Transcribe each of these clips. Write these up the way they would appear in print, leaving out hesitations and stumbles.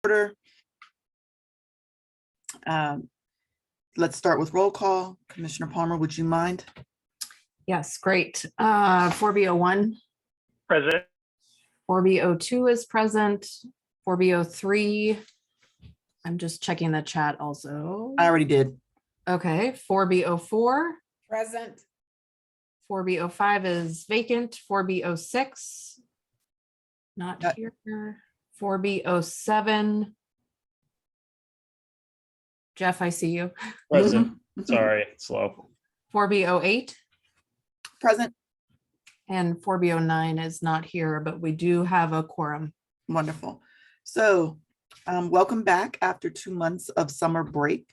order. Let's start with roll call. Commissioner Palmer, would you mind? Yes, great. 4B01. Present. 4B02 is present. 4B03. I'm just checking the chat also. I already did. Okay, 4B04. Present. 4B05 is vacant. 4B06. Not here. 4B07. Jeff, I see you. Present. Sorry, slow. 4B08 Present. and 4B09 is not here, but we do have a quorum. Wonderful. So welcome back after 2 months of summer break.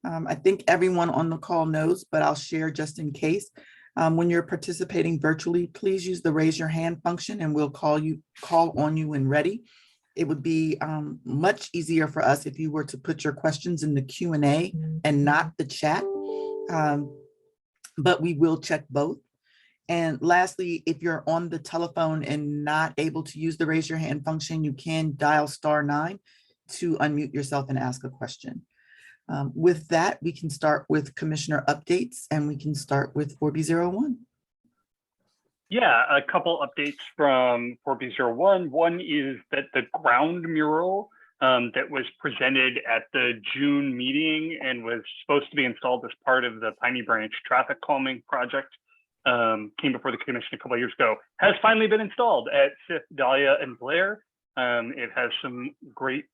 I think everyone on the call knows, but I'll share just in case. When you're participating virtually, please use the raise your hand function and we'll call on you when ready. It would be much easier for us if you were to put your questions in the Q&A and not the chat, but we will check both. And lastly, if you're on the telephone and not able to use the raise your hand function, you can dial *9 to unmute yourself and ask a question. With that, we can start with commissioner updates and we can start with 4B01. Yeah, a couple updates from 4B01. One is that the ground mural that was presented at the June meeting and was supposed to be installed as part of the Piney Branch traffic calming project came before the commission a couple of years ago, has finally been installed at Fifth, Dahlia, and Blair. It has some great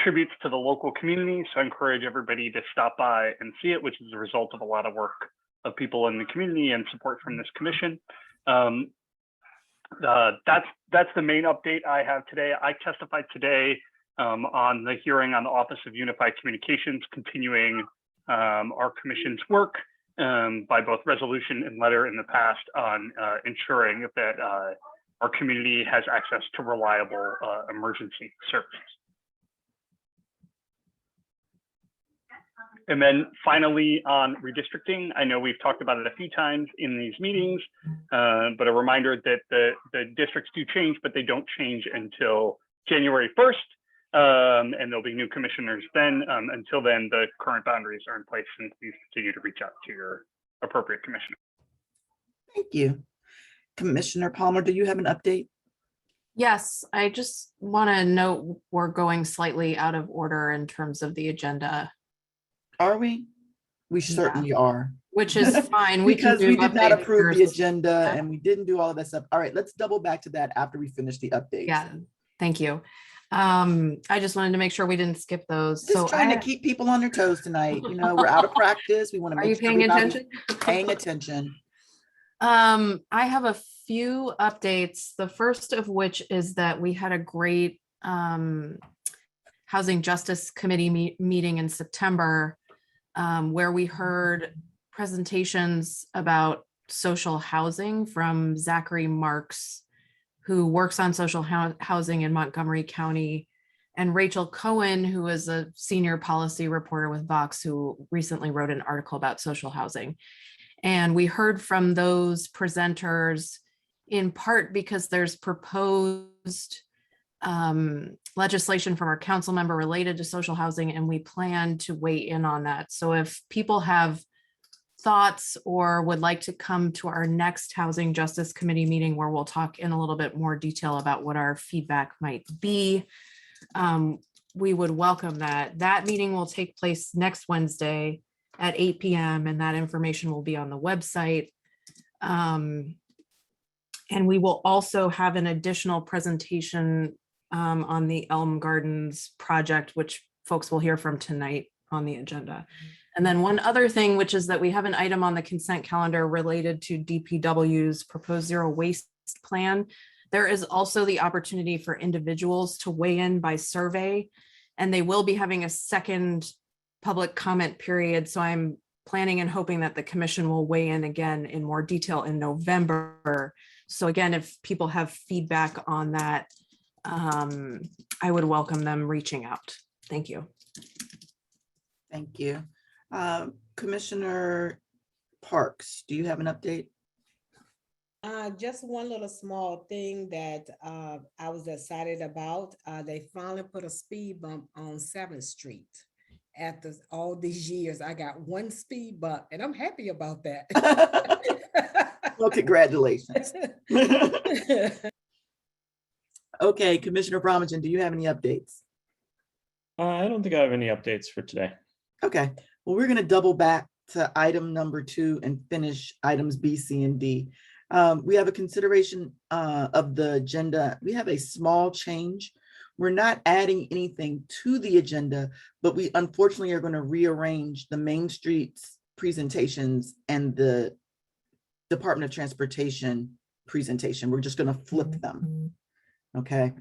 tributes to the local community, so I encourage everybody to stop by and see it, which is a result of a lot of work of people in the community and support from this commission. That's the main update I have today. I testified today on the hearing on the Office of Unified Communications, continuing our commission's work by both resolution and letter in the past on ensuring that our community has access to reliable emergency services. And then finally on redistricting, I know we've talked about it a few times in these meetings, but a reminder that the districts do change, but they don't change until January 1st. And there'll be new commissioners then. Until then, the current boundaries are in place, and please continue to reach out to your appropriate commissioner. Thank you. Commissioner Palmer, do you have an update? Yes, I just want to note we're going slightly out of order in terms of the agenda. Are we? We certainly are. Which is fine. Because we did not approve the agenda Yeah. and we didn't do all of that stuff. All right, let's double back to that after we finish the updates. Yeah, thank you. I just wanted to make sure we didn't skip those. Just trying to keep people on their toes tonight. You know, we're out of practice. We want to Are make you sure paying everybody's attention? paying attention. I have a few updates. The first of which is that we had a great Housing Justice Committee meeting in September where we heard presentations about social housing from Zachary Marks, who works on social housing in Montgomery County, and Rachel Cohen, who is a senior policy reporter with Vox, who recently wrote an article about social housing. And we heard from those presenters in part because there's proposed legislation from our council member related to social housing, and we plan to weigh in on that. So if people have thoughts or would like to come to our next Housing Justice Committee meeting where we'll talk in a little bit more detail about what our feedback might be, we would welcome that. That meeting will take place next Wednesday at 8 p.m. and that information will be on the website. And we will also have an additional presentation on the Elm Gardens project, which folks will hear from tonight on the agenda. And then one other thing, which is that we have an item on the consent calendar related to DPW's proposed zero waste plan. There is also the opportunity for individuals to weigh in by survey, and they will be having a second public comment period. So I'm planning and hoping that the commission will weigh in again in more detail in November. So again, if people have feedback on that, I would welcome them reaching out. Thank you. Thank you. Commissioner Parks, do you have an update? Just one little small thing that I was excited about. They finally put a speed bump on 7th Street. After all these years, I got one speed bump, and I'm happy about that. Well, congratulations. Okay, Commissioner Bromwich, do you have any updates? I don't think I have any updates for today. Okay, well, we're going to double back to item number 2 and finish items B, C, and D. We have a consideration of the agenda. We have a small change. We're not adding anything to the agenda, but we unfortunately are going to rearrange the Main Streets presentations and the Department of Transportation presentation. We're just going to flip them. Okay.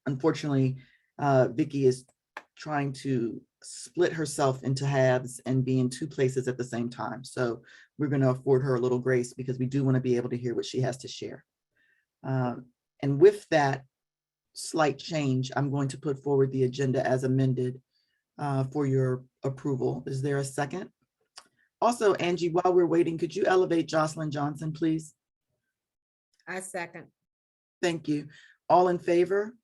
Unfortunately, Vicky is trying to split herself into halves and be in 2 places at the same time. So we're going to afford her a little grace because we do want to be able to hear what she has to share. And with that slight change, I'm going to put forward the agenda as amended for your approval. Is there a second? Also, Angie, while we're waiting, could you elevate Jocelyn Johnson, please? I second. Thank you. All in favor?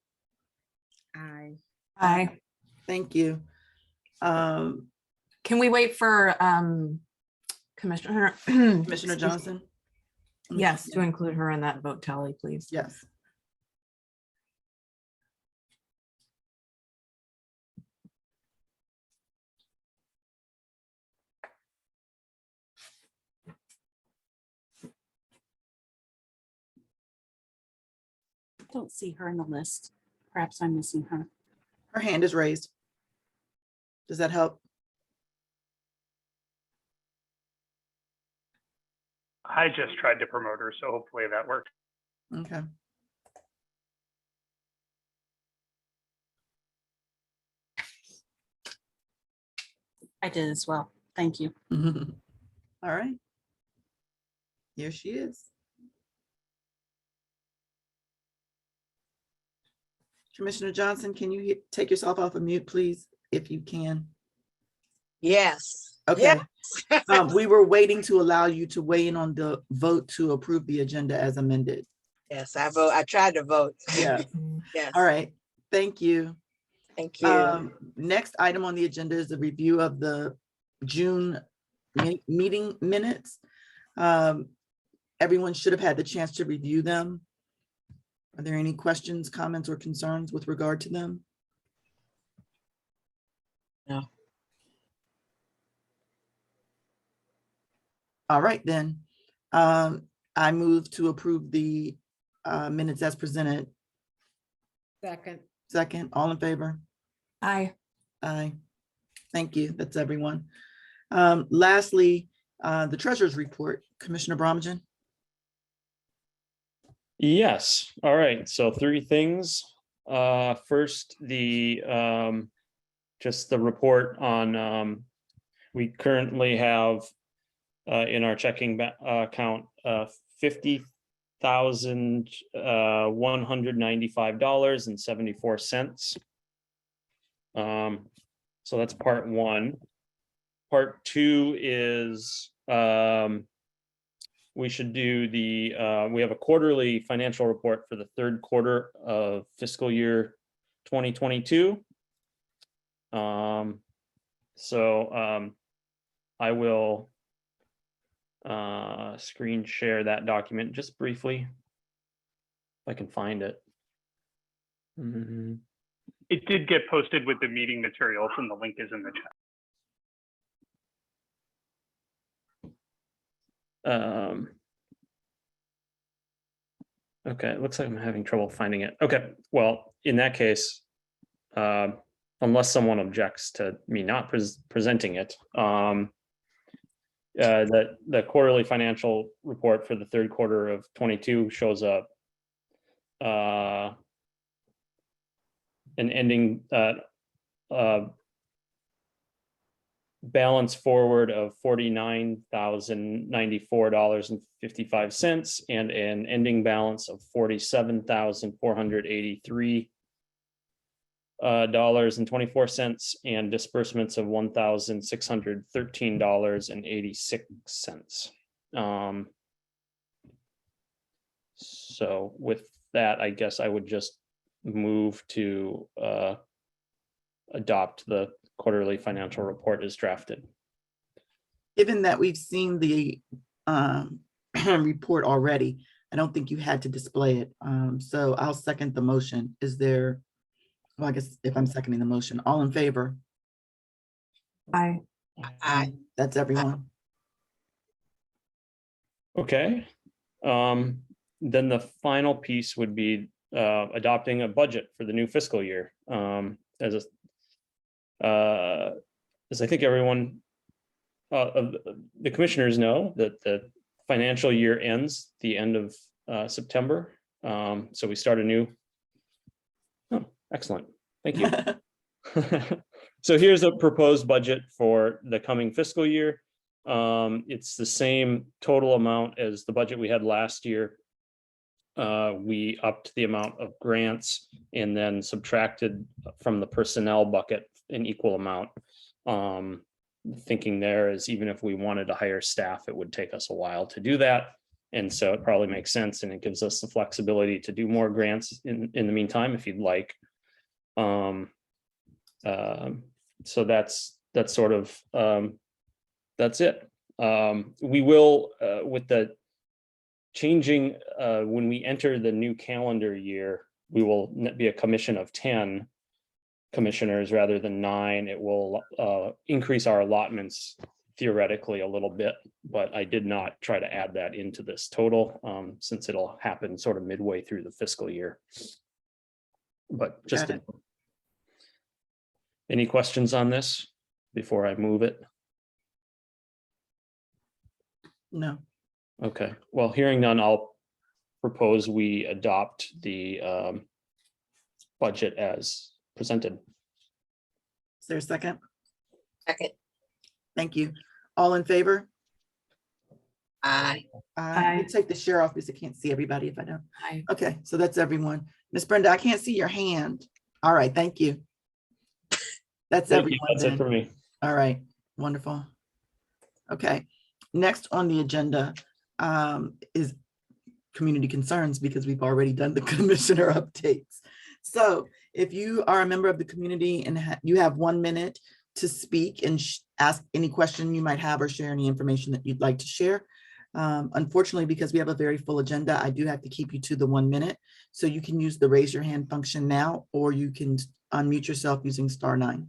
Aye. Aye. Thank you. Can we wait for Commissioner? Commissioner Johnson? Yes, to include her in that vote tally, please. Yes. Don't see her in the list. Perhaps I'm missing her. Her hand is raised. Does that help? I just tried to promote her, so hopefully that worked. Okay. I did as well. Thank you. All right. Here she is. Commissioner Johnson, can you take yourself off of mute, please, if you can? Yes. Okay. Yes. We were waiting to allow you to weigh in on the vote to approve the agenda as amended. Yes, I vote. I tried to vote. Yeah. Yes. All right. Thank you. Thank you. Next item on the agenda is the review of the June meeting minutes. Everyone should have had the chance to review them. Are there any questions, comments, or concerns with regard to them? No. All right, then. I move to approve the minutes as presented. Second. Second, all in favor? Aye. Aye. Thank you. That's everyone. Lastly, the treasurer's report. Commissioner Bromwich. Yes. All right. So 3 things. First, the just the report on we currently have in our checking account $50,195.74. So that's part 1. Part 2 is we should do the we have a quarterly financial report for the 3rd quarter of fiscal year 2022. I will screen share that document just briefly if I can find it. It did get posted with the meeting materials and the link is in the chat. Okay, it looks like I'm having trouble finding it. Okay, well, in that case, unless someone objects to me not presenting it, the quarterly financial report for the 3rd quarter of 22 shows up an ending balance forward of $49,094.55 and an ending balance of $47,483.24 and disbursements of $1,613.86. So with that, I guess I would just move to adopt the quarterly financial report as drafted. Given that we've seen the report already, I don't think you had to display it. So I'll second the motion. Is there, well, I guess if I'm seconding the motion, all in favor? Aye. Aye. That's everyone. Okay. Then the final piece would be adopting a budget for the new fiscal year. As I think everyone, the commissioners know that the financial year ends the end of September. So we start a new. Oh, excellent. Thank you. So here's a proposed budget for the coming fiscal year. It's the same total amount as the budget we had last year. We upped the amount of grants and then subtracted from the personnel bucket an equal amount. Thinking there is even if we wanted to hire staff, it would take us a while to do that. And so it probably makes sense, and it gives us the flexibility to do more grants in the meantime, if you'd like. So that's sort of, that's it. We will, with the changing, when we enter the new calendar year, we will be a commission of 10 commissioners rather than 9. It will increase our allotments theoretically a little bit, but I did not try to add that into this total since it'll happen sort of midway through the fiscal year. But just any questions on this before I move it? No. Okay, well, hearing none, I'll propose we adopt the budget as presented. Is there a second? Second. Thank you. All in favor? Aye. We'll take the share off because I can't see everybody if I don't. Aye. Okay, so that's everyone. Miss Brenda, I can't see your hand. All right, thank you. That's Thank you. everyone. That's it then. for me. All right, wonderful. Okay, next on the agenda is community concerns, because we've already done the commissioner updates. So if you are a member of the community and you have 1 minute to speak and ask any question you might have or share any information that you'd like to share. Unfortunately, because we have a very full agenda, I do have to keep you to the 1 minute. So you can use the raise your hand function now, or you can unmute yourself using *9.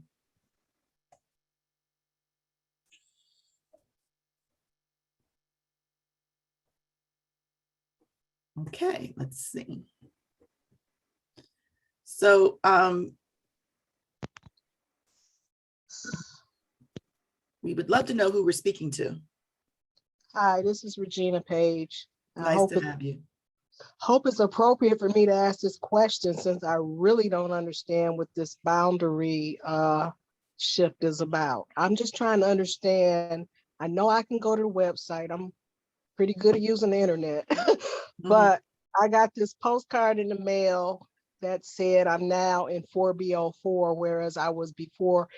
Okay, let's see. So we would love to know who we're speaking to. Hi, this is Regina Page. Nice to have you. Hope it's appropriate for me to ask this question since I really don't understand what this boundary shift is about. I'm just trying to understand. I know I can go to the website. I'm pretty good at using the internet, but I got this postcard in the mail that said I'm now in 4B04, whereas I was before,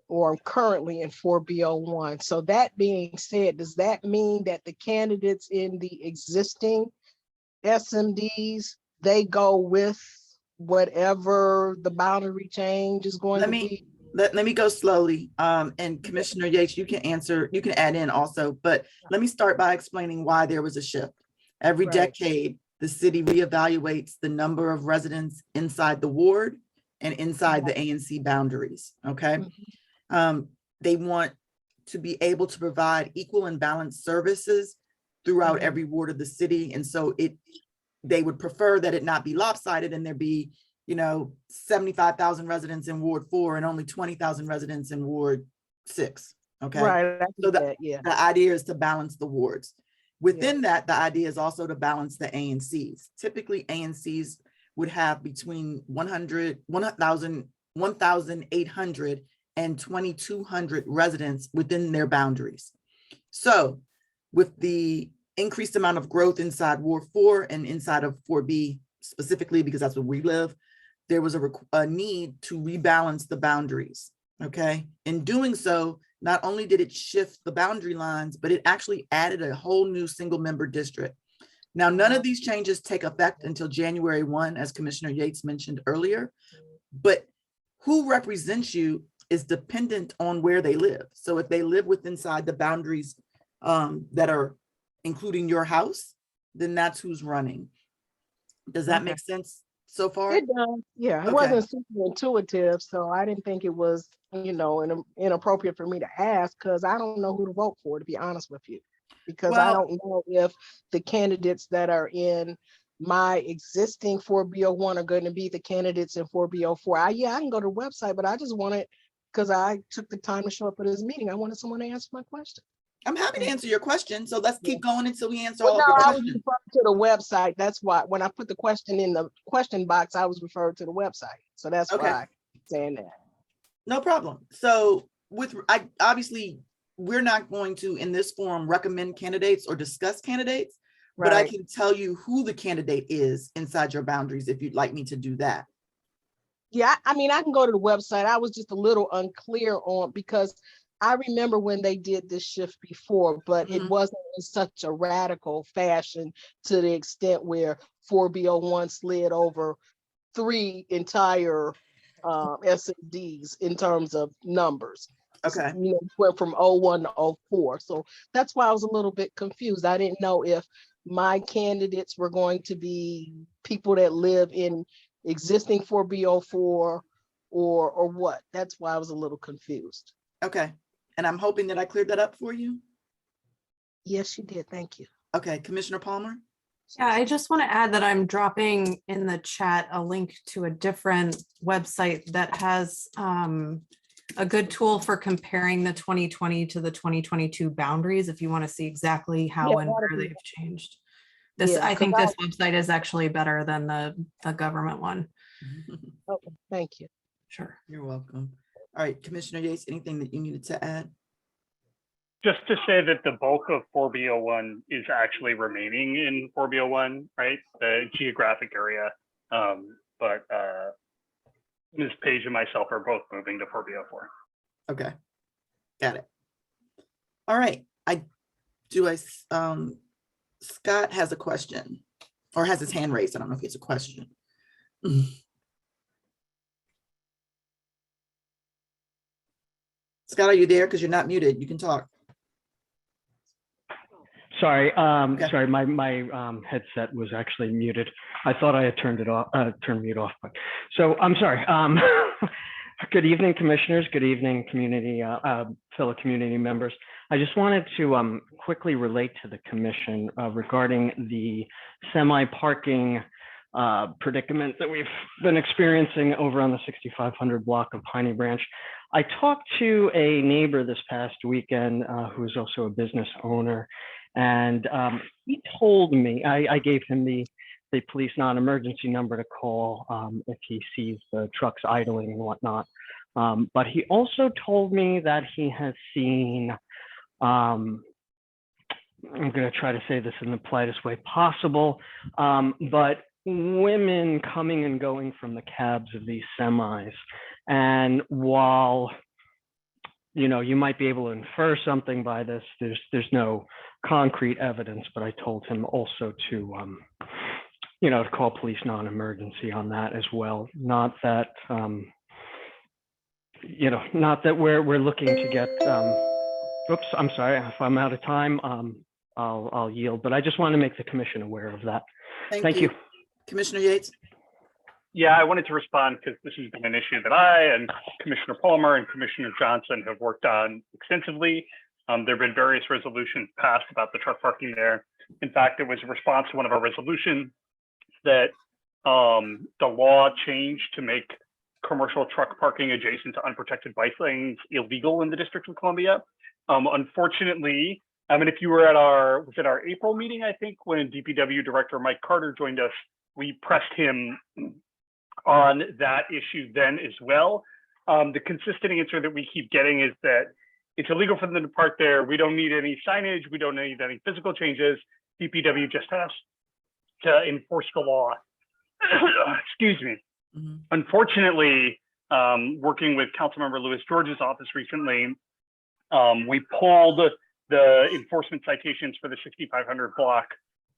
or I'm currently in 4B01. So that being said, does that mean that the candidates in the existing SMDs, they go with whatever the boundary change is going to be? Let me go slowly. And Commissioner Yates, you can answer, you can add in also, but let me start by explaining why there was a shift. Every decade, the city reevaluates the number of residents inside the ward and inside the ANC boundaries, okay? They want to be able to provide equal and balanced services throughout every ward of the city. And so they would prefer that it not be lopsided and there be, 75,000 residents in Ward 4 and only 20,000 residents in Ward 6, okay? Right, So the idea is to balance the wards. Within that, the idea is also to balance the ANCs. Typically, ANCs would have between 1,800 and 2,200 residents within their boundaries. So with the increased amount of growth inside Ward 4 and inside of 4B specifically, because that's where we live, there was a need to rebalance the boundaries, okay? In doing so, not only did it shift the boundary lines, but it actually added a whole new single member district. Now, none of these changes take effect until January 1, as Commissioner Yates mentioned earlier, but who represents you is dependent on where they live. So if they live within inside the boundaries that are including your house, then that's who's running. Does that make sense so far? It does. Yeah, it Okay. wasn't super intuitive, so I didn't think it was, inappropriate for me to ask because I don't know who to vote for, to be honest with you. Because I Well, don't know if the candidates that are in my existing 4B01 are going to be the candidates in 4B04. I can go to the website, but I just wanted, because I took the time to show up for this meeting, I wanted someone to answer my question. I'm happy to answer your question. So let's keep going until we answer Well, all no, of your I was questions. referring to the website. That's why when I put the question in the question box, I was referring to the website. So that's Okay. why I'm saying that. No problem. So obviously, we're not going to, in this forum, recommend candidates or discuss candidates, but I Right. can tell you who the candidate is inside your boundaries if you'd like me to do that. Yeah, I mean, I can go to the website. I was just a little unclear on because I remember when they did this shift before, but it Mhm. wasn't in such a radical fashion to the extent where 4B01 slid over 3 entire SMDs in terms of numbers. Okay. Went from 01 to 04. So that's why I was a little bit confused. I didn't know if my candidates were going to be people that live in existing 4B04 or what. That's why I was a little confused. Okay. And I'm hoping that I cleared that up for you. Yes, you did. Thank you. Okay, Commissioner Palmer. Yeah, I just want to add that I'm dropping in the chat a link to a different website that has a good tool for comparing the 2020 to the 2022 boundaries if you want to see exactly how Yeah, and that'd where be- they've changed. This, Yeah, I 'cause think this website is actually better than the government one. Okay, thank you. Sure. You're welcome. All right, Commissioner Yates, anything that you needed to add? Just to say that the bulk of 4B01 is actually remaining in 4B01, right? The geographic area. But Ms. Page and myself are both moving to 4B04. Okay, got it. All right, Scott has a question or has his hand raised. I don't know if it's a question. Scott, are you there? Because you're not muted. You can talk. Sorry, Okay. sorry, my headset was actually muted. I thought I had turned it off, turned mute off. But so I'm sorry. Good evening, commissioners. Good evening, community, fellow community members. I just wanted to quickly relate to the commission regarding the semi-parking predicament that we've been experiencing over on the 6500 block of Piney Branch. I talked to a neighbor this past weekend who is also a business owner, and he told me, I gave him the police non-emergency number to call if he sees the trucks idling and whatnot. But he also told me that he has seen, I'm going to try to say this in the politest way possible, but women coming and going from the cabs of these semis. And while, you know, you might be able to infer something by this, there's no concrete evidence, but I told him also to, you know, to call police non-emergency on that as well. Not that, you know, not that we're looking to get, oops, I'm sorry, if I'm out of time, I'll yield, but I just want to make the commission aware of that. Thank you. Commissioner Yates. Yeah, I wanted to respond because this has been an issue that I and Commissioner Palmer and Commissioner Johnson have worked on extensively. There have been various resolutions passed about the truck parking there. In fact, it was a response to one of our resolutions that the law changed to make commercial truck parking adjacent to unprotected bike lanes illegal in the District of Columbia. Unfortunately, I mean, if you were at was it our April meeting, I think, when DPW Director Mike Carter joined us, we pressed him on that issue then as well. The consistent answer that we keep getting is that it's illegal for them to park there. We don't need any signage. We don't need any physical changes. DPW just has to enforce the law. Excuse me. Mm-hmm. Unfortunately, working with Councilmember Louis George's office recently, we pulled the enforcement citations for the 6500 block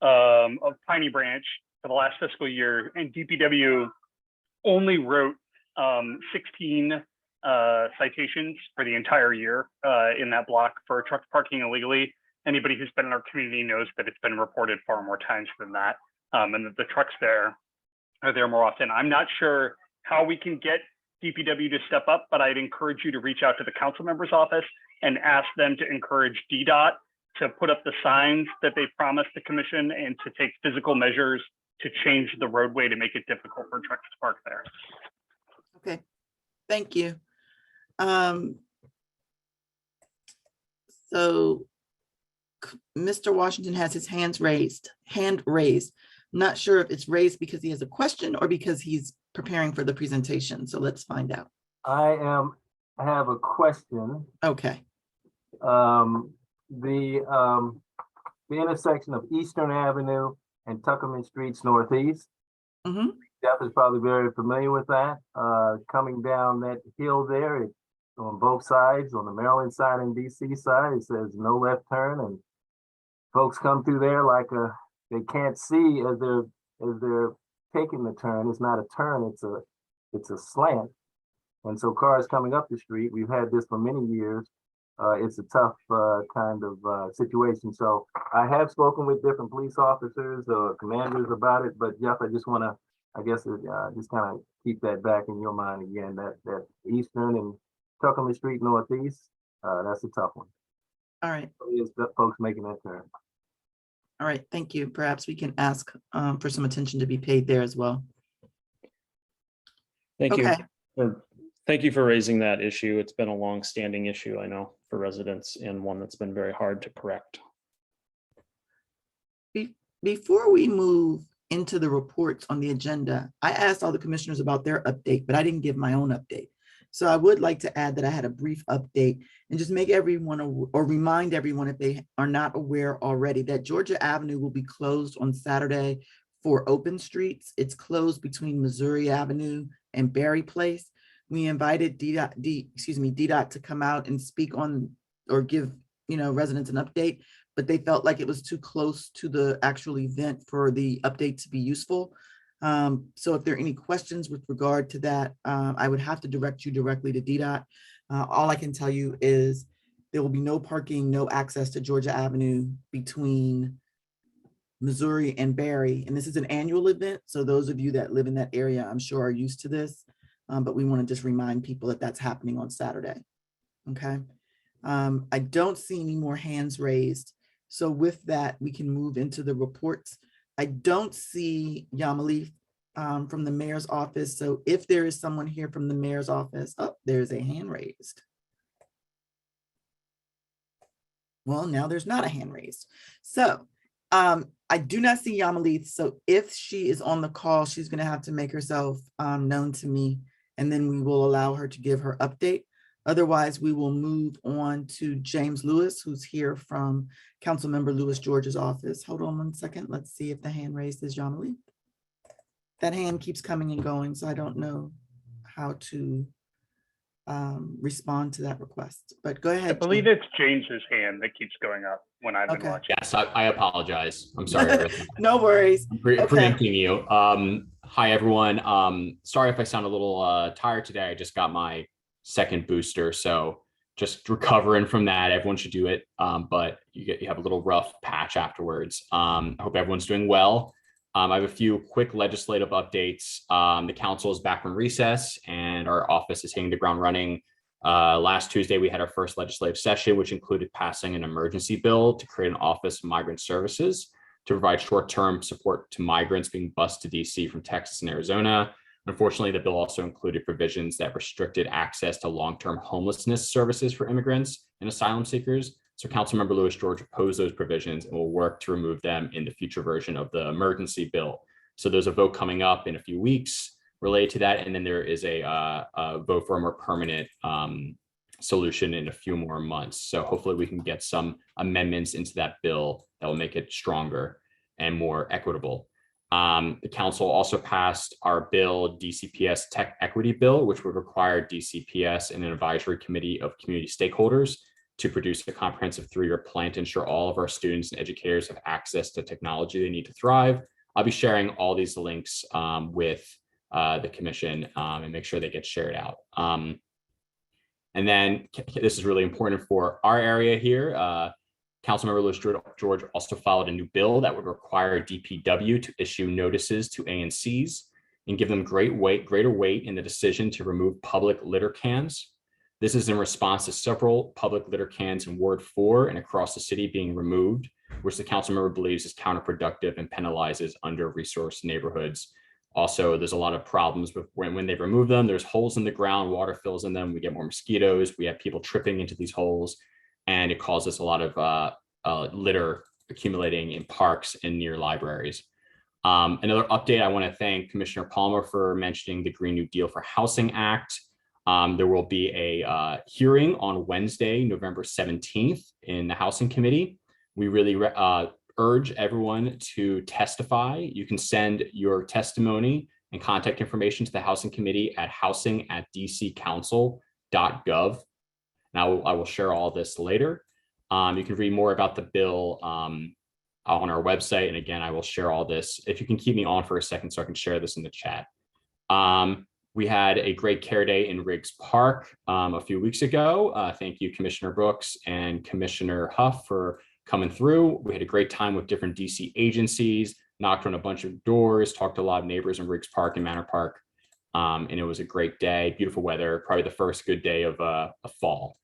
of Piney Branch for the last fiscal year, and DPW only wrote 16 citations for the entire year in that block for trucks parking illegally. Anybody who's been in our community knows that it's been reported far more times than that, and that the trucks there are there more often. I'm not sure how we can get DPW to step up, but I'd encourage you to reach out to the council member's office and ask them to encourage DDOT to put up the signs that they promised the commission and to take physical measures to change the roadway to make it difficult for trucks to park there. Okay, thank you. So Mr. Washington has his hand raised. I'm not sure if it's raised because he has a question or because he's preparing for the presentation. So let's find out. I have a question. Okay. The intersection of Eastern Avenue and Tuckerman Streets Northeast. Mhm. Jeff is probably very familiar with that. Coming down that hill there, on both sides, on the Maryland side and DC side, it says no left turn, and folks come through there like they can't see as they're taking the turn. It's not a turn, it's a slant. And so cars coming up the street, we've had this for many years. It's a tough kind of situation. So I have spoken with different police officers or commanders about it, but Jeff, I just want to, I guess, just kind of keep that back in your mind again, that Eastern and Tuckerman Street Northeast, that's a tough one. All right. It's the folks making that turn. All right. Thank you. Perhaps we can ask for some attention to be paid there as well. Thank you. Okay. Thank you for raising that issue. It's been a long-standing issue, I know, for residents, and one that's been very hard to correct. Before we move into the reports on the agenda, I asked all the commissioners about their update, but I didn't give my own update. So I would like to add that I had a brief update and just make everyone or remind everyone, if they are not aware already, that Georgia Avenue will be closed on Saturday for open streets. It's closed between Missouri Avenue and Berry Place. We invited DDOT to come out and speak on or give residents an update, but they felt like it was too close to the actual event for the update to be useful. So if there are any questions with regard to that, I would have to direct you directly to DDOT. All I can tell you is there will be no parking, no access to Georgia Avenue between Missouri and Berry. And this is an annual event. So those of you that live in that area, I'm sure are used to this. But we want to just remind people that that's happening on Saturday. Okay. I don't see any more hands raised. So with that, we can move into the reports. I don't see Yamali from the mayor's office. So if there is someone here from the mayor's office, oh, there's a hand raised. Well, now there's not a hand raised. So I do not see Yamali. So if she is on the call, she's going to have to make herself known to me, and then we will allow her to give her update. Otherwise, we will move on to James Lewis, who's here from Councilmember Lewis George's office. Hold on one second. Let's see if the hand raised is Yamali. That hand keeps coming and going, so I don't know how to respond to that request, but go ahead. I believe it's James's hand that keeps going up when I've been watching. Yes, I apologize. I'm sorry. No worries. I'm preempting you. Hi, everyone. Sorry if I sound a little tired today. I just got my second booster, so just recovering from that. Everyone should do it, but you have a little rough patch afterwards. I hope everyone's doing well. I have a few quick legislative updates. The council is back from recess and our office is hitting the ground running. Last Tuesday, we had our first legislative session, which included passing an emergency bill to create an Office of Migrant Services to provide short-term support to migrants being bused to DC from Texas and Arizona. Unfortunately, the bill also included provisions that restricted access to long-term homelessness services for immigrants and asylum seekers. So Councilmember Lewis George opposed those provisions and will work to remove them in the future version of the emergency bill. So there's a vote coming up in a few weeks related to that. And then there is a vote for a more permanent solution in a few more months. So hopefully we can get some amendments into that bill that will make it stronger and more equitable. The council also passed our bill, DCPS Tech Equity Bill, which would require DCPS and an advisory committee of community stakeholders to produce a comprehensive 3-year plan to ensure all of our students and educators have access to technology they need to thrive. I'll be sharing all these links with the commission and make sure they get shared out. And then this is really important for our area here. Councilmember Lewis George also filed a new bill that would require DPW to issue notices to ANCs and give them greater weight in the decision to remove public litter cans. This is in response to several public litter cans in Ward 4 and across the city being removed, which the council member believes is counterproductive and penalizes under-resourced neighborhoods. Also, there's a lot of problems with when they remove them. There's holes in the ground, water fills in them. We get more mosquitoes. We have people tripping into these holes, and it causes a lot of litter accumulating in parks and near libraries. Another update, I want to thank Commissioner Palmer for mentioning the Green New Deal for Housing Act. There will be a hearing on Wednesday, November 17th in the Housing Committee. We really urge everyone to testify. You can send your testimony and contact information to the Housing Committee at housing@dccouncil.gov. And I will share all this later. You can read more about the bill on our website. And again, I will share all this. If you can keep me on for a second so I can share this in the chat. We had a great care day in Riggs Park a few weeks ago. Thank you, Commissioner Brooks and Commissioner Huff, for coming through. We had a great time with different DC agencies, knocked on a bunch of doors, talked to a lot of neighbors in Riggs Park and Manor Park. And it was a great day, beautiful weather, probably the first good day of fall.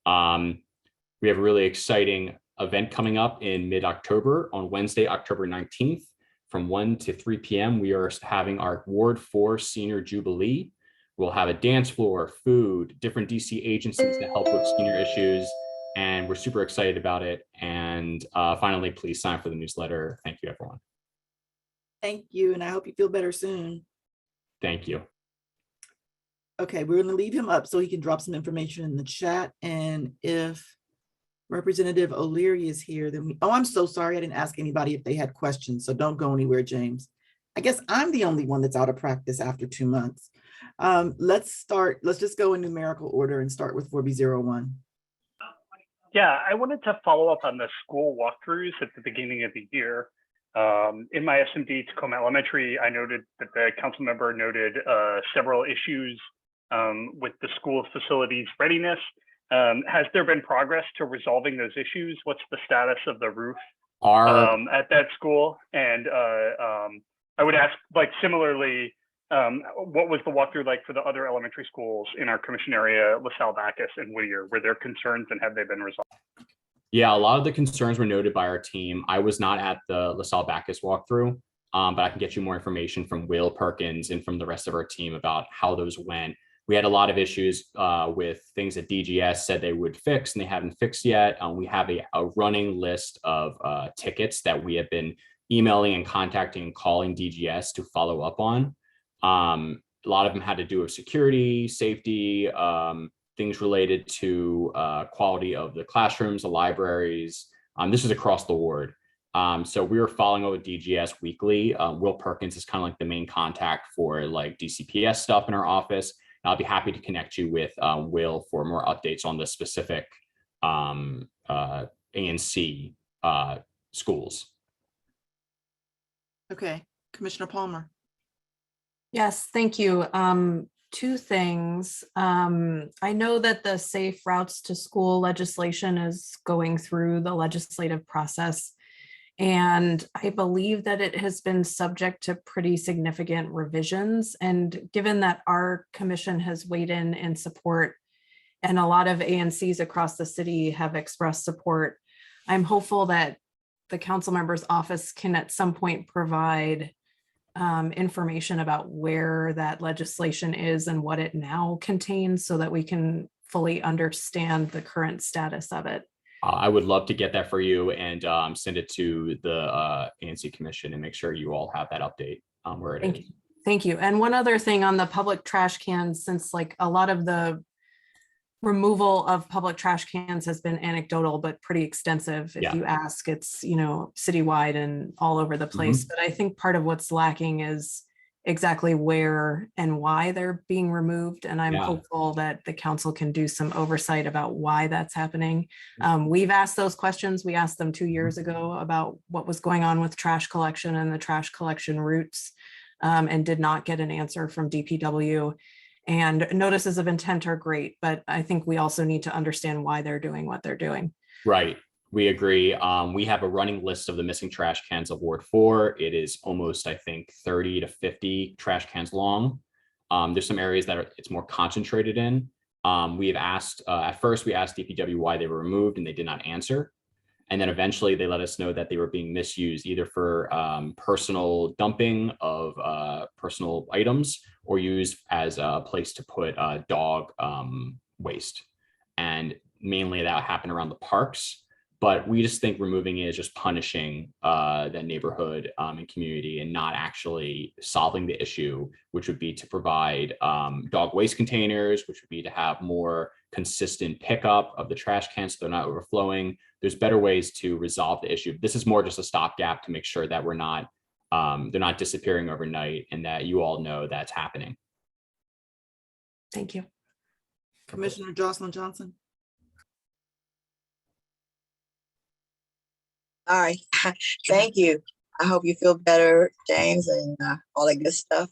We have a really exciting event coming up in mid-October on Wednesday, October 19th from 1 to 3 p.m. We are having our Ward 4 Senior Jubilee. We'll have a dance floor, food, different DC agencies that help with senior issues, and we're super excited about it. And finally, please sign up for the newsletter. Thank you, everyone. Thank you, and I hope you feel better soon. Thank you. Okay, we're going to leave him up so he can drop some information in the chat. And if Representative O'Leary is here, then oh, I'm so sorry. I didn't ask anybody if they had questions, so don't go anywhere, James. I guess I'm the only one that's out of practice after 2 months. Let's just go in numerical order and start with 4B01. Yeah, I wanted to follow up on the school walkthroughs at the beginning of the year. In my SMD Tacoma Elementary, I noted that the council member noted several issues with the school facilities readiness. Has there been progress to resolving those issues? What's the status of the roof at that school? And I would ask, like, similarly, what was the walkthrough like for the other elementary schools in our commission area, LaSalle, Bacchus, and Whittier? Were there concerns, and have they been resolved? Yeah, a lot of the concerns were noted by our team. I was not at the LaSalle Bacchus walkthrough, but I can get you more information from Will Perkins and from the rest of our team about how those went. We had a lot of issues with things that DGS said they would fix and they haven't fixed yet. We have a running list of tickets that we have been emailing and contacting and calling DGS to follow up on. A lot of them had to do with security, safety, things related to quality of the classrooms, the libraries. This is across the board. So we were following up with DGS weekly. Will Perkins is kind of like the main contact for like DCPS stuff in our office. And I'll be happy to connect you with Will for more updates on the specific ANC schools. Okay, Commissioner Palmer. Yes, thank you. Two things. I know that the Safe Routes to School legislation is going through the legislative process, and I believe that it has been subject to pretty significant revisions. And given that our commission has weighed in support, and a lot of ANCs across the city have expressed support, I'm hopeful that the council member's office can at some point provide information about where that legislation is and what it now contains so that we can fully understand the current status of it. I would love to get that for you and send it to the ANC Commission and make sure you all have that update where it is. Thank you. And one other thing on the public trash cans, since like a lot of the removal of public trash cans has been anecdotal, but pretty extensive. If you ask, it's, you know, citywide and all over the place. But I think part of what's lacking is exactly where and why they're being removed. And I'm Yeah. hopeful that the council can do some oversight about why that's happening. We've asked those questions. We asked them 2 years ago about what was going on with trash collection and the trash collection routes, and did not get an answer from DPW. And notices of intent are great, but I think we also need to understand why they're doing what they're doing. Right. We agree. We have a running list of the missing trash cans of Ward 4. It is almost, I think, 30 to 50 trash cans long. There's some areas that it's more concentrated in. We have asked, at first we asked DPW why they were removed and they did not answer. And then eventually they let us know that they were being misused either for personal dumping of personal items or used as a place to put dog waste. And mainly that happened around the parks. But we just think removing it is just punishing the neighborhood and community and not actually solving the issue, which would be to provide dog waste containers, which would be to have more consistent pickup of the trash cans so they're not overflowing. There's better ways to resolve the issue. This is more just a stopgap to make sure that they're not disappearing overnight and that you all know that's happening. Thank you. Commissioner Jocelyn Johnson. All right. Thank you. I hope you feel better, James, and all that good stuff.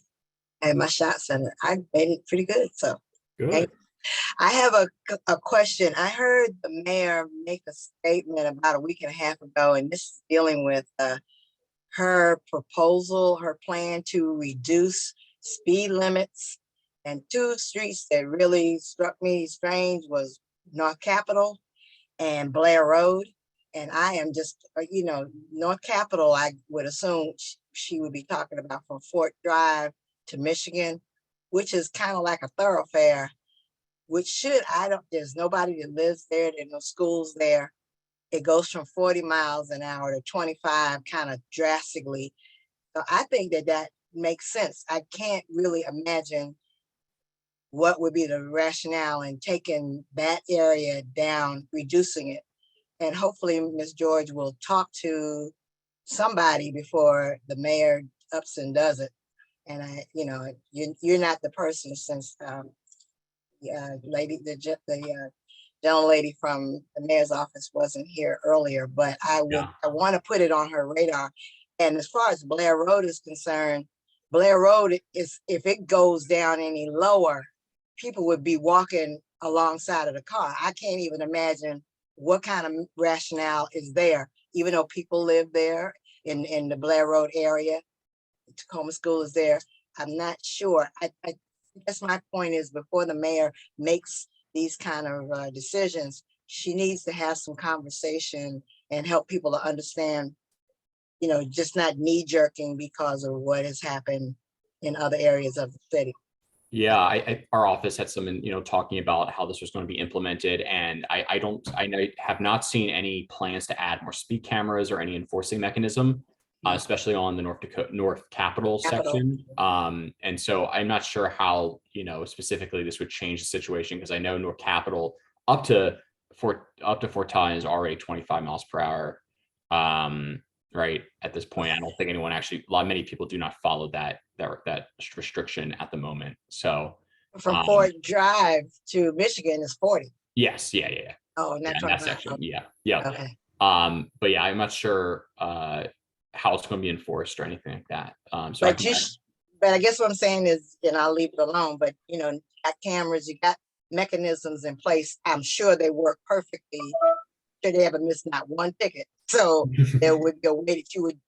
I had my shots and I made it pretty good. So Good. I have a question. I heard the mayor make a statement about a week and a half ago, and this is dealing with her proposal, her plan to reduce speed limits. And two streets that really struck me strange was North Capitol and Blair Road. And I am just, North Capitol, I would assume she would be talking about from Fort Drive to Michigan, which is kind of like a thoroughfare, which there's nobody that lives there, there's no schools there. It goes from 40 miles an hour to 25 kind of drastically. So I think that makes sense. I can't really imagine what would be the rationale in taking that area down, reducing it. And hopefully Ms. George will talk to somebody before the mayor ups and does it. And you're not the person, since the gentle lady from the mayor's office wasn't here earlier, but I want to put it on her radar. And as far as Blair Road is concerned, Blair Road is, if it goes down any lower, people would be walking alongside of the car. I can't even imagine what kind of rationale is there, even though people live there in the Blair Road area. Tacoma School is there. I'm not sure. I guess my point is, before the mayor makes these kind of decisions, she needs to have some conversation and help people to understand, just not knee jerking because of what has happened in other areas of the city. Yeah, our office had some, talking about how this was going to be implemented, and I have not seen any plans to add more speed cameras or any enforcing mechanism, especially on the North Capitol section. And so I'm not sure how, specifically this would change the situation, because I know North Capitol up to Fort Todd is already 25 miles per hour. Right at this point, I don't think anyone many people do not follow that restriction at the moment. So from Fort Drive to Michigan is 40. Yes, yeah. Oh, not that section. Yeah. Okay. But yeah, I'm not sure how it's going to be enforced or anything like that. But I guess what I'm saying is, and I'll leave it alone, but you got cameras, you got mechanisms in place. I'm sure they work perfectly. They haven't missed not one ticket. So there would be a way that you would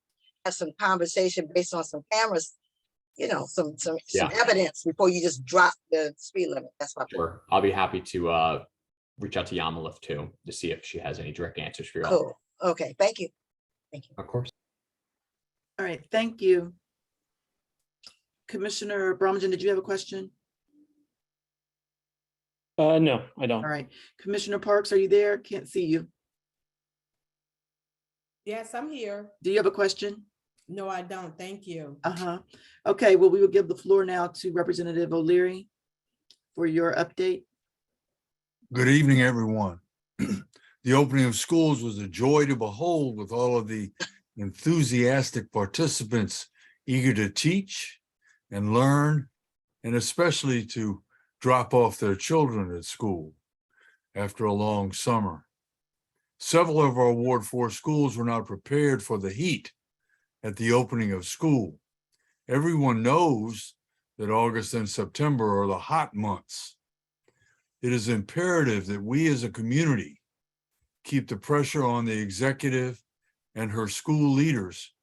have some conversation based on some cameras, some evidence before you just drop the speed limit. That's my point. Sure. I'll be happy to reach out to Yamalift too to see if she has any direct answers for you. Cool. Okay. Thank you. Of course. All right. Thank you. Commissioner Bromagen, did you have a question? No, I don't. All right. Commissioner Parks, are you there? Can't see you. Yes, I'm here. Do you have a question? No, I don't. Thank you. Okay, well, we will give the floor now to Representative O'Leary for your update. Good evening, everyone. The opening of schools was a joy to behold, with all of the enthusiastic participants eager to teach, and learn, and especially to drop off their children at school after a long summer. Several of our Ward 4 schools were not prepared for the heat at the opening of school. Everyone knows that August and September are the hot months. It is imperative that we as a community keep the pressure on the executive and her school leaders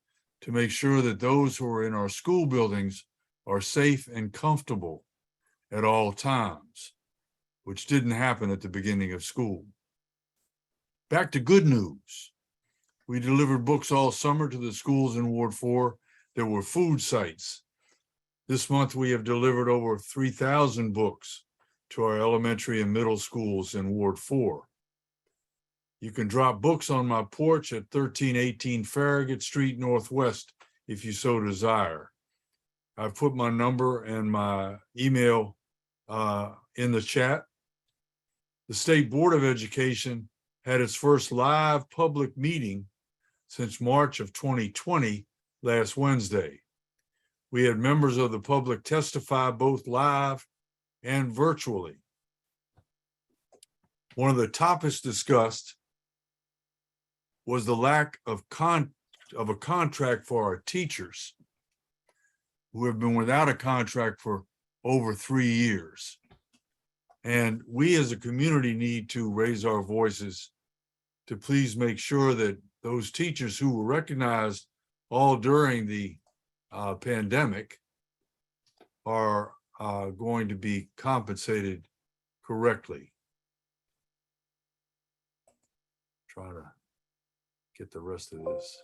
to make sure that those who are in our school buildings are safe and comfortable at all times, which didn't happen at the beginning of school. Back to good news. We delivered books all summer to the schools in Ward 4 that were food sites. This month, we have delivered over 3,000 books to our elementary and middle schools in Ward 4. You can drop books on my porch at 1318 Farragut Street Northwest if you so desire. I've put my number and my email in the chat. The State Board of Education had its first live public meeting since March of 2020 last Wednesday. We had members of the public testify both live and virtually. One of the topics discussed was the lack of a contract for our teachers who have been without a contract for over 3 years. And we as a community need to raise our voices to please make sure that those teachers who were recognized all during the pandemic are going to be compensated correctly. Try to get the rest of this.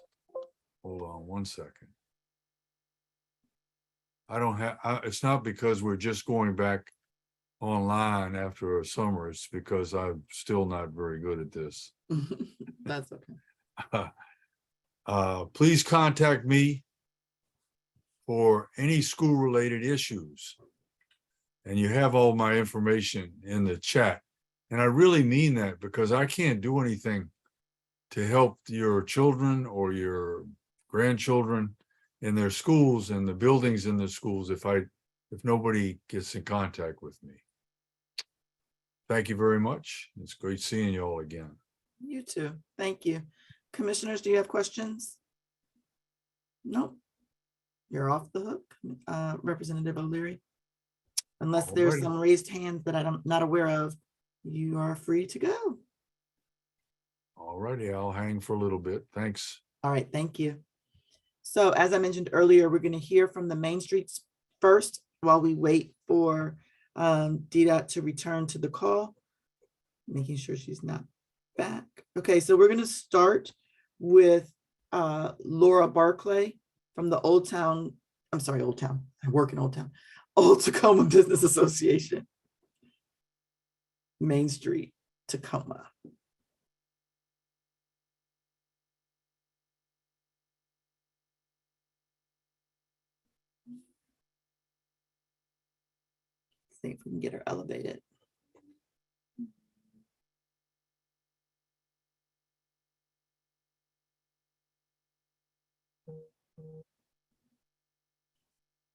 Hold on one second. I don't have, it's not because we're just going back online after a summer. It's because I'm still not very good at this. That's okay. Please contact me for any school-related issues. And you have all my information in the chat. And I really mean that because I can't do anything to help your children or your grandchildren in their schools and the buildings in the schools if nobody gets in contact with me. Thank you very much. It's great seeing you all again. You too. Thank you. Commissioners, do you have questions? No. You're off the hook, Representative O'Leary. Unless there's Alrighty. some raised hands that I'm not aware of, you are free to go. All righty, I'll hang for a little bit. Thanks. All right, thank you. So as I mentioned earlier, we're going to hear from the Main Streets first while we wait for DDOT to return to the call, making sure she's not back. Okay, so we're going to start with Laura Barclay from the Old Town. I work in Old Town. Old Tacoma Business Association. Main Street, Tacoma. See if we can get her elevated.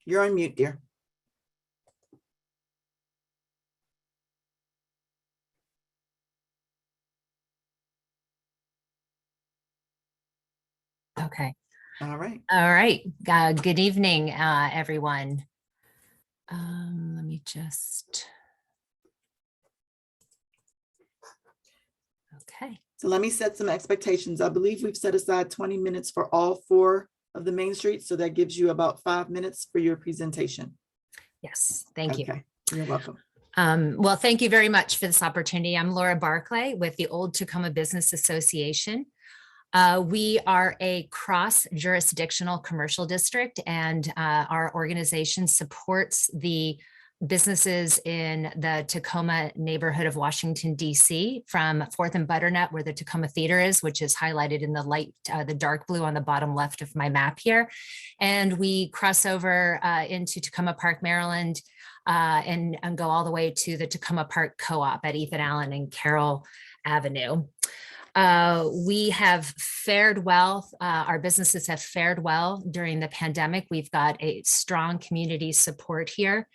You're on mute, dear. Okay. All right. All right. Good evening, everyone. Let me just. Okay. So let me set some expectations. I believe we've set aside 20 minutes for all 4 of the Main Streets. So that gives you about 5 minutes for your presentation. Yes, thank you. Okay, you're welcome. Well, thank you very much for this opportunity. I'm Laura Barclay with the Old Tacoma Business Association. We are a cross-jurisdictional commercial district, and our organization supports the businesses in the Tacoma neighborhood of Washington, D.C., from 4th and Butternut, where the Tacoma Theater is, which is highlighted in the dark blue on the bottom left of my map here. And we cross over into Tacoma Park, Maryland, and go all the way to the Tacoma Park Co-op at Ethan Allen and Carroll Avenue. We have fared well. Our businesses have fared well during the pandemic. We've got a strong community support here.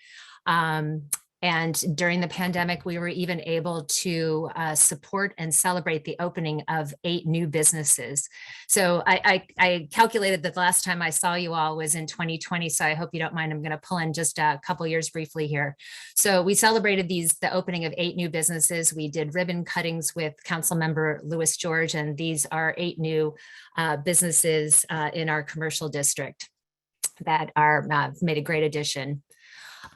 And during the pandemic, we were even able to support and celebrate the opening of 8 new businesses. So I calculated that the last time I saw you all was in 2020. So I hope you don't mind. I'm going to pull in just a couple years briefly here. So we celebrated the opening of 8 new businesses. We did ribbon cuttings with Council Member Louis George, and these are 8 new businesses in our commercial district that are made a great addition.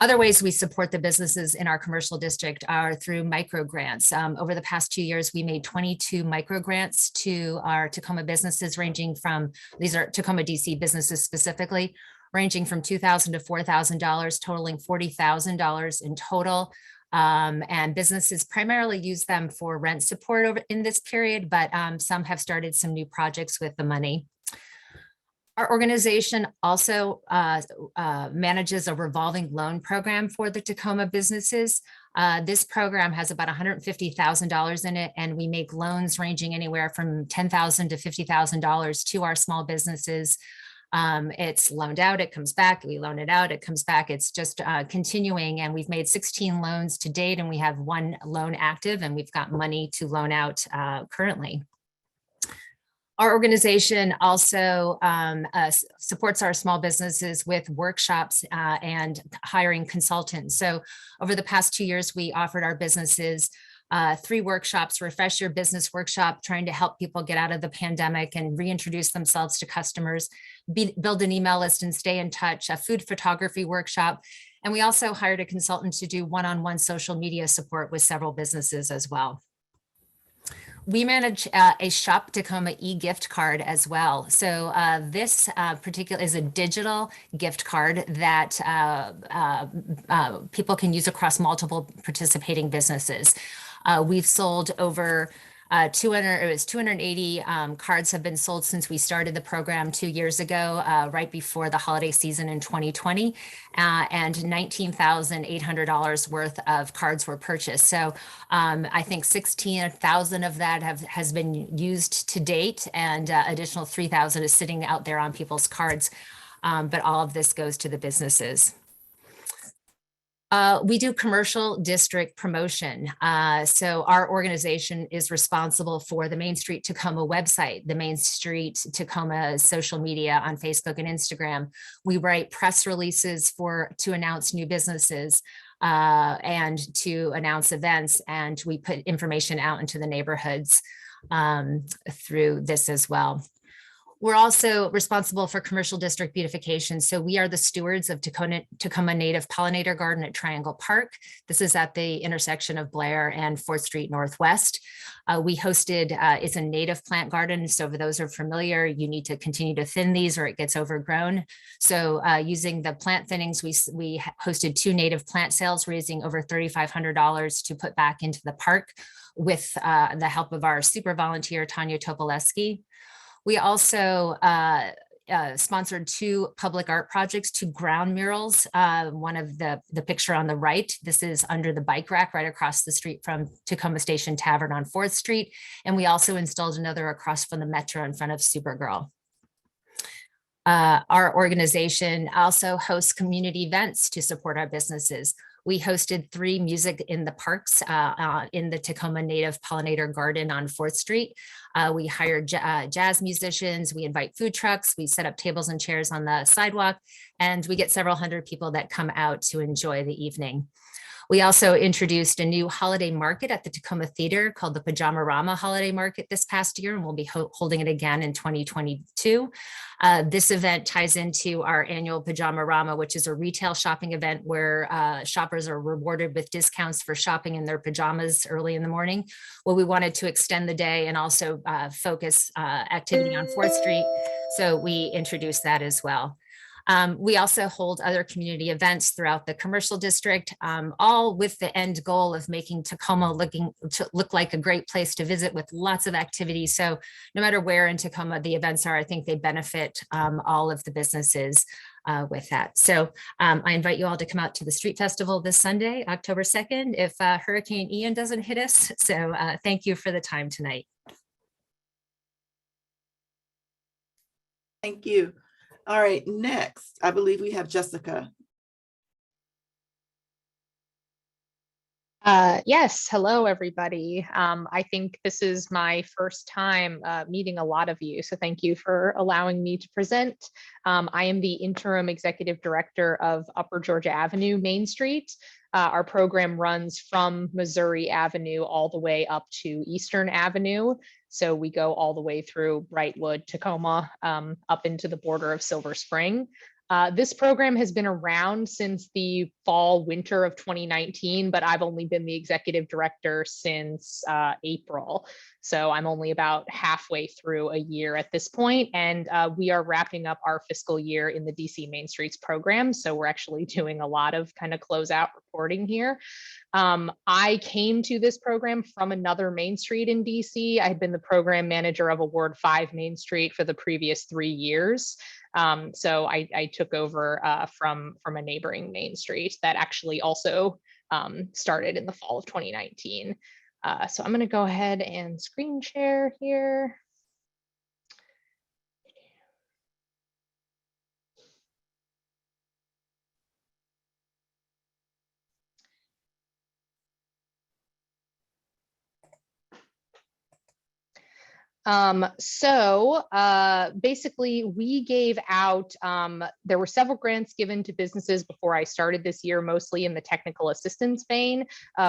Other ways we support the businesses in our commercial district are through micro grants. Over the past 2 years, we made 22 micro grants to our Tacoma businesses, ranging from, these are Tacoma DC businesses specifically, ranging from $2,000 to $4,000, totaling $40,000 in total. And businesses primarily use them for rent support over in this period, but some have started some new projects with the money. Our organization also manages a revolving loan program for the Tacoma businesses. This program has about $150,000 in it, and we make loans ranging anywhere from $10,000 to $50,000 to our small businesses. It's loaned out, it comes back, we loan it out, it comes back. It's just continuing, and we've made 16 loans to date, and we have 1 loan active, and we've got money to loan out currently. Our organization also supports our small businesses with workshops and hiring consultants. So over the past 2 years, we offered our businesses 3 workshops: Refresh Your Business Workshop, trying to help people get out of the pandemic and reintroduce themselves to customers, build an email list and stay in touch, a food photography workshop. And we also hired a consultant to do one-on-one social media support with several businesses as well. We manage a Shop Tacoma e-gift card as well. So this particular is a digital gift card that people can use across multiple participating businesses. We've sold over 280 cards have been sold since we started the program 2 years ago, right before the holiday season in 2020, and $19,800 worth of cards were purchased. So I think 16,000 of that has been used to date, and additional 3,000 is sitting out there on people's cards. But all of this goes to the businesses. We do commercial district promotion. So our organization is responsible for the Main Street Tacoma website, the Main Street Tacoma social media on Facebook and Instagram. We write press releases to announce new businesses and to announce events, and we put information out into the neighborhoods through this as well. We're also responsible for commercial district beautification. So we are the stewards of Tacoma Native Pollinator Garden at Triangle Park. This is at the intersection of Blair and 4th Street Northwest. We hosted, it's a native plant garden. So for those who are familiar, you need to continue to thin these or it gets overgrown. So using the plant thinnings, we hosted 2 native plant sales, raising over $3,500 to put back into the park with the help of our super volunteer, Tanya Topoleski. We also sponsored 2 public art projects, 2 ground murals. One of the picture on the right, this is under the bike rack right across the street from Tacoma Station Tavern on 4th Street. And we also installed another across from the Metro in front of Supergirl. Our organization also hosts community events to support our businesses. We hosted 3 music in the parks in the Tacoma Native Pollinator Garden on 4th Street. We hired jazz musicians, we invite food trucks, we set up tables and chairs on the sidewalk, and we get several hundred people that come out to enjoy the evening. We also introduced a new holiday market at the Tacoma Theater called the Pajama-Rama Holiday Market this past year, and we'll be holding it again in 2022. This event ties into our annual Pajama-Rama, which is a retail shopping event where shoppers are rewarded with discounts for shopping in their pajamas early in the morning. Well, we wanted to extend the day and also focus activity on 4th Street, so we introduced that as well. We also hold other community events throughout the commercial district, all with the end goal of making Tacoma look like a great place to visit with lots of activities. So no matter where in Tacoma the events are, I think they benefit all of the businesses with that. So I invite you all to come out to the Street Festival this Sunday, October 2nd, if Hurricane Ian doesn't hit us. So thank you for the time tonight. Thank you. All right, next, I believe we have Jessica. Yes, hello, everybody. I think this is my first time meeting a lot of you, so thank you for allowing me to present. I am the interim executive director of Upper Georgia Avenue Main Street. Our program runs from Missouri Avenue all the way up to Eastern Avenue. So we go all the way through Brightwood, Tacoma, up into the border of Silver Spring. This program has been around since the fall, winter of 2019, but I've only been the executive director since April. So I'm only about halfway through a year at this point, and we are wrapping up our fiscal year in the DC Main Streets program. So we're actually doing a lot of kind of closeout reporting here. I came to this program from another Main Street in DC. I had been the program manager of a Ward 5 Main Street for the previous 3 years. So I took over from a neighboring Main Street that actually also started in the fall of 2019. So I'm going to go ahead and screen share here. Basically we gave out, there were several grants given to businesses before I started this year, mostly in the technical assistance vein.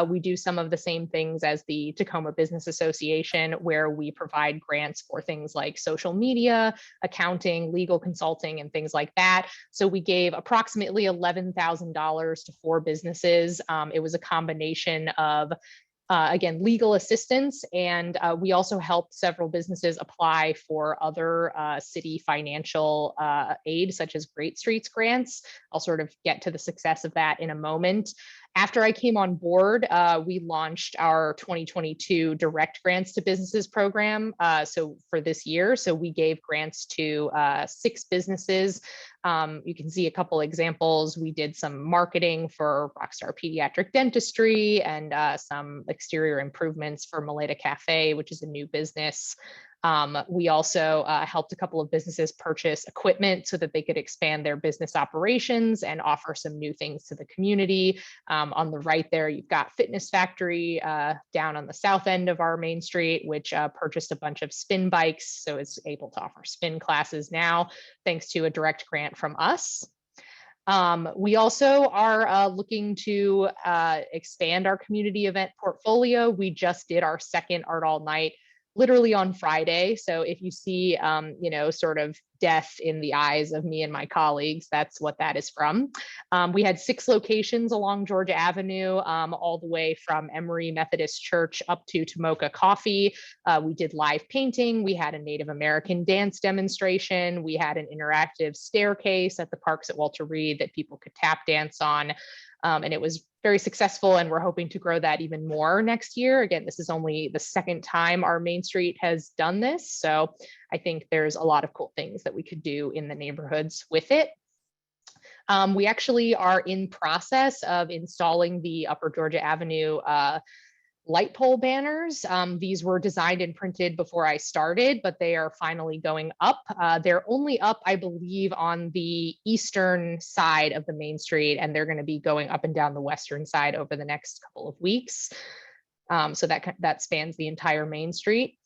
We do some of the same things as the Tacoma Business Association, where we provide grants for things like social media, accounting, legal consulting, and things like that. So we gave approximately $11,000 to 4 businesses. It was a combination of again, legal assistance. And we also helped several businesses apply for other city financial aid, such as Great Streets grants. I'll sort of get to the success of that in a moment. After I came on board, we launched our 2022 Direct Grants to Businesses program. So for this year, so we gave grants to 6 businesses. You can see a couple examples. We did some marketing for Rockstar Pediatric Dentistry and some exterior improvements for Maleta Cafe, which is a new business. We also helped a couple of businesses purchase equipment so that they could expand their business operations and offer some new things to the community. On the right there, you've got Fitness Factory down on the south end of our Main Street, which purchased a bunch of spin bikes, so it's able to offer spin classes now, thanks to a direct grant from us. We also are looking to expand our community event portfolio. We just did our second Art All Night literally on Friday. So if you see, you know, sort of death in the eyes of me and my colleagues, that's what that is from. We had 6 locations along Georgia Avenue, all the way from Emory Methodist Church up to Tomoka Coffee. We did live painting. We had a Native American dance demonstration. We had an interactive staircase at the parks at Walter Reed that people could tap dance on. And it was very successful, and we're hoping to grow that even more next year. Again, this is only the second time our Main Street has done this, so I think there's a lot of cool things that we could do in the neighborhoods with it. We actually are in process of installing the Upper Georgia Avenue light pole banners. These were designed and printed before I started, but they are finally going up. They're only up, I believe, on the eastern side of the Main Street, and they're going to be going up and down the western side over the next couple of weeks. So that spans the entire Main Street.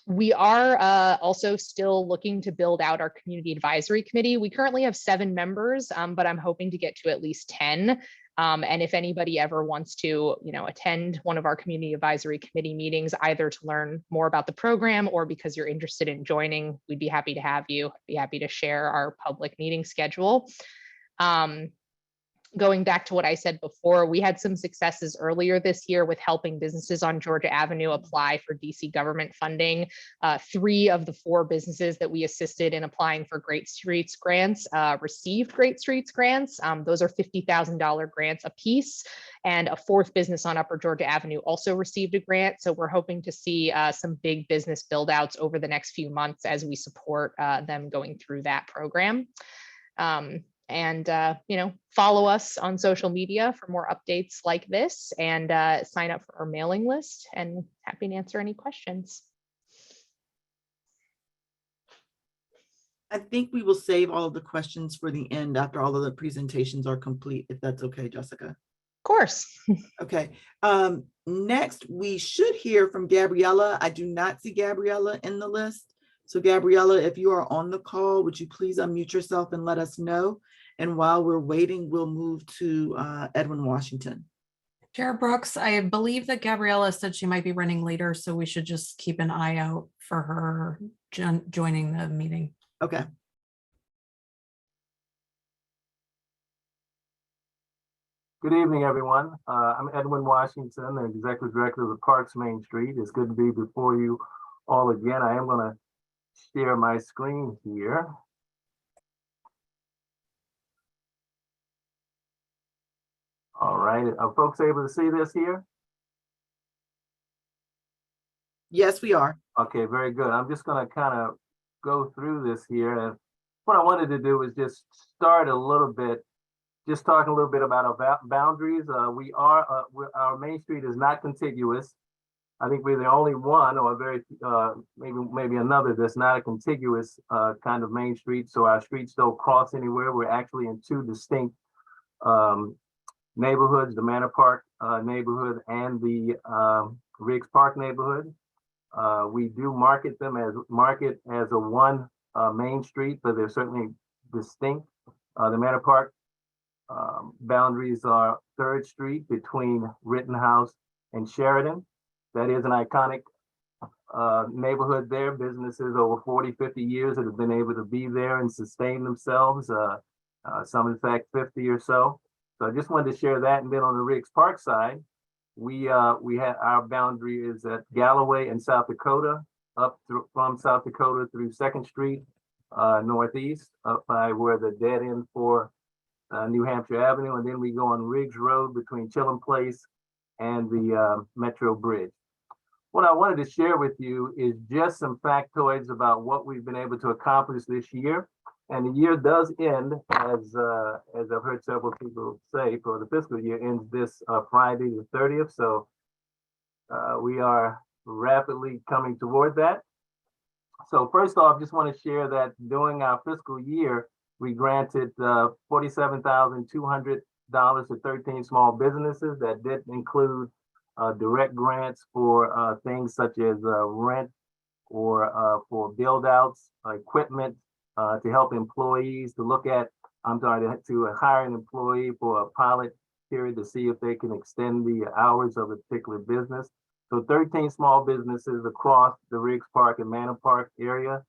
We are also still looking to build out our community advisory committee. We currently have 7 members, but I'm hoping to get to at least 10. And if anybody ever wants to, you know, attend one of our community advisory committee meetings, either to learn more about the program or because you're interested in joining, we'd be happy to have you. Be happy to share our public meeting schedule. Going back to what I said before, we had some successes earlier this year with helping businesses on Georgia Avenue apply for DC government funding. 3 of the 4 businesses that we assisted in applying for Great Streets grants received Great Streets grants. Those are $50,000 grants a piece. And a 4th business on Upper Georgia Avenue also received a grant. So we're hoping to see some big business build outs over the next few months as we support them going through that program. And you know, follow us on social media for more updates like this, and sign up for our mailing list, and happy to answer any questions. I think we will save all of the questions for the end after all of the presentations are complete, if that's okay, Jessica. Of course. Okay. Next, we should hear from Gabriella. I do not see Gabriella in the list. So Gabriella, if you are on the call, would you please unmute yourself and let us know? And while we're waiting, we'll move to Edwin Washington. Chair Brooks, I believe that Gabriella said she might be running later, so we should just keep an eye out for her joining the meeting. Okay. Good evening, everyone. I'm Edwin Washington, the Executive Director of the Parks Main Street. It's good to be before you all again. I am going to share my screen here. All right, are folks able to see this here? Yes, we are. Okay, very good. I'm just going to kind of go through this here. And what I wanted to do is just start a little bit, just talking a little bit about our boundaries. Our Main Street is not contiguous. I think we're the only one, or very maybe another, that's not a contiguous kind of Main Street. So our streets don't cross anywhere. We're actually in two distinct neighborhoods: the Manor Park neighborhood and the Riggs Park neighborhood. We do market as a one Main Street, but they're certainly distinct. The Manor Park boundaries are 3rd Street between Rittenhouse and Sheridan. That is an iconic neighborhood there. Businesses over 40, 50 years that have been able to be there and sustain themselves, some in fact 50 or so. So I just wanted to share that. And then on the Riggs Park side, we had our boundary is at Galloway and South Dakota, up through from South Dakota through 2nd Street northeast, up by where the dead end for New Hampshire Avenue, and then we go on Riggs Road between Chilham Place and the Metro Bridge. What I wanted to share with you is just some factoids about what we've been able to accomplish this year. And the year does end, as I've heard several people say, for the fiscal year ends this Friday the 30th. So we are rapidly coming toward that. So first off, just want to share that during our fiscal year, we granted $47,200 to 13 small businesses. That did include direct grants for things such as rent or for build outs, equipment, to help employees to look at, to hire an employee for a pilot period to see if they can extend the hours of a particular business. So 13 small businesses across the Riggs Park and Manor Park area.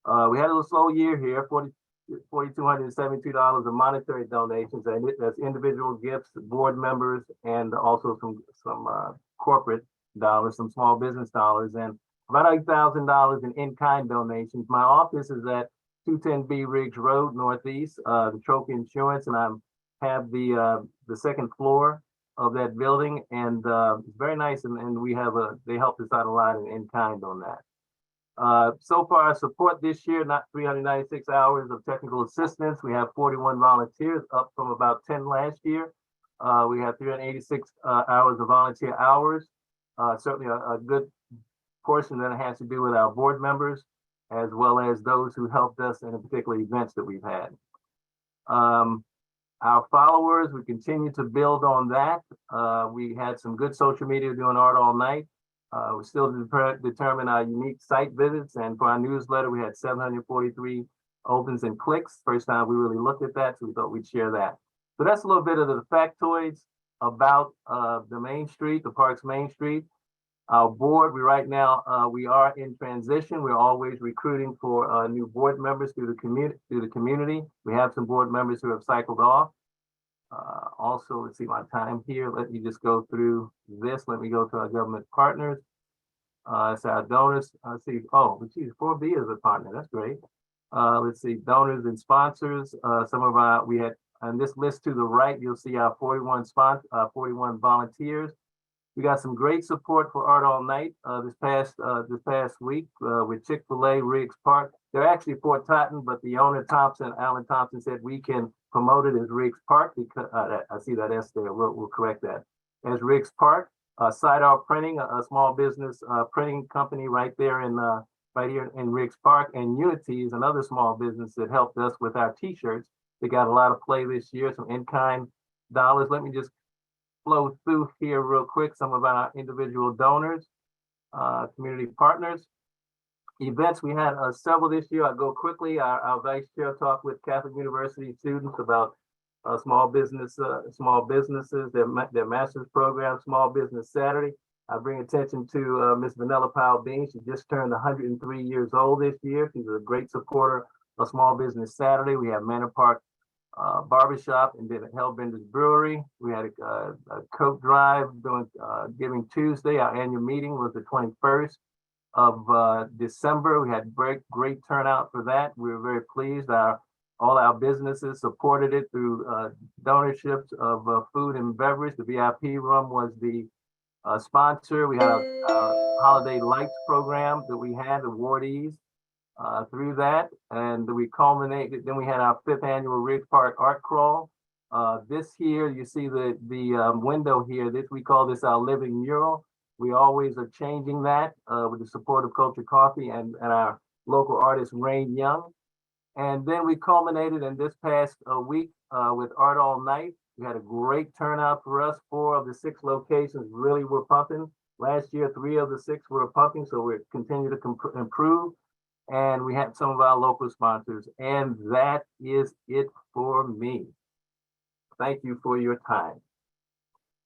We had a little slow year here, $4,272 of monetary donations, and that's individual gifts, board members, and also some corporate dollars, some small business dollars, and about $8,000 in in-kind donations. My office is at 210B Riggs Road Northeast, the Trophy Insurance, and I have the 2nd floor of that building, and it's very nice. And we have they helped us out a lot in kind on that. So far, our support this year, not 396 hours of technical assistance. We have 41 volunteers, up from about 10 last year. We have 386 hours of volunteer hours. Certainly a good portion that has to do with our board members, as well as those who helped us in the particular events that we've had. Our followers, we continue to build on that. We had some good social media doing art all night. We still determine our unique site visits, and for our newsletter, we had 743 opens and clicks. First time we really looked at that, so we thought we'd share that. So that's a little bit of the factoids about the Main Street, the Parks Main Street. Our board, right now, we are in transition. We're always recruiting for new board members through the community. We have some board members who have cycled off. Also, let's see my time here. Let me just go through this. Let me go to our government partners. It's our donors. Let's see. Oh, geez, 4B is a partner. That's great. Let's see, donors and sponsors. Some of our, we had on this list to the right, you'll see our 41 volunteers. We got some great support for Art All Night this past week with Chick-fil-A, Riggs Park. They're actually Fort Totten, but the owner Alan Thompson said we can promote it as Riggs Park because I see that S there. We'll correct that as Riggs Park. Sidear Printing, a small business printing company right there in right here in Riggs Park, and Unity is another small business that helped us with our t-shirts. They got a lot of play this year, some in-kind dollars. Let me just flow through here real quick. Some of our individual donors, community partners. Events, we had several this year. I'll go quickly. Our vice chair talked with Catholic University students about small businesses, their master's program, Small Business Saturday. I bring attention to Miss Vanilla Powell Bean. She just turned 103 years old this year. She's a great supporter of Small Business Saturday. We have Manor Park Barbershop and then Hellbender's Brewery. We had a coat drive doing Giving Tuesday. Our annual meeting was the 21st of December. We had great turnout for that. We were very pleased. All our businesses supported it through donorships of food and beverage. The VIP room was the sponsor. We had our Holiday Lights program that we had awardees through that, and we culminated. Then we had our 5th annual Riggs Park Art Crawl. This here, you see the window here. We call this our living mural. We always are changing that with the support of Culture Coffee and our local artist Rain Young. And then we culminated in this past week with Art All Night. We had a great turnout for us. 4 of the 6 locations really were pumping. Last year, 3 of the 6 were pumping, so we continue to improve. And we had some of our local sponsors. And that is it for me. Thank you for your time.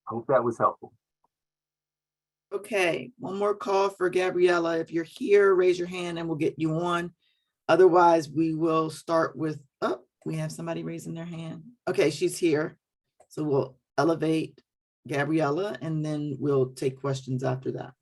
Hope that was helpful. Okay, one more call for Gabriella. If you're here, raise your hand and we'll get you on. Otherwise, we will start with, oh, we have somebody raising their hand. Okay, she's here. So we'll elevate Gabriella and then we'll take questions after that.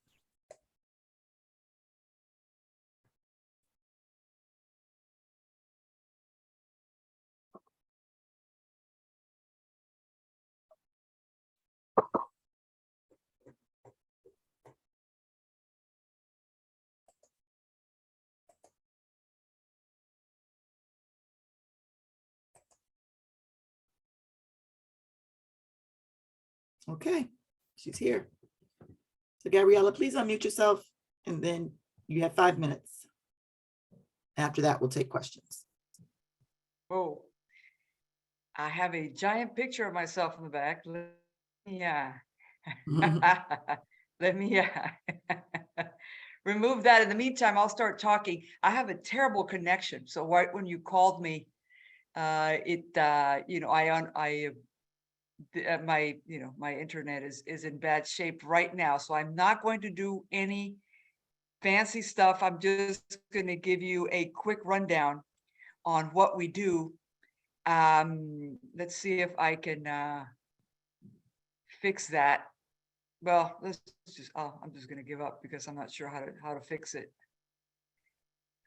Okay, she's here. So Gabriella, please unmute yourself and then you have 5 minutes. After that, we'll take questions. Oh, I have a giant picture of myself in the back. Let me remove that. In the meantime, I'll start talking. I have a terrible connection. So right when you called me, my internet is in bad shape right now. So I'm not going to do any fancy stuff. I'm just going to give you a quick rundown on what we do. Let's see if I can fix that. Well, I'm just going to give up because I'm not sure how to fix it.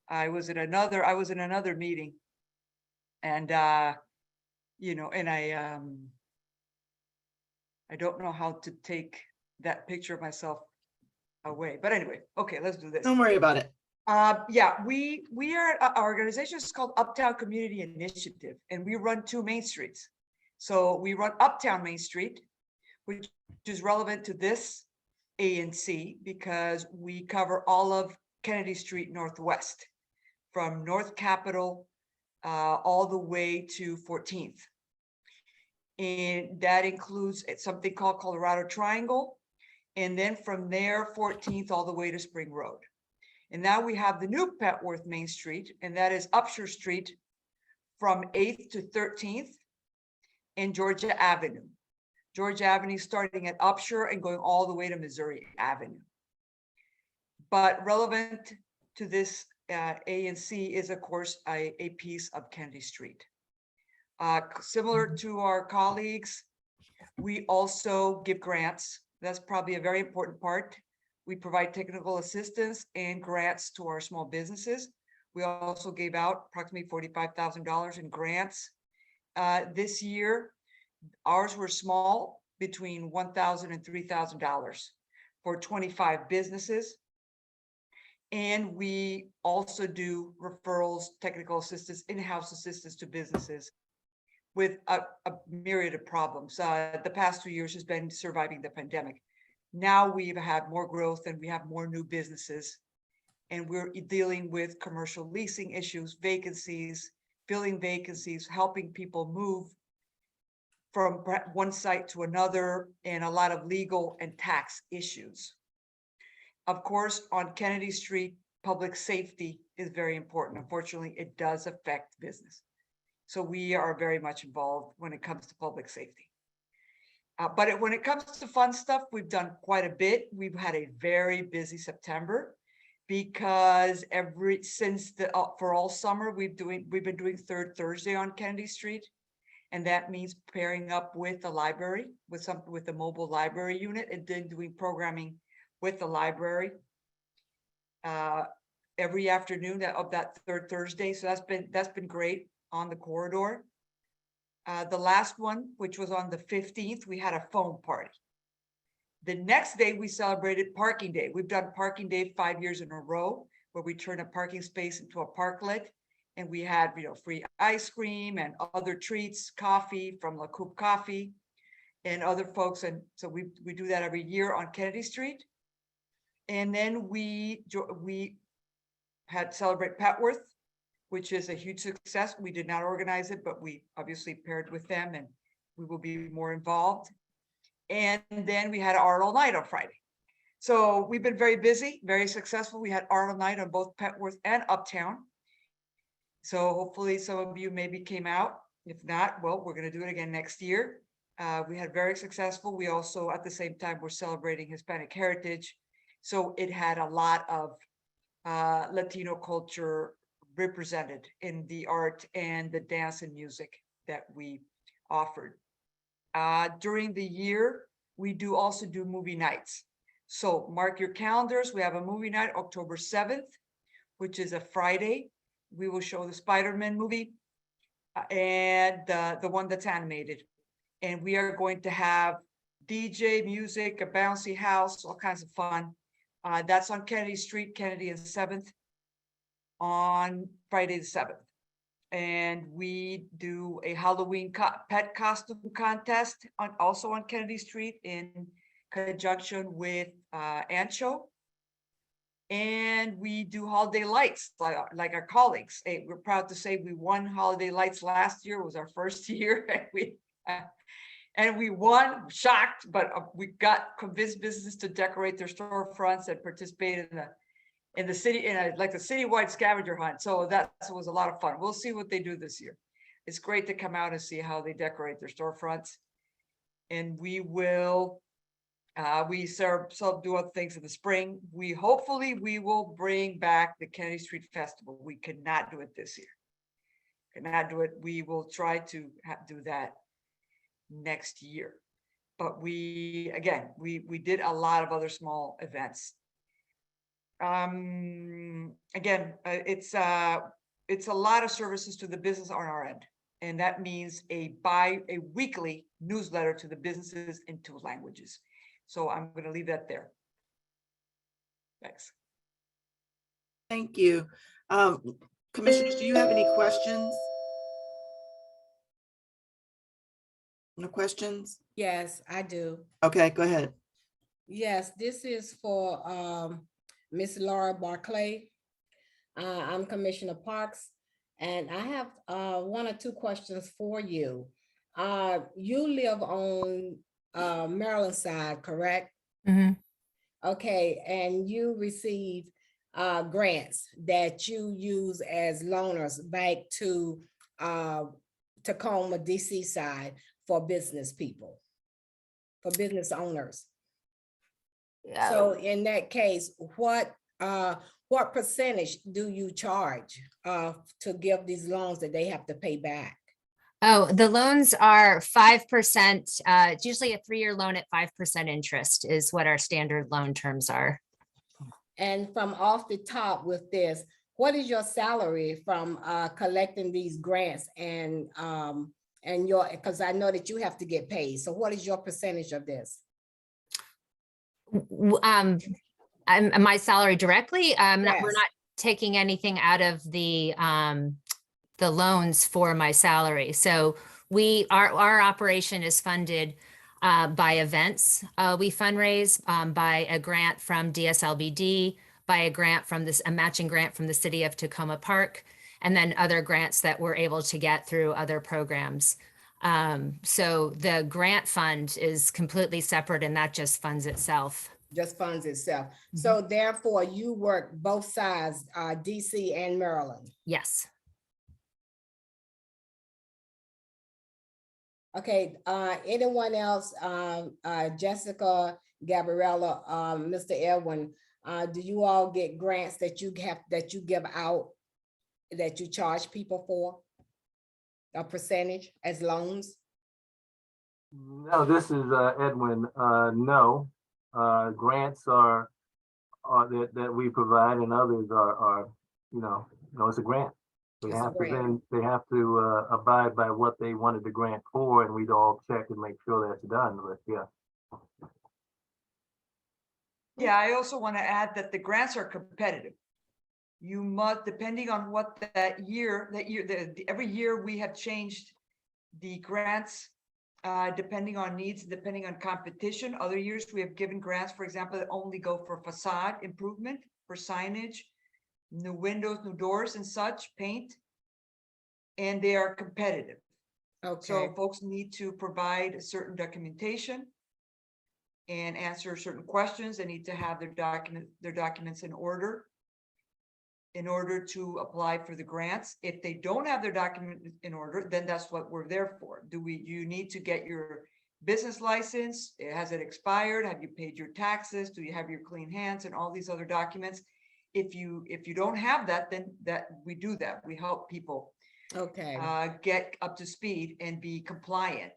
I was in another meeting, and I don't know how to take that picture of myself away. But anyway, okay, let's do this. Don't worry about it. Yeah, we are, our organization is called Uptown Community Initiative, and we run 2 main streets. So we run Uptown Main Street, which is relevant to this ANC because we cover all of Kennedy Street Northwest, from North Capitol all the way to 14th. And that includes something called Colorado Triangle. And then from there, 14th all the way to Spring Road. And now we have the new Petworth Main Street, and that is Upshur Street from 8th to 13th and Georgia Avenue. Georgia Avenue starting at Upshur and going all the way to Missouri Avenue. But relevant to this ANC is, of course, a piece of Kennedy Street. Similar to our colleagues, we also give grants. That's probably a very important part. We provide technical assistance and grants to our small businesses. We also gave out approximately $45,000 in grants. This year, ours were small, between $1,000 and $3,000 for 25 businesses. And we also do referrals, technical assistance, in-house assistance to businesses with a myriad of problems. The past 2 years has been surviving the pandemic. Now we've had more growth and we have more new businesses. And we're dealing with commercial leasing issues, vacancies, filling vacancies, helping people move from one site to another, and a lot of legal and tax issues. Of course, on Kennedy Street, public safety is very important. Unfortunately, it does affect business. So we are very much involved when it comes to public safety. But when it comes to fun stuff, we've done quite a bit. We've had a very busy September because for all summer, we've been doing third Thursday on Kennedy Street. And that means pairing up with the library, with the mobile library unit, and then doing programming with the library every afternoon of that third Thursday. So that's been great on the corridor. The last one, which was on the 15th, we had a foam party. The next day we celebrated Parking Day. We've done Parking Day 5 years in a row, where we turn a parking space into a parklet. And we had, free ice cream and other treats, coffee from La Coupe Coffee and other folks. And so we do that every year on Kennedy Street. And then we had Celebrate Petworth, which is a huge success. We did not organize it, but we obviously paired with them, and we will be more involved. And then we had Art All Night on Friday. So we've been very busy, very successful. We had Art All Night on both Petworth and Uptown. So hopefully some of you maybe came out. If not, well, we're going to do it again next year. We had very successful. We also, at the same time, we're celebrating Hispanic heritage. So it had a lot of Latino culture represented in the art and the dance and music that we offered. During the year, we also do movie nights. So mark your calendars. We have a movie night October 7th, which is a Friday. We will show the Spider-Man movie and the one that's animated. And we are going to have DJ, music, a bouncy house, all kinds of fun. That's on Kennedy Street, Kennedy and 7th, on Friday the 7th. And we do a Halloween pet costume contest also on Kennedy Street in conjunction with Ancho. And we do holiday lights like our colleagues. Hey, we're proud to say we won holiday lights last year. It was our first year. And we won, shocked, but we got convinced businesses to decorate their storefronts and participate in the city, like the citywide scavenger hunt. So that was a lot of fun. We'll see what they do this year. It's great to come out and see how they decorate their storefronts. And we will, we do other things in the spring. Hopefully we will bring back the Kennedy Street Festival. We could not do it this year. Cannot do it. We will try to do that next year. But we did a lot of other small events. Again, it's a lot of services to the business on our end. And that means a weekly newsletter to the businesses in 2 languages. So I'm going to leave that there. Thanks. Thank you. Commissioners, do you have any questions? No questions? Yes, I do. Okay, go ahead. Yes, this is for Miss Laura Barclay. I'm Commissioner Parks, and I have 1 or 2 questions for you. You live on Maryland side, correct? Mm-hmm. Okay, and you receive grants that you use as loaners back to Tacoma, DC side for business people, for business owners. So in that case, what percentage do you charge to give these loans that they have to pay back? Oh, the loans are 5%. It's usually a 3-year loan at 5% interest is what our standard loan terms are. And from off the top with this, what is your salary from collecting these grants and because I know that you have to get paid. So what is your percentage of this? My salary directly. We're Yes. not taking anything out of the loans for my salary. So our operation is funded by events. We fundraise by a grant from DSLBD, by a grant from a matching grant from the city of Tacoma Park, and then other grants that we're able to get through other programs. So the grant fund is completely separate and that just funds itself. Just funds itself. So therefore you work both sides, DC and Maryland. Yes. Okay, anyone else, Jessica, Gabriella, Mr. Edwin, do you all get grants that you give out, that you charge people for? A percentage as loans? No, this is Edwin. No, grants are that we provide, and others are it's a grant. They have to abide by what they wanted the grant for, and we'd all check and make sure that's done. But yeah. Yeah, I also want to add that the grants are competitive. You must, depending on what every year we have changed the grants, depending on needs, depending on competition. Other years we have given grants, for example, that only go for facade improvement, for signage, new windows, new doors and such, paint, and they are competitive. Okay. So folks need to provide a certain documentation and answer certain questions. They need to have their documents in order to apply for the grants. If they don't have their document in order, then that's what we're there for. You need to get your business license? Has it expired? Have you paid your taxes? Do you have your clean hands and all these other documents? If you don't have that, then we do that. We help people get up to speed and be compliant.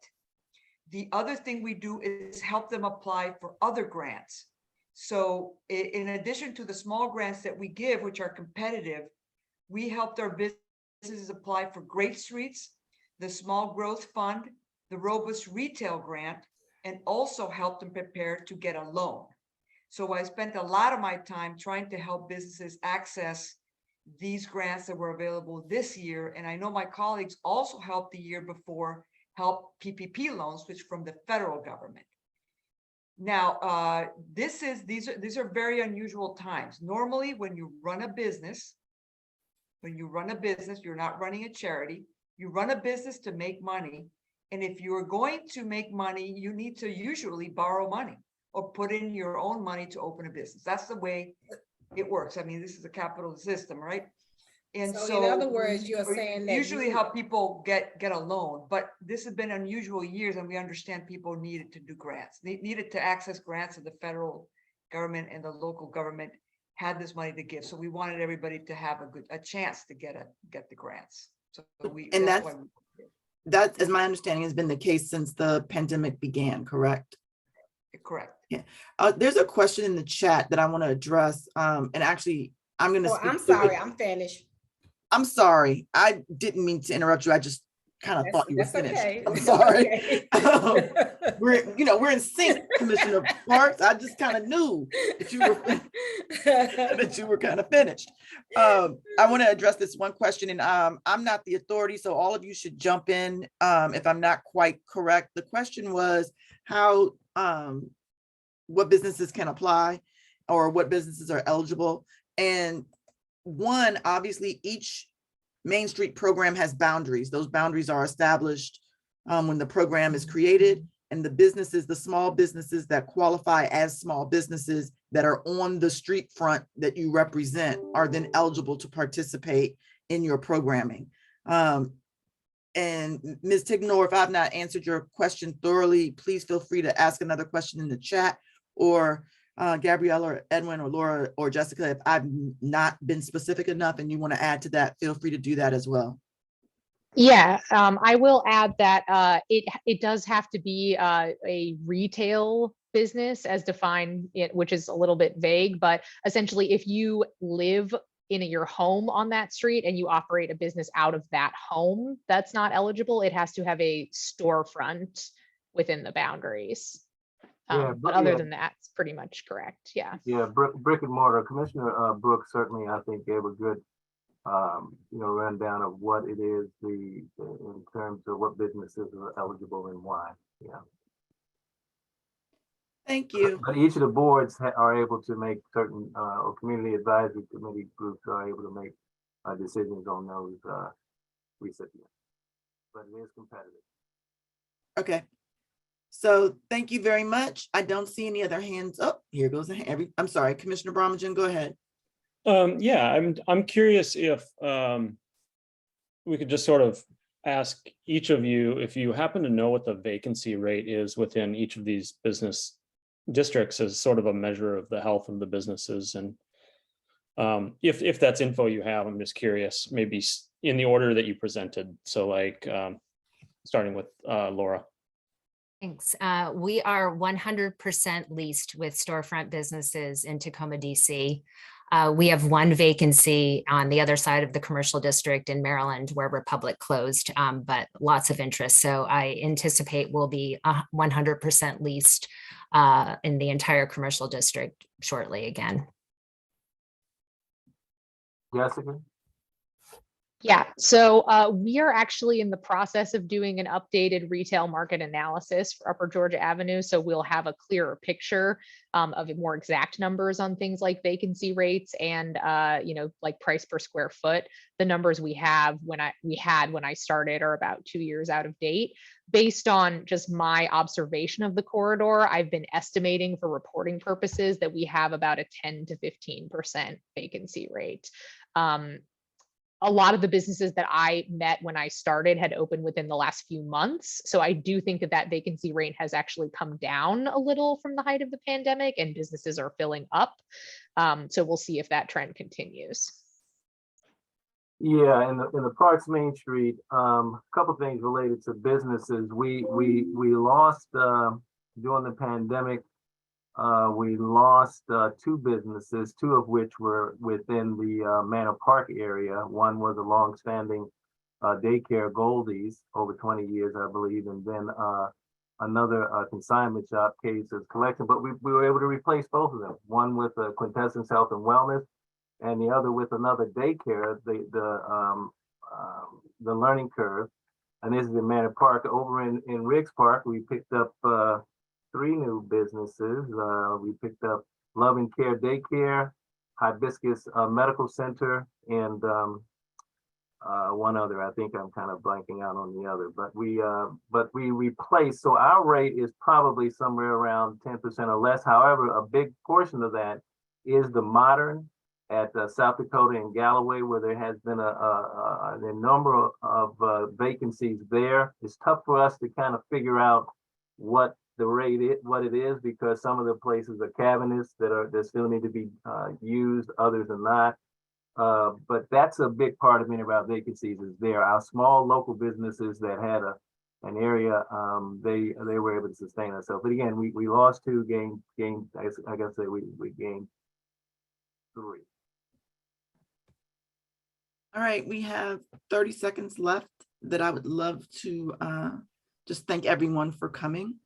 The other thing we do is help them apply for other grants. So in addition to the small grants that we give, which are competitive, we helped our businesses apply for Great Streets, the Small Growth Fund, the Robust Retail Grant, and also helped them prepare to get a loan. So I spent a lot of my time trying to help businesses access these grants that were available this year. And I know my colleagues also helped the year before help PPP loans, which from the federal government. Now, these are very unusual times. Normally, when you run a business, you're not running a charity, you run a business to make money. And if you're going to make money, you need to usually borrow money or put in your own money to open a business. That's the way it works. I mean, this is a capitalist system, right? And so in other words, you're saying that usually help people get a loan, but this has been unusual years, and we understand people needed to do grants. They needed to access grants, and the federal government and the local government had this money to give. So we wanted everybody to have a chance to get the grants. So that, as my understanding, has been the case since the pandemic began, correct? Correct. Yeah. There's a question in the chat that I want to address. And actually, I'm going to speak. I'm sorry, I'm finished. I'm sorry. I didn't mean to interrupt you. I just kind of thought you were finished. Okay. I'm sorry. We're in sync, Commissioner Parks. I just kind of knew that you were kind of finished. I want to address this one question, and I'm not the authority, so all of you should jump in if I'm not quite correct. The question was how what businesses can apply or what businesses are eligible. And one, obviously, each Main Street program has boundaries. Those boundaries are established when the program is created, and the small businesses that qualify as small businesses that are on the street front that you represent are then eligible to participate in your programming. And Ms. Tignor, if I've not answered your question thoroughly, please feel free to ask another question in the chat, or Gabrielle or Edwin or Laura or Jessica, if I've not been specific enough and you want to add to that, feel free to do that as well. Yeah, I will add that it does have to be a retail business as defined, which is a little bit vague, but essentially if you live in your home on that street and you operate a business out of that home, that's not eligible. It has to have a storefront within the boundaries. But other than that, it's pretty much correct. Yeah. Yeah, brick and mortar. Commissioner Brooks certainly, I think, gave a good rundown of what it is in terms of what businesses are eligible and why. Yeah. Thank you. But each of the boards are able to make certain, or community advisory committee groups are able to make decisions on those recipients. But it is competitive. Okay. So thank you very much. I don't see any other hands up. Here goes a hand. I'm sorry, Commissioner Bromagen, go ahead. Yeah, I'm curious if we could just sort of ask each of you if you happen to know what the vacancy rate is within each of these business districts as sort of a measure of the health of the businesses. And if that's info you have, I'm just curious, maybe in the order that you presented. So like starting with Laura. Thanks. We are 100% leased with storefront businesses in Tacoma, DC. We have one vacancy on the other side of the commercial district in Maryland where Republic closed, but lots of interest. So I anticipate we'll be 100% leased in the entire commercial district shortly again. Jessica? Yeah, so we are actually in the process of doing an updated retail market analysis for Upper Georgia Avenue. So we'll have a clearer picture of more exact numbers on things like vacancy rates and like price per square foot. The numbers we have when I started are about 2 years out of date. Based on just my observation of the corridor, I've been estimating for reporting purposes that we have about a 10 to 15% vacancy rate. A lot of the businesses that I met when I started had opened within the last few months. So I do think that vacancy rate has actually come down a little from the height of the pandemic and businesses are filling up. So we'll see if that trend continues. Yeah, in the Parks Main Street, a couple things related to businesses. We lost during the pandemic. We lost 2 businesses, 2 of which were within the Manor Park area. One was a longstanding daycare, Goldie's, over 20 years, I believe, and then another consignment shop, Cases Collection. But we were able to replace both of them. One with Quintessence Health and Wellness, and the other with another daycare, the Learning Curve. And this is in Manor Park. Over in Riggs Park, we picked up 3 new businesses. We picked up Love and Care Daycare, Hibiscus Medical Center, and one other. I think I'm kind of blanking out on the other, but we replaced. So our rate is probably somewhere around 10% or less. However, a big portion of that is the Modern at South Dakota and Galloway, where there has been a number of vacancies there. It's tough for us to kind of figure out what the rate is, what it is, because some of the places are cabinets that still need to be used, others are not. But that's a big part of many of our vacancies is there. Our small local businesses that had an area, they were able to sustain themselves. But again, we lost 2, gained I gotta say we gained 3. All right, we have 30 seconds left that I would love to just thank everyone for coming.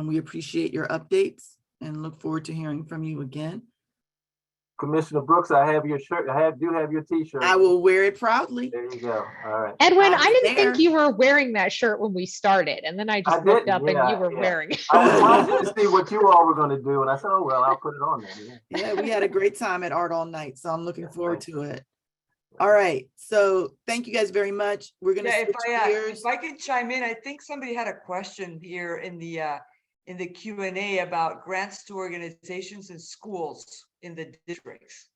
We appreciate your updates and look forward to hearing from you again. Commissioner Brooks, I have your shirt. Do have your T-shirt. I will wear it proudly. There you go. All right. Edwin, I didn't think you were wearing that shirt when we started, and then I just looked up and you were wearing it. I was watching to see what you all were going to do, and I said, "Oh well, I'll put it on there." Yeah, we had a great time at Art All Night, so I'm looking forward to it. All right, so thank you guys very much. We're going to switch gears. If I can chime in, I think somebody had a question here in the Q&A about grants to organizations and schools in the districts.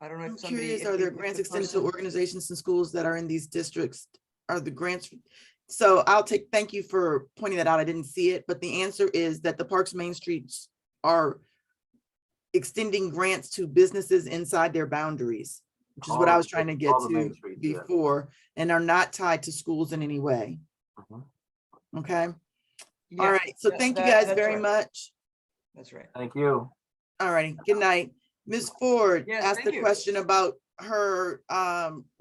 I don't know if somebody— Curious, are there grants extended to organizations and schools that are in these districts? Are the grants? So thank you for pointing that out. I didn't see it, but the answer is that the Parks Main Streets are extending grants to businesses inside their boundaries, which is what I was trying to get to before, and are not tied to schools in any way. Okay. Yeah, all right. So thank you guys very much. That's right. Thank you. All righty. Good night. Ms. Ford asked a question about her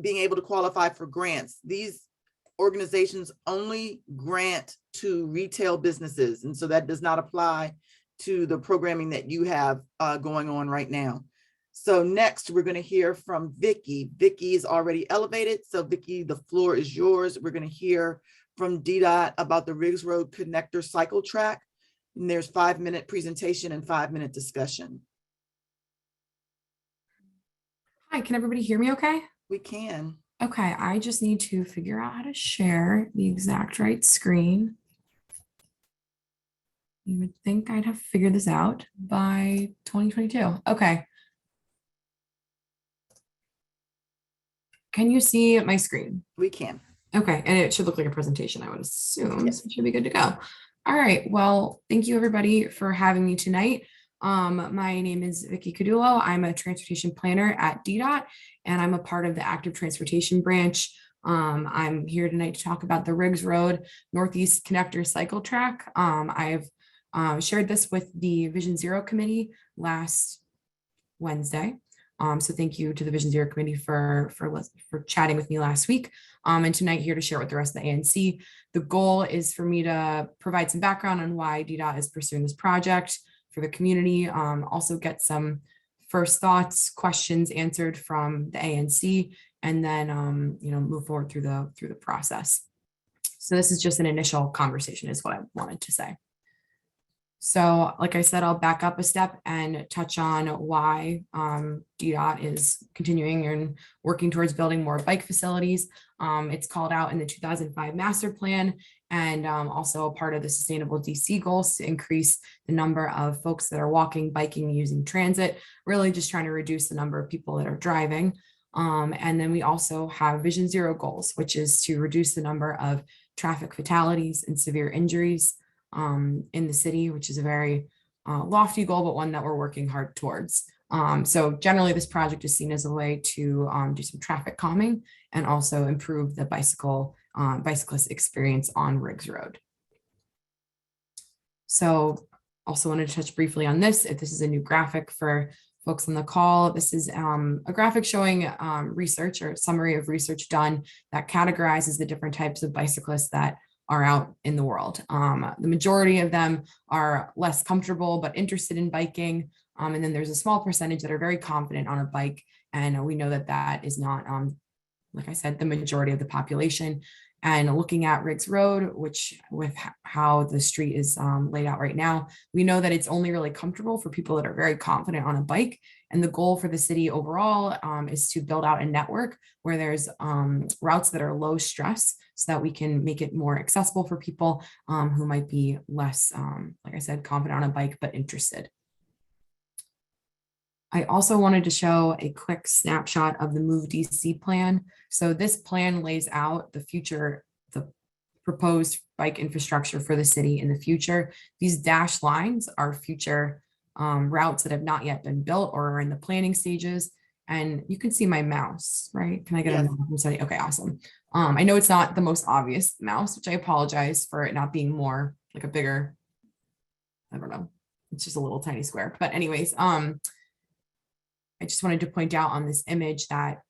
being able to qualify for grants. These organizations only grant to retail businesses, and so that does not apply to the programming that you have going on right now. So next, we're going to hear from Vicki. Vicki is already elevated. So Vicki, the floor is yours. We're going to hear from DDOT about the Riggs Road Connector Cycle Track. And there's 5-minute presentation and 5-minute discussion. Hi, can everybody hear me okay? We can. Okay, I just need to figure out how to share the exact right screen. You would think I'd have figured this out by 2022. Okay. Can you see my screen? We can. Okay, and it should look like a presentation, I would assume. Yes. So it should be good to go. All right, well, thank you everybody for having me tonight. My name is Vicky Cadulo. I'm a transportation planner at DDOT, and I'm a part of the active transportation branch. I'm here tonight to talk about the Riggs Road Northeast Connector Cycle Track. I've shared this with the Vision Zero Committee last Wednesday. So thank you to the Vision Zero Committee for chatting with me last week. And tonight here to share with the rest of the ANC. The goal is for me to provide some background on why DDOT is pursuing this project for the community. Also get some first thoughts, questions answered from the ANC, and then move forward through the process. So this is just an initial conversation is what I wanted to say. So like I said, I'll back up a step and touch on why DDOT is continuing and working towards building more bike facilities. It's called out in the 2005 master plan, and also a part of the sustainable DC goals to increase the number of folks that are walking, biking, using transit, really just trying to reduce the number of people that are driving. And then we also have Vision Zero goals, which is to reduce the number of traffic fatalities and severe injuries in the city, which is a very lofty goal, but one that we're working hard towards. So generally this project is seen as a way to do some traffic calming and also improve the bicyclist experience on Riggs Road. So also wanted to touch briefly on this. If this is a new graphic for folks on the call, this is a graphic showing research or summary of research done that categorizes the different types of bicyclists that are out in the world. The majority of them are less comfortable but interested in biking. And then there's a small percentage that are very confident on a bike. And we know that that is not, like I said, the majority of the population. And looking at Riggs Road, which with how the street is laid out right now, we know that it's only really comfortable for people that are very confident on a bike. And the goal for the city overall is to build out a network where there's routes that are low stress so that we can make it more accessible for people who might be less, like I said, confident on a bike, but interested. I also wanted to show a quick snapshot of the Move DC plan. So this plan lays out the proposed bike infrastructure for the city in the future. These dashed lines are future routes that have not yet been built or are in the planning stages. And you can see my mouse, right? Can I get a mouse? Okay, awesome. I know it's not the most obvious mouse, which I apologize for it not being more like a bigger, I don't know, it's just a little tiny square. But anyways, I just wanted to point out on this image that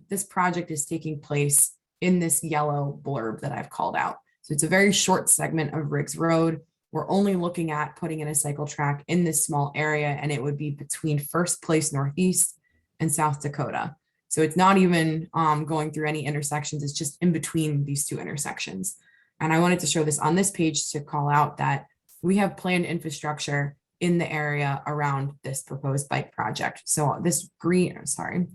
this project is taking place in this yellow blurb that I've called out. So it's a very short segment of Riggs Road. We're only looking at putting in a cycle track in this small area, and it would be between First Place Northeast and South Dakota. So it's not even going through any intersections. It's just in between these two intersections. And I wanted to show this on this page to call out that we have planned infrastructure in the area around this proposed bike project. So this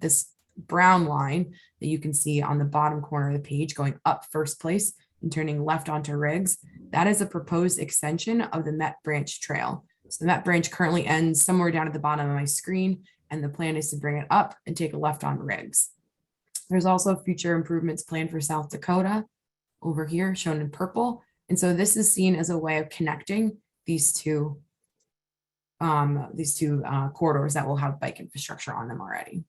this brown line that you can see on the bottom corner of the page going up First Place and turning left onto Riggs, that is a proposed extension of the Met Branch Trail. So the Met Branch currently ends somewhere down at the bottom of my screen, and the plan is to bring it up and take a left on Riggs. There's also future improvements planned for South Dakota over here shown in purple. And so this is seen as a way of connecting these two corridors that will have bike infrastructure on them already.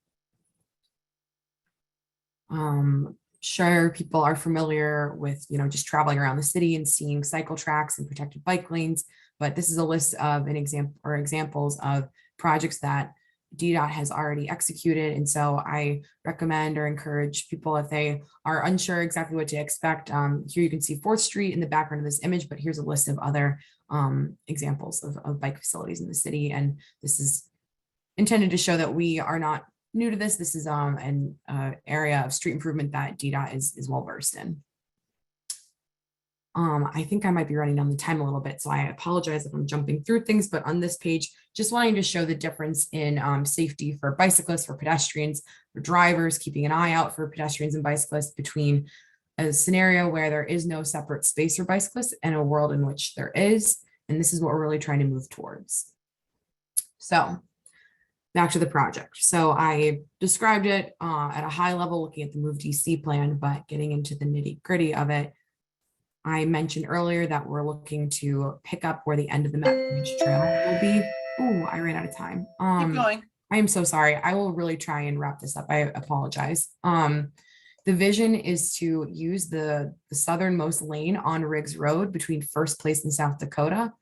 Sure, people are familiar with, just traveling around the city and seeing cycle tracks and protected bike lanes, but this is a list of examples of projects that DDOT has already executed. And so I recommend or encourage people, if they are unsure exactly what to expect, here you can see 4th Street in the background of this image, but here's a list of other examples of bike facilities in the city. And this is intended to show that we are not new to this. This is an area of street improvement that DDOT is well versed in. I think I might be running down the time a little bit, so I apologize if I'm jumping through things, but on this page, just wanting to show the difference in safety for bicyclists, for pedestrians, for drivers, keeping an eye out for pedestrians and bicyclists between a scenario where there is no separate space for bicyclists and a world in which there is. And this is what we're really trying to move towards. So back to the project. So I described it at a high level, looking at the Move DC plan, but getting into the nitty gritty of it, I mentioned earlier that we're looking to pick up where the end of the Map Bridge Trail will be. Oh, I ran out of time. Keep going. I am so sorry. I will really try and wrap this up. I apologize. The vision is to use the southernmost lane on Riggs Road between First Place and South Dakota.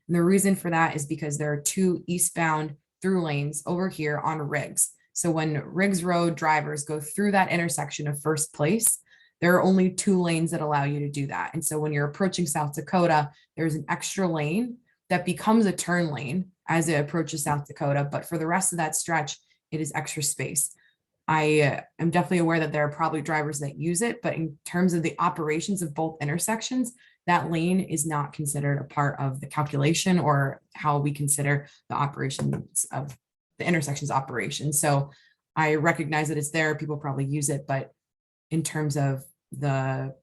And the reason for that is because there are 2 eastbound through lanes over here on Riggs. So when Riggs Road drivers go through that intersection of First Place, there are only 2 lanes that allow you to do that. And so when you're approaching South Dakota, there's an extra lane that becomes a turn lane as it approaches South Dakota. But for the rest of that stretch, it is extra space. I am definitely aware that there are probably drivers that use it, but in terms of the operations of both intersections, that lane is not considered a part of the calculation or how we consider the operations of the intersection's operation. So I recognize that it's there, people probably use it, but in terms of the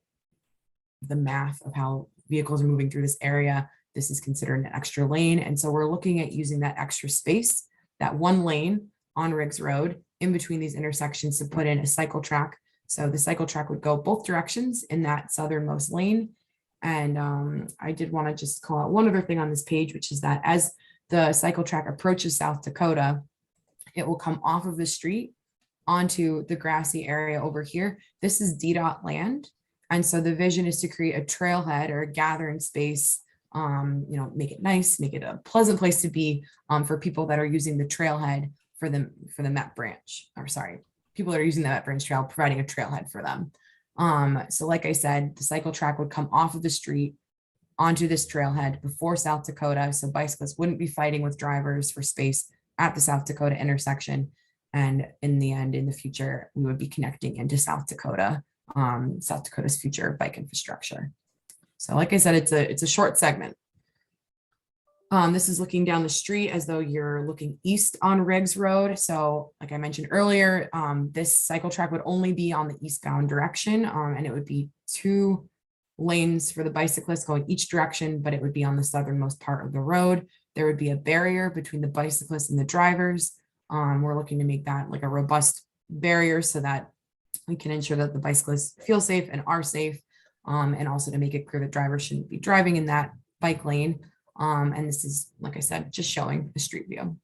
math of how vehicles are moving through this area, this is considered an extra lane. And so we're looking at using that extra space, that 1 lane on Riggs Road in between these intersections to put in a cycle track. So the cycle track would go both directions in that southernmost lane. And I did want to just call out one other thing on this page, which is that as the cycle track approaches South Dakota, it will come off of the street onto the grassy area over here. This is DDOT land. And so the vision is to create a trailhead or a gathering space, make it nice, make it a pleasant place to be for people that are using the trailhead for the Met Branch, or sorry, people that are using the Met Branch Trail, providing a trailhead for them. So like I said, the cycle track would come off of the street onto this trailhead before South Dakota. So bicyclists wouldn't be fighting with drivers for space at the South Dakota intersection. And in the end, in the future, we would be connecting into South Dakota, South Dakota's future bike infrastructure. So like I said, it's a short segment. This is looking down the street as though you're looking east on Riggs Road. So like I mentioned earlier, this cycle track would only be on the eastbound direction, and it would be 2 lanes for the bicyclists going each direction, but it would be on the southernmost part of the road. There would be a barrier between the bicyclists and the drivers. We're looking to make that like a robust barrier so that we can ensure that the bicyclists feel safe and are safe, and also to make it clear that drivers shouldn't be driving in that bike lane. And this is, like I said, just showing the street view.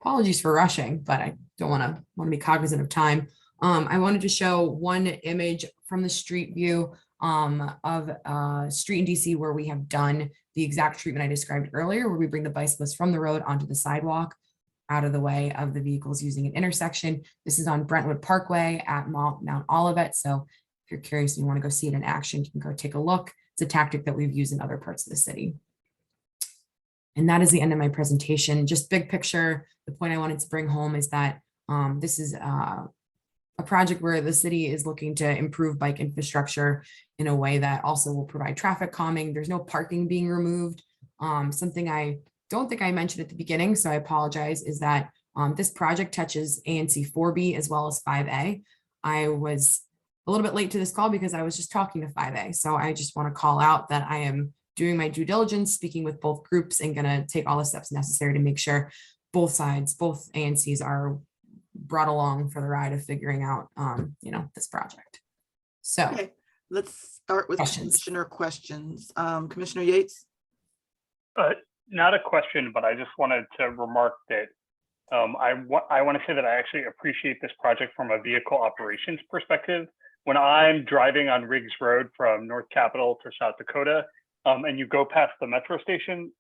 Apologies for rushing, but I don't want to be cognizant of time. I wanted to show one image from the street view of a street in DC where we have done the exact treatment I described earlier, where we bring the bicyclists from the road onto the sidewalk, out of the way of the vehicles using an intersection. This is on Brentwood Parkway at Mount Olivet. So if you're curious and you want to go see it in action, you can go take a look. It's a tactic that we've used in other parts of the city. And that is the end of my presentation. Just big picture, the point I wanted to bring home is that this is a project where the city is looking to improve bike infrastructure in a way that also will provide traffic calming. There's no parking being removed. Something I don't think I mentioned at the beginning, so I apologize, is that this project touches ANC 4B as well as 5A. I was a little bit late to this call because I was just talking to 5A. So I just want to call out that I am doing my due diligence, speaking with both groups, and going to take all the steps necessary to make sure both sides, both ANCs are brought along for the ride of figuring out, this project. So Okay, let's start with commissioner questions. Commissioner Yates? Not a question, but I just wanted to remark that I want to say that I actually appreciate this project from a vehicle operations perspective. When I'm driving on Riggs Road from North Capitol to South Dakota, and you go past the metro station,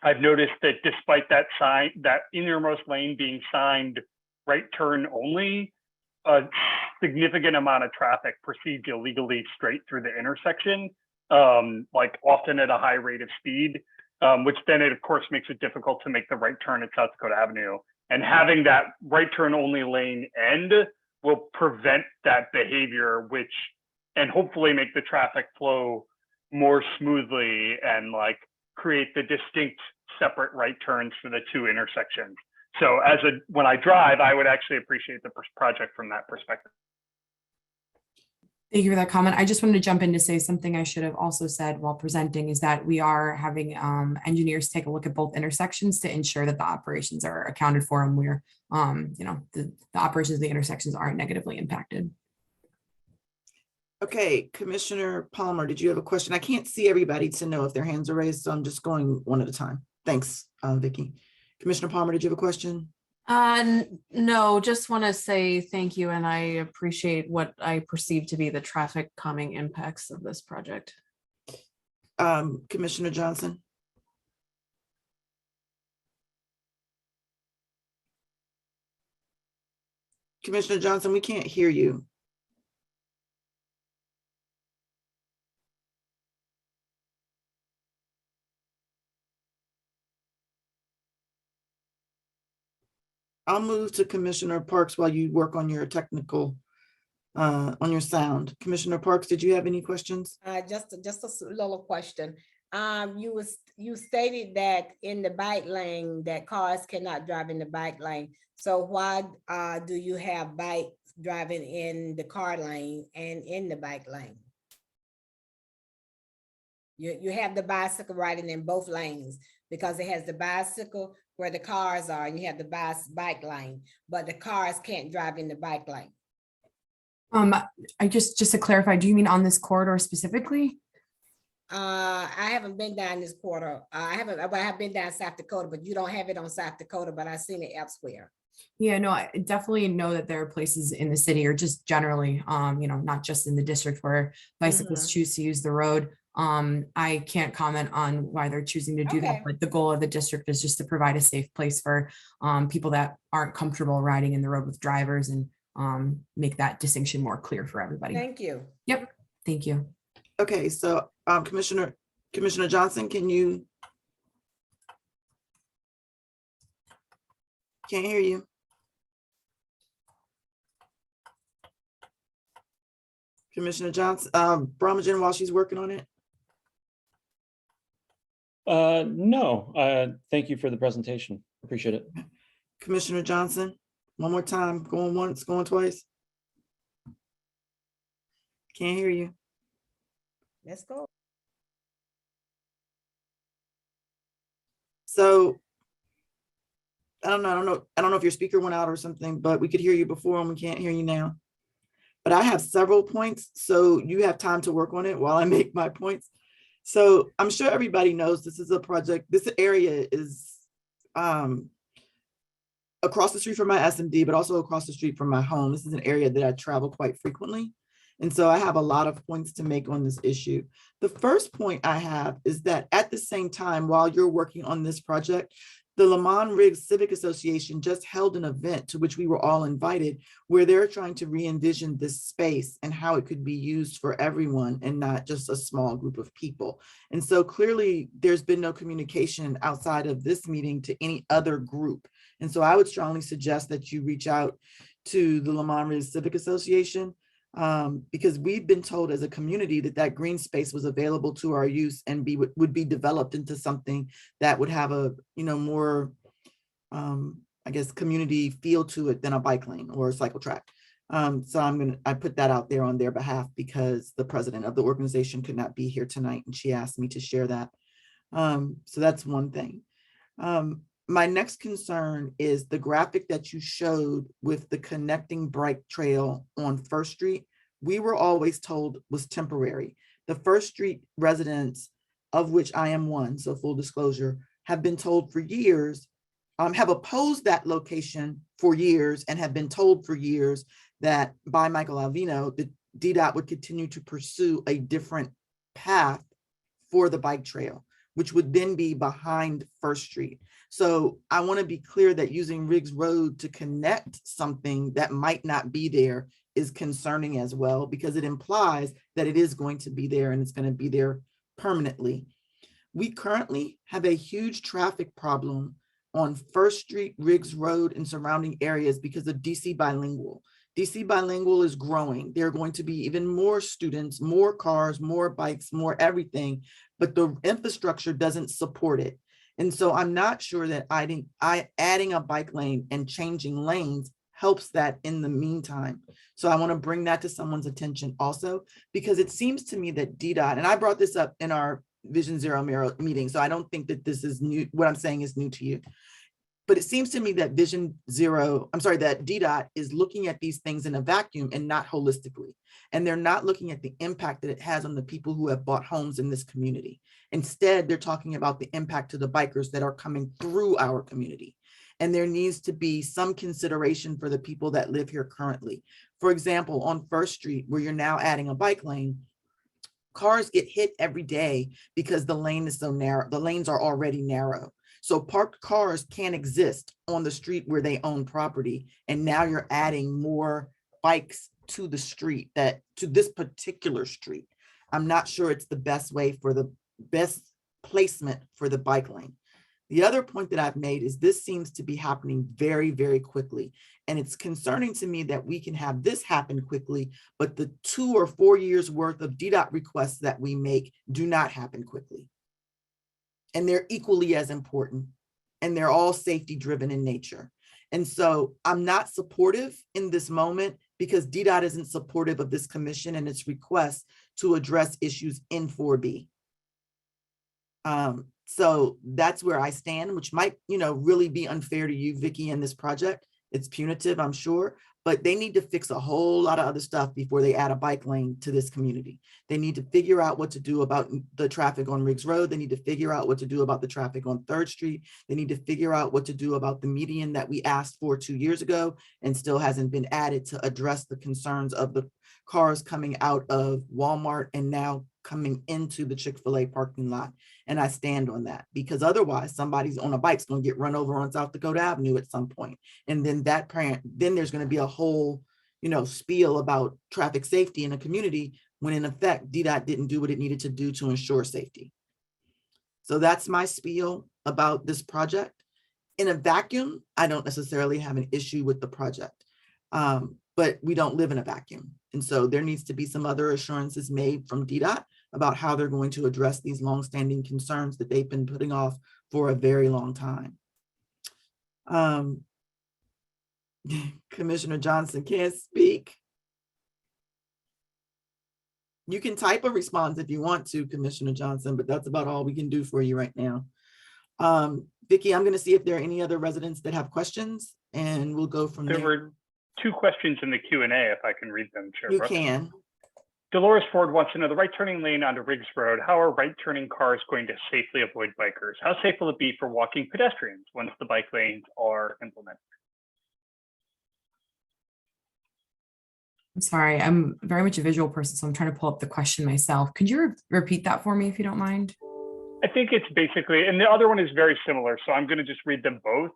I've noticed that despite that sign, that innermost lane being signed right turn only, a significant amount of traffic proceeds illegally straight through the intersection, like often at a high rate of speed, which then it of course makes it difficult to make the right turn at South Dakota Avenue. And having that right turn only lane end will prevent that behavior, and hopefully make the traffic flow more smoothly and like create the distinct separate right turns for the two intersections. So when I drive, I would actually appreciate the project from that perspective. Thank you for that comment. I just wanted to jump in to say something I should have also said while presenting is that we are having engineers take a look at both intersections to ensure that the operations are accounted for and we're, the operations of the intersections aren't negatively impacted. Okay, Commissioner Palmer, did you have a question? I can't see everybody to know if their hands are raised, so I'm just going one at a time. Thanks, Vicky. Commissioner Palmer, did you have a question? No, just want to say thank you, and I appreciate what I perceive to be the traffic calming impacts of this project. Commissioner Johnson? Commissioner Johnson, we can't hear you. I'll move to Commissioner Parks while you work on your technical, on your sound. Commissioner Parks, did you have any questions? Just a little question. You stated that in the bike lane that cars cannot drive in the bike lane. So why do you have bikes driving in the car lane and in the bike lane? You have the bicycle riding in both lanes because it has the bicycle where the cars are and you have the bike lane, but the cars can't drive in the bike lane. I just to clarify, do you mean on this corridor specifically? I haven't been down this corridor. I have been down South Dakota, but you don't have it on South Dakota, but I've seen it elsewhere. Yeah, no, I definitely know that there are places in the city or just generally, not just in the district where bicyclists choose to use the road. I can't comment on why they're choosing to do that, but the goal of the district is just to provide a safe place for people that aren't comfortable riding in the road with drivers and make that distinction more clear for everybody. Thank you. Yep, thank you. Okay, so Commissioner Johnson, can you? Can't hear you. Commissioner Johnson, Bramajan, while she's working on it. No, thank you for the presentation. Appreciate it. Commissioner Johnson, one more time, going once, going twice. Can't hear you. Let's go. So I don't know if your speaker went out or something, but we could hear you before and we can't hear you now. But I have several points, so you have time to work on it while I make my points. So I'm sure everybody knows this is a project. This area is across the street from my SMD, but also across the street from my home. This is an area that I travel quite frequently. And so I have a lot of points to make on this issue. The first point I have is that at the same time, while you're working on this project, the Lamont Riggs Civic Association just held an event to which we were all invited, where they're trying to re-envision this space and how it could be used for everyone and not just a small group of people. And so clearly there's been no communication outside of this meeting to any other group. And so I would strongly suggest that you reach out to the Lamont Riggs Civic Association, because we've been told as a community that that green space was available to our use and would be developed into something that would have a more I guess community feel to it than a bike lane or a cycle track. So I put that out there on their behalf because the president of the organization could not be here tonight and she asked me to share that. So that's one thing. My next concern is the graphic that you showed with the connecting bike trail on First Street. We were always told was temporary. The First Street residents, of which I am one, so full disclosure, have been told for years, have opposed that location for years and have been told for years that by Michael Alvino, the DDOT would continue to pursue a different path for the bike trail, which would then be behind First Street. So I want to be clear that using Riggs Road to connect something that might not be there is concerning as well, because it implies that it is going to be there and it's going to be there permanently. We currently have a huge traffic problem on First Street, Riggs Road, and surrounding areas because of DC Bilingual. DC bilingual is growing. There are going to be even more students, more cars, more bikes, more everything, but the infrastructure doesn't support it. And so I'm not sure that adding a bike lane and changing lanes helps that in the meantime. So I want to bring that to someone's attention also, because it seems to me that DDOT, and I brought this up in our Vision Zero Mirror meeting, so I don't think that this is new. What I'm saying is new to you. But it seems to me that that DDOT is looking at these things in a vacuum and not holistically. And they're not looking at the impact that it has on the people who have bought homes in this community. Instead, they're talking about the impact to the bikers that are coming through our community. And there needs to be some consideration for the people that live here currently. For example, on First Street, where you're now adding a bike lane, cars get hit every day because the lane is so narrow. The lanes are already narrow. So parked cars can't exist on the street where they own property. And now you're adding more bikes to the street, to this particular street. I'm not sure it's the best way for the best placement for the bike lane. The other point that I've made is this seems to be happening very, very quickly. And it's concerning to me that we can have this happen quickly, but the 2 or 4 years worth of DDOT requests that we make do not happen quickly. And they're equally as important, and they're all safety driven in nature. And so I'm not supportive in this moment because DDOT isn't supportive of this commission and its request to address issues in 4B. So that's where I stand, which might, really be unfair to you, Vicky, in this project. It's punitive, I'm sure, but they need to fix a whole lot of other stuff before they add a bike lane to this community. They need to figure out what to do about the traffic on Riggs Road. They need to figure out what to do about the traffic on 3rd Street. They need to figure out what to do about the median that we asked for 2 years ago and still hasn't been added to address the concerns of the cars coming out of Walmart and now coming into the Chick-fil-A parking lot. And I stand on that because otherwise somebody's on a bike's going to get run over on South Dakota Avenue at some point. And then then there's going to be a whole, spiel about traffic safety in a community when in effect, DDOT didn't do what it needed to do to ensure safety. So that's my spiel about this project. In a vacuum, I don't necessarily have an issue with the project, but we don't live in a vacuum. And so there needs to be some other assurances made from DDOT about how they're going to address these longstanding concerns that they've been putting off for a very long time. Commissioner Johnson can't speak. You can type a response if you want to, Commissioner Johnson, but that's about all we can do for you right now. Vicki, I'm going to see if there are any other residents that have questions, and we'll go from there. There were 2 questions in the Q&A, if I can read them, Chair. You can. Dolores Ford wants to know the right turning lane onto Riggs Road. How are right turning cars going to safely avoid bikers? How safe will it be for walking pedestrians once the bike lanes are implemented? I'm sorry, I'm very much a visual person, so I'm trying to pull up the question myself. Could you repeat that for me if you don't mind? I think it's basically, and the other one is very similar, so I'm going to just read them both.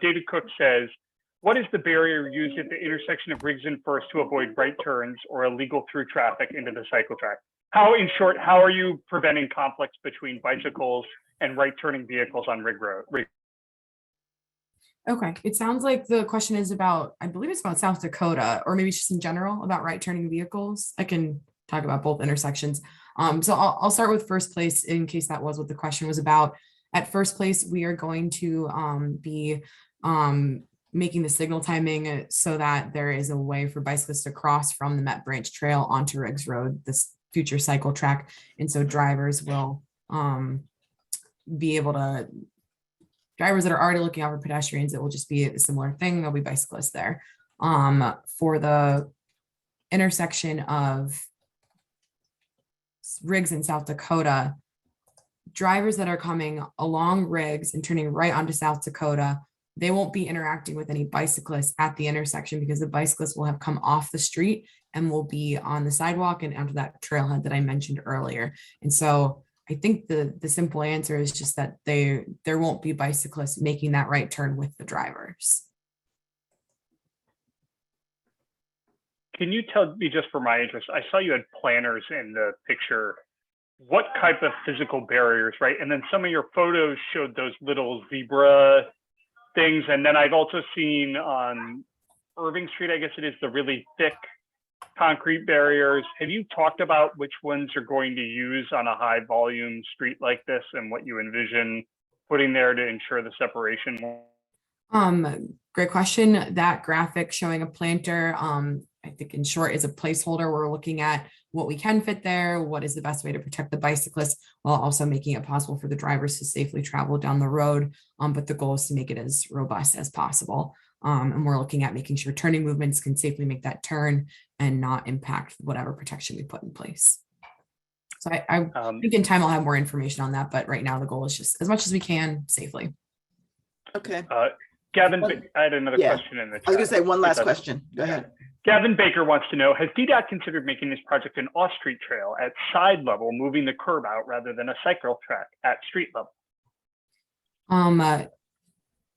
David Cook says, what is the barrier used at the intersection of Riggs and First to avoid right turns or illegal through traffic into the cycle track? In short, how are you preventing conflicts between bicycles and right turning vehicles on Riggs Road? Okay, it sounds like the question is about, I believe it's about South Dakota, or maybe just in general about right turning vehicles. I can talk about both intersections. So I'll start with First Place in case that was what the question was about. At First Place, we are going to be making the signal timing so that there is a way for bicyclists to cross from the Met Branch Trail onto Riggs Road, this future cycle track. And so drivers will be able to, drivers that are already looking out for pedestrians, it will just be a similar thing. There'll be bicyclists there. For the intersection of Riggs and South Dakota, drivers that are coming along Riggs and turning right onto South Dakota, they won't be interacting with any bicyclists at the intersection because the bicyclists will have come off the street and will be on the sidewalk and onto that trailhead that I mentioned earlier. And so I think the simple answer is just that there won't be bicyclists making that right turn with the drivers. Can you tell me, just for my interest, I saw you had planners in the picture. What type of physical barriers, right? And then some of your photos showed those little zebra things. And then I've also seen on Irving Street, I guess it is, the really thick concrete barriers. Have you talked about which ones you're going to use on a high volume street like this and what you envision putting there to ensure the separation? Great question. That graphic showing a planter, I think in short is a placeholder. We're looking at what we can fit there, what is the best way to protect the bicyclists while also making it possible for the drivers to safely travel down the road. But the goal is to make it as robust as possible. And we're looking at making sure turning movements can safely make that turn and not impact whatever protection we put in place. So I think in time I'll have more information on that, but right now the goal is just as much as we can safely. Okay. Gavin, I had another question in the chat. I was gonna say one last question. Go ahead. Gavin Baker wants to know, has DDOT considered making this project an off-street trail at side level, moving the curb out rather than a cycle track at street level?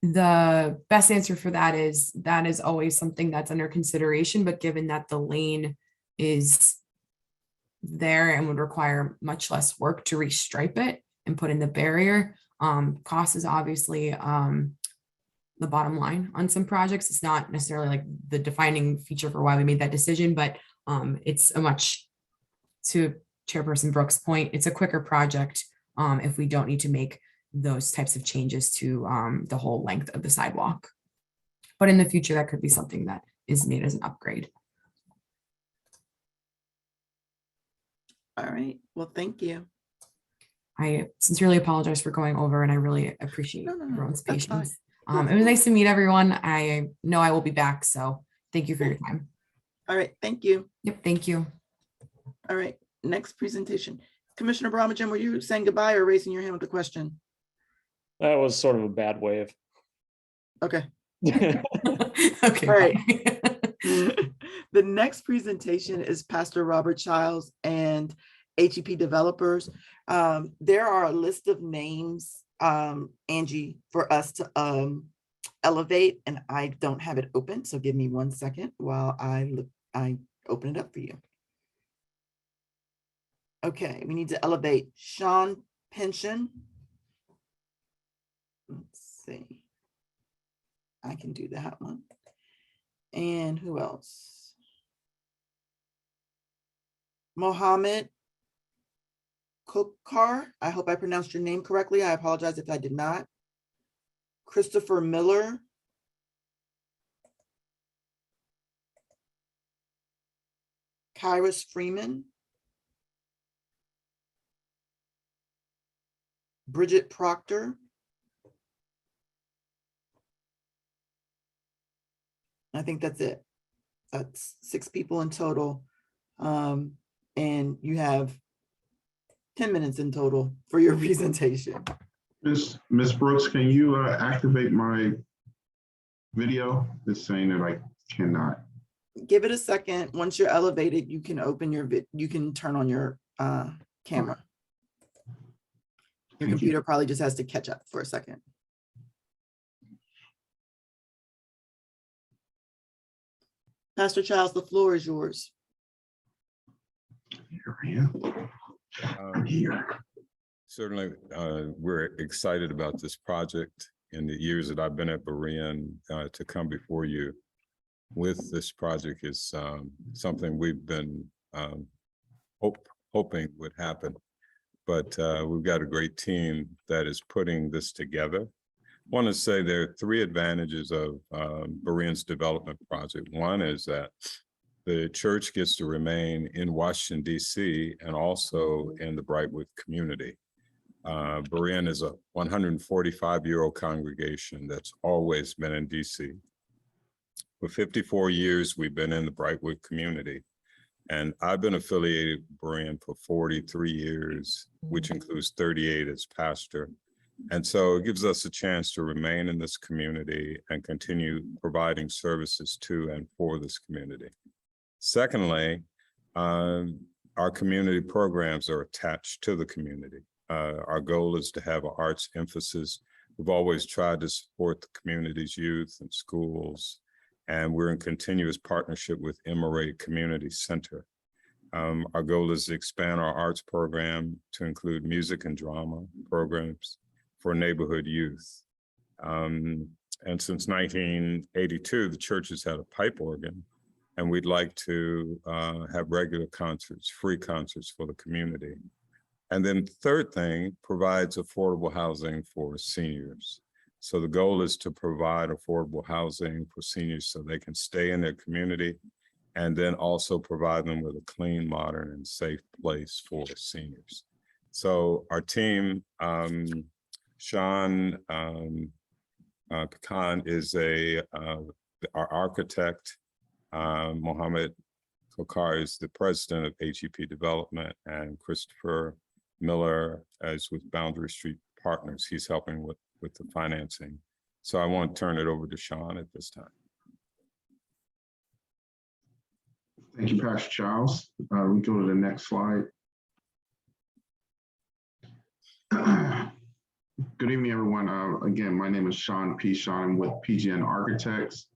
The best answer for that is always something that's under consideration, but given that the lane is there and would require much less work to restripe it and put in the barrier, cost is obviously the bottom line on some projects. It's not necessarily like the defining feature for why we made that decision, but it's a much, to Chairperson Brooks' point, it's a quicker project if we don't need to make those types of changes to the whole length of the sidewalk. But in the future, that could be something that is made as an upgrade. All right. Well, thank you. I sincerely apologize for going over, and I really appreciate everyone's that's fine. patience. It was nice to meet everyone. I know I will be back, so thank you for your time. All right. Thank you. Yep. Thank you. All right. Next presentation. Commissioner Bramajan, were you saying goodbye or raising your hand with a question? That was sort of a bad wave. Okay. Okay. All right. The next presentation is Pastor Robert Childs and HEP developers. There are a list of names, Angie, for us to elevate, and I don't have it open. So give me 1 second while I open it up for you. Okay, we need to elevate Sean Pension. Let's see. I can do that one. And who else? Mohammed Kokar. I hope I pronounced your name correctly. I apologize if I did not. Christopher Miller. Kyrus Freeman. Bridget Proctor. I think that's it. That's 6 people in total. And you have 10 minutes in total for your presentation. Miss Brooks, can you activate my video? It's saying that I cannot. Give it a second. Once you're elevated, you can open your you can turn on your camera. Your computer probably just has to catch up for a second. Pastor Childs, the floor is yours. Here I am. I'm here. Certainly, we're excited about this project. In the years that I've been at Berean, to come before you with this project is something we've been hoping would happen. But we've got a great team that is putting this together. I want to say there are 3 advantages of Berean's development project. One is that the church gets to remain in Washington, D.C. and also in the Brightwood community. Berean is a 145-year-old congregation that's always been in D.C. For 54 years, we've been in the Brightwood community. And I've been affiliated with Berean for 43 years, which includes 38 as pastor. And so it gives us a chance to remain in this community and continue providing services to and for this community. Secondly, our community programs are attached to the community. Our goal is to have an arts emphasis. We've always tried to support the community's youth and schools, and we're in continuous partnership with Emory Community Center. Our goal is to expand our arts program to include music and drama programs for neighborhood youth. And since 1982, the church has had a pipe organ, and we'd like to have regular concerts, free concerts for the community. And then third thing, provides affordable housing for seniors. So the goal is to provide affordable housing for seniors so they can stay in their community, and then also provide them with a clean, modern, and safe place for seniors. So our team, Sean Pecan is our architect. Mohammed Kokar is the president of HEP Development, and Christopher Miller is with Boundary Street Partners. He's helping with the financing. So I want to turn it over to Sean at this time. Thank you, Pastor Charles. We go to the next slide. Good evening, everyone. Again, my name is Sean P. Sean. I'm with PGN Architects.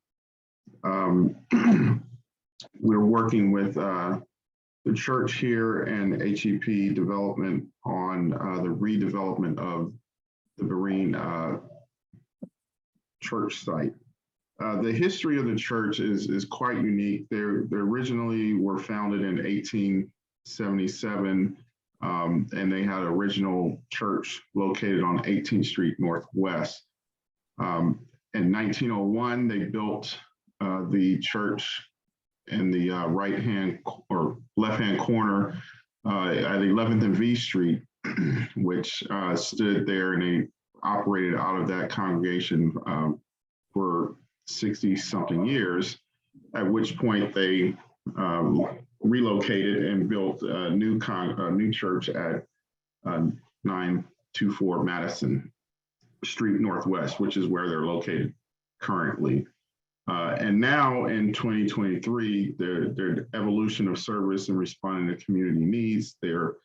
We're working with the church here and HEP Development on the redevelopment of the Berean church site. The history of the church is quite unique. They originally were founded in 1877, and they had an original church located on 18th Street Northwest. In 1901, they built the church in the right-hand or left-hand corner at 11th and V Street, which stood there, and they operated out of that congregation for 60-something years, at which point they relocated and built a new church at 924 Madison Street Northwest, which is where they're located currently. And now in 2023, their evolution of service and responding to community needs, they're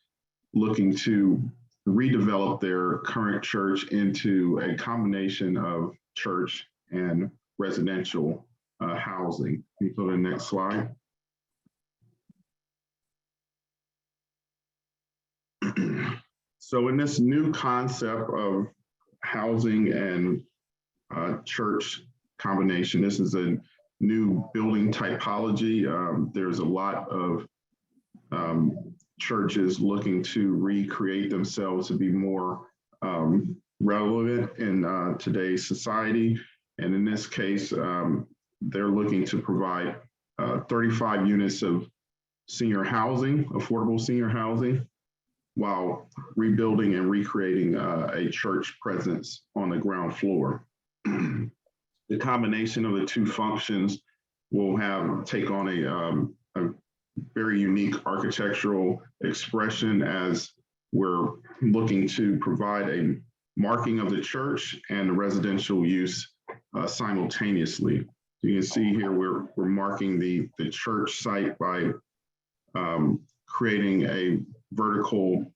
looking to redevelop their current church into a combination of church and residential housing. Can you go to the next slide? So in this new concept of housing and church combination, this is a new building typology. There's a lot of churches looking to recreate themselves to be more relevant in today's society. And in this case, they're looking to provide 35 units of senior housing, affordable senior housing, while rebuilding and recreating a church presence on the ground floor. The combination of the two functions will take on a very unique architectural expression, as we're looking to provide a marking of the church and the residential use simultaneously. You can see here we're marking the church site by creating a vertical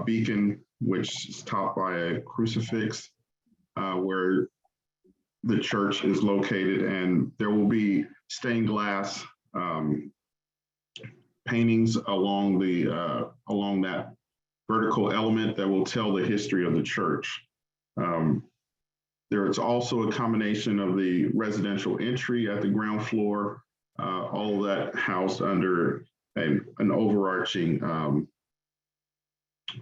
beacon, which is topped by a crucifix, where the church is located, and there will be stained glass paintings along that vertical element that will tell the history of the church. There is also a combination of the residential entry at the ground floor, all of that housed under an overarching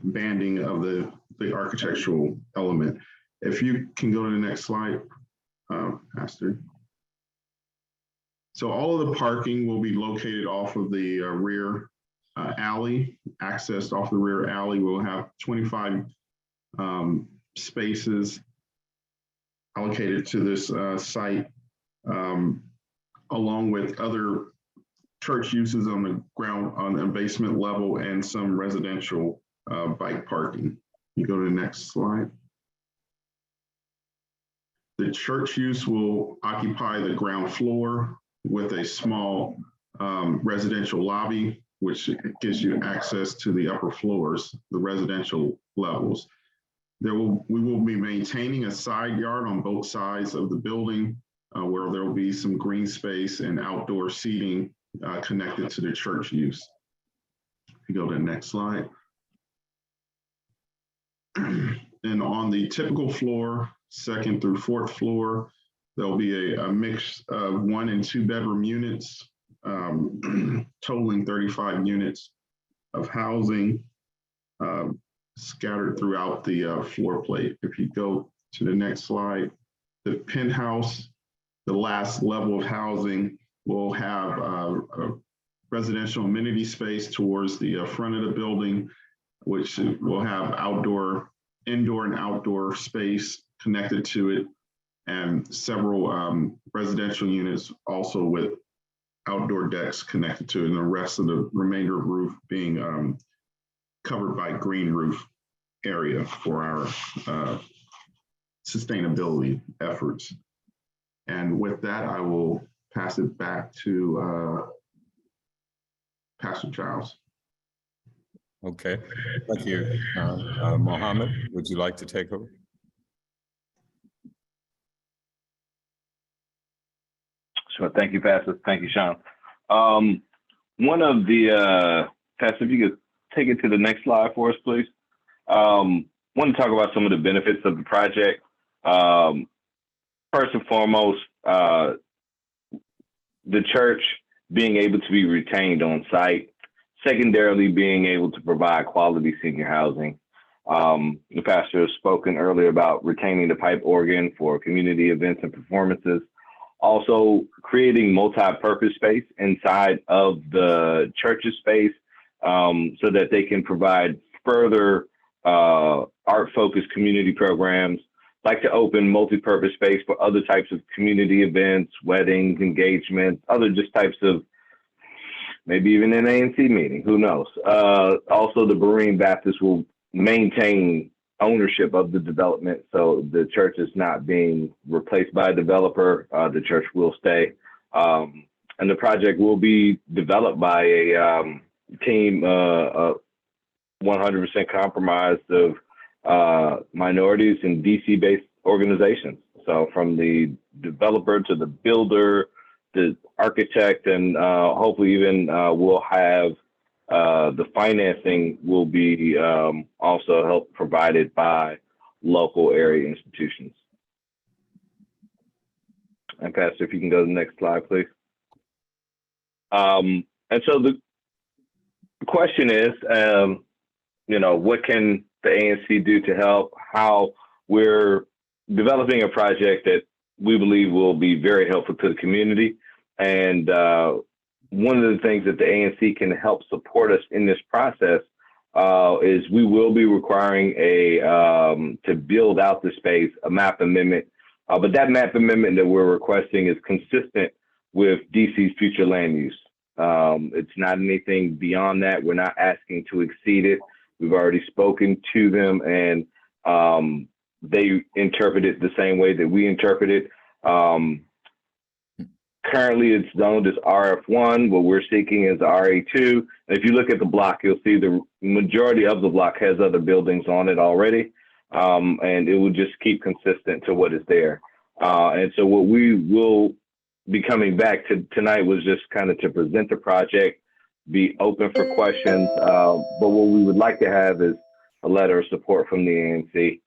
banding of the architectural element. If you can go to the next slide, Pastor. So all of the parking will be located off of the rear alley, accessed off the rear alley. We'll have 25 spaces allocated to this site, along with other church uses on the ground, on the basement level, and some residential bike parking. You go to the next slide. The church use will occupy the ground floor with a small residential lobby, which gives you access to the upper floors, the residential levels. We will be maintaining a side yard on both sides of the building, where there will be some green space and outdoor seating connected to the church use. If you go to the next slide. And on the typical floor, second through fourth floor, There'll be a mix of 1 and 2 bedroom units, totaling 35 units of housing scattered throughout the floor plate. If you go to the next slide, the penthouse, the last level of housing, will have a residential amenity space towards the front of the building, which will have indoor and outdoor space connected to it, and several residential units also with outdoor decks connected to it, and the rest of the remainder of roof being covered by green roof area for our sustainability efforts. And with that, I will pass it back to Pastor Giles. Okay, thank you. Mohammed, would you like to take over? Sure. Thank you, Pastor. Thank you, Sean. One of the, Pastor, if you could take it to the next slide for us, please. Want to talk about some of the benefits of the project. First and foremost, the church being able to be retained on site. Secondarily, being able to provide quality senior housing. The pastor has spoken earlier about retaining the pipe organ for community events and performances. Also creating multi-purpose space inside of the church's space so that they can provide further art-focused community programs, like to open multi-purpose space for other types of community events, weddings, engagements, other just types of, maybe even an ANC meeting, who knows. Also, the Berean Baptist will maintain ownership of the development, so the church is not being replaced by a developer. The church will stay. And the project will be developed by a team 100% comprised of minorities and DC-based organizations. So from the developer to the builder, the architect, and hopefully even we'll have the financing will be also help provided by local area institutions. And Pastor, if you can go to the next slide, please. And so the question is, what can the ANC do to help? How we're developing a project that we believe will be very helpful to the community. And one of the things that the ANC can help support us in this process is we will be requiring to build out the space, a map amendment. But that map amendment that we're requesting is consistent with DC's future land use. It's not anything beyond that. We're not asking to exceed it. We've already spoken to them, and they interpret it the same way that we interpret it. Currently, it's zoned as RF1. What we're seeking is RA2. If you look at the block, you'll see the majority of the block has other buildings on it already, and it will just keep consistent to what is there. And so what we will be coming back to tonight was just kind of to present the project, be open for questions. But what we would like to have is a letter of support from the ANC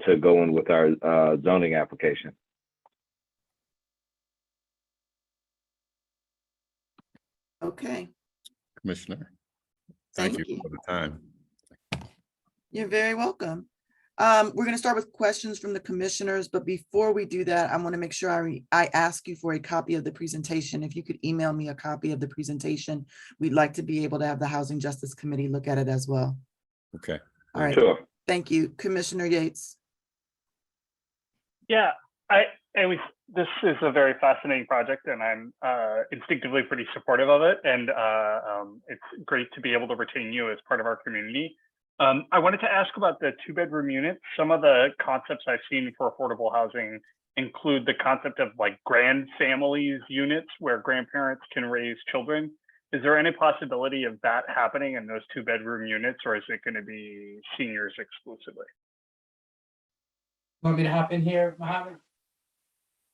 to go in with our zoning application. Okay. Commissioner, thank you for the time. You're very welcome. We're going to start with questions from the commissioners, but before we do that, I want to make sure I ask you for a copy of the presentation. If you could email me a copy of the presentation, we'd like to be able to have the Housing Justice Committee look at it as well. Okay. All right. Sure. Thank you, Commissioner Yates. Yeah, this is a very fascinating project, and I'm instinctively pretty supportive of it. And it's great to be able to retain you as part of our community. I wanted to ask about the 2-bedroom units. Some of the concepts I've seen for affordable housing include the concept of like grand families units where grandparents can raise children. Is there any possibility of that happening in those 2-bedroom units, or is it going to be seniors exclusively? Want me to hop in here, Mohammed?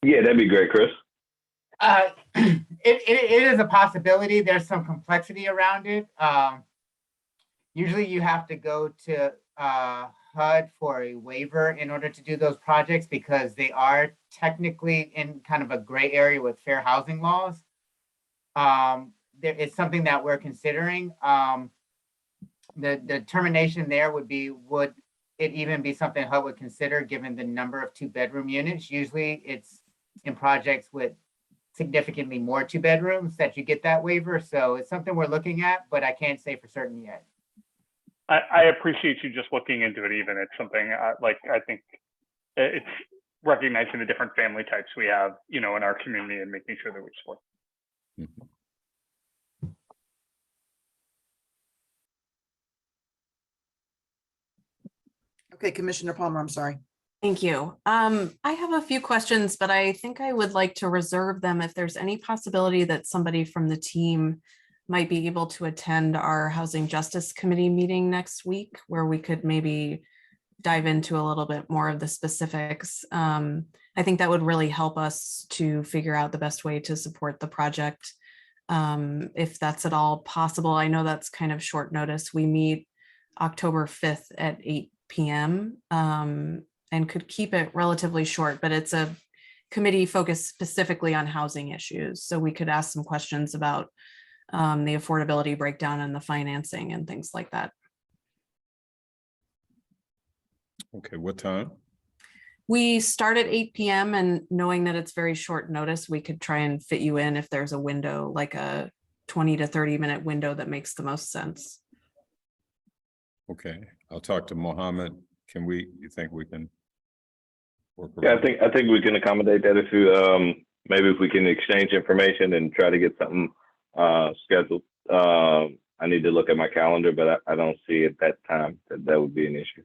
Yeah, that'd be great, Chris. It is a possibility. There's some complexity around it. Usually you have to go to HUD for a waiver in order to do those projects because they are technically in kind of a gray area with fair housing laws. There is something that we're considering. The determination there would be, would it even be something HUD would consider given the number of 2-bedroom units? Usually it's in projects with significantly more 2 bedrooms that you get that waiver. So it's something we're looking at, but I can't say for certain yet. I appreciate you just looking into it. Even it's something like I think it's recognizing the different family types we have, in our community and making sure that we support. Okay, Commissioner Palmer, I'm sorry. Thank you. I have a few questions, but I think I would like to reserve them if there's any possibility that somebody from the team might be able to attend our Housing Justice Committee meeting next week, where we could maybe dive into a little bit more of the specifics. I think that would really help us to figure out the best way to support the project, if that's at all possible. I know that's kind of short notice. We meet October 5th at 8 p.m. And could keep it relatively short, but it's a committee focused specifically on housing issues. So we could ask some questions about the affordability breakdown and the financing and things like that. Okay, what time? We start at 8 p.m. and knowing that it's very short notice, we could try and fit you in if there's a window, like a 20 to 30 minute window that makes the most sense. Okay, I'll talk to Mohammed. You think we can work Yeah, around? I think we can accommodate that if you maybe if we can exchange information and try to get something scheduled. I need to look at my calendar, but I don't see at that time that would be an issue.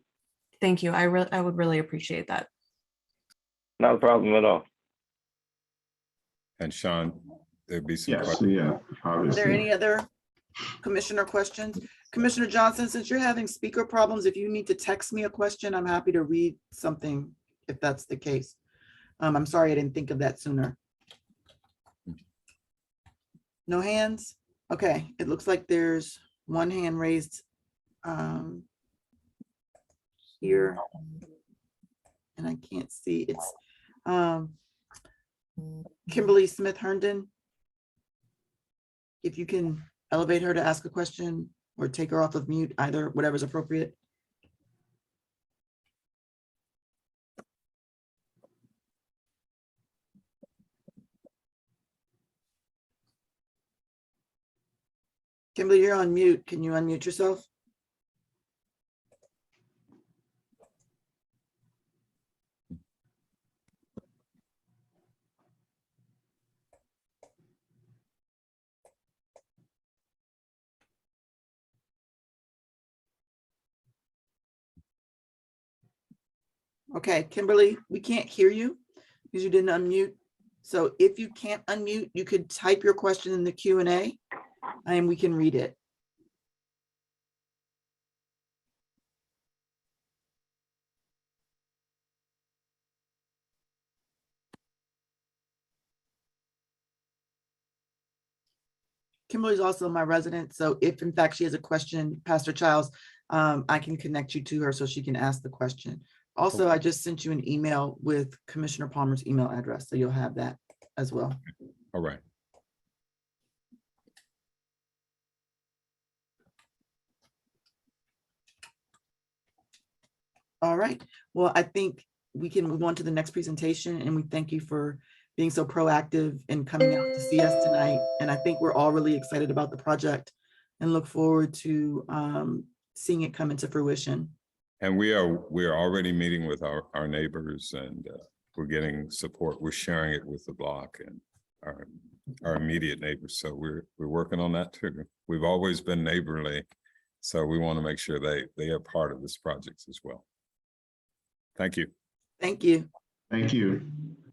Thank you. I would really appreciate that. Not a problem at all. And Sean, there'd be some Yes, questions. yeah, Are there obviously. any other commissioner questions? Commissioner Johnson, since you're having speaker problems, if you need to text me a question, I'm happy to read something if that's the case. I'm sorry I didn't think of that sooner. No hands? Okay, it looks like there's one hand raised here. And I can't see, it's Kimberly Smith Herndon. If you can elevate her to ask a question or take her off of mute, either, whatever's appropriate. Kimberly, you're on mute. Can you unmute yourself? Okay, Kimberly, we can't hear you because you didn't unmute. So if you can't unmute, you could type your question in the Q&A and we can read it. Kimberly's also my resident, so if in fact she has a question, Pastor Childs, I can connect you to her so she can ask the question. Also, I just sent you an email with Commissioner Palmer's email address, so you'll have that as well. All right. All right, well, I think we can move on to the next presentation, and we thank you for being so proactive and coming out to see us tonight. And I think we're all really excited about the project and look forward to seeing it come into fruition. And we are already meeting with our neighbors, and we're getting support. We're sharing it with the block and our immediate neighbors. So we're working on that too. We've always been neighborly, so we want to make sure they are part of this project as well. Thank you. Thank you. Thank you.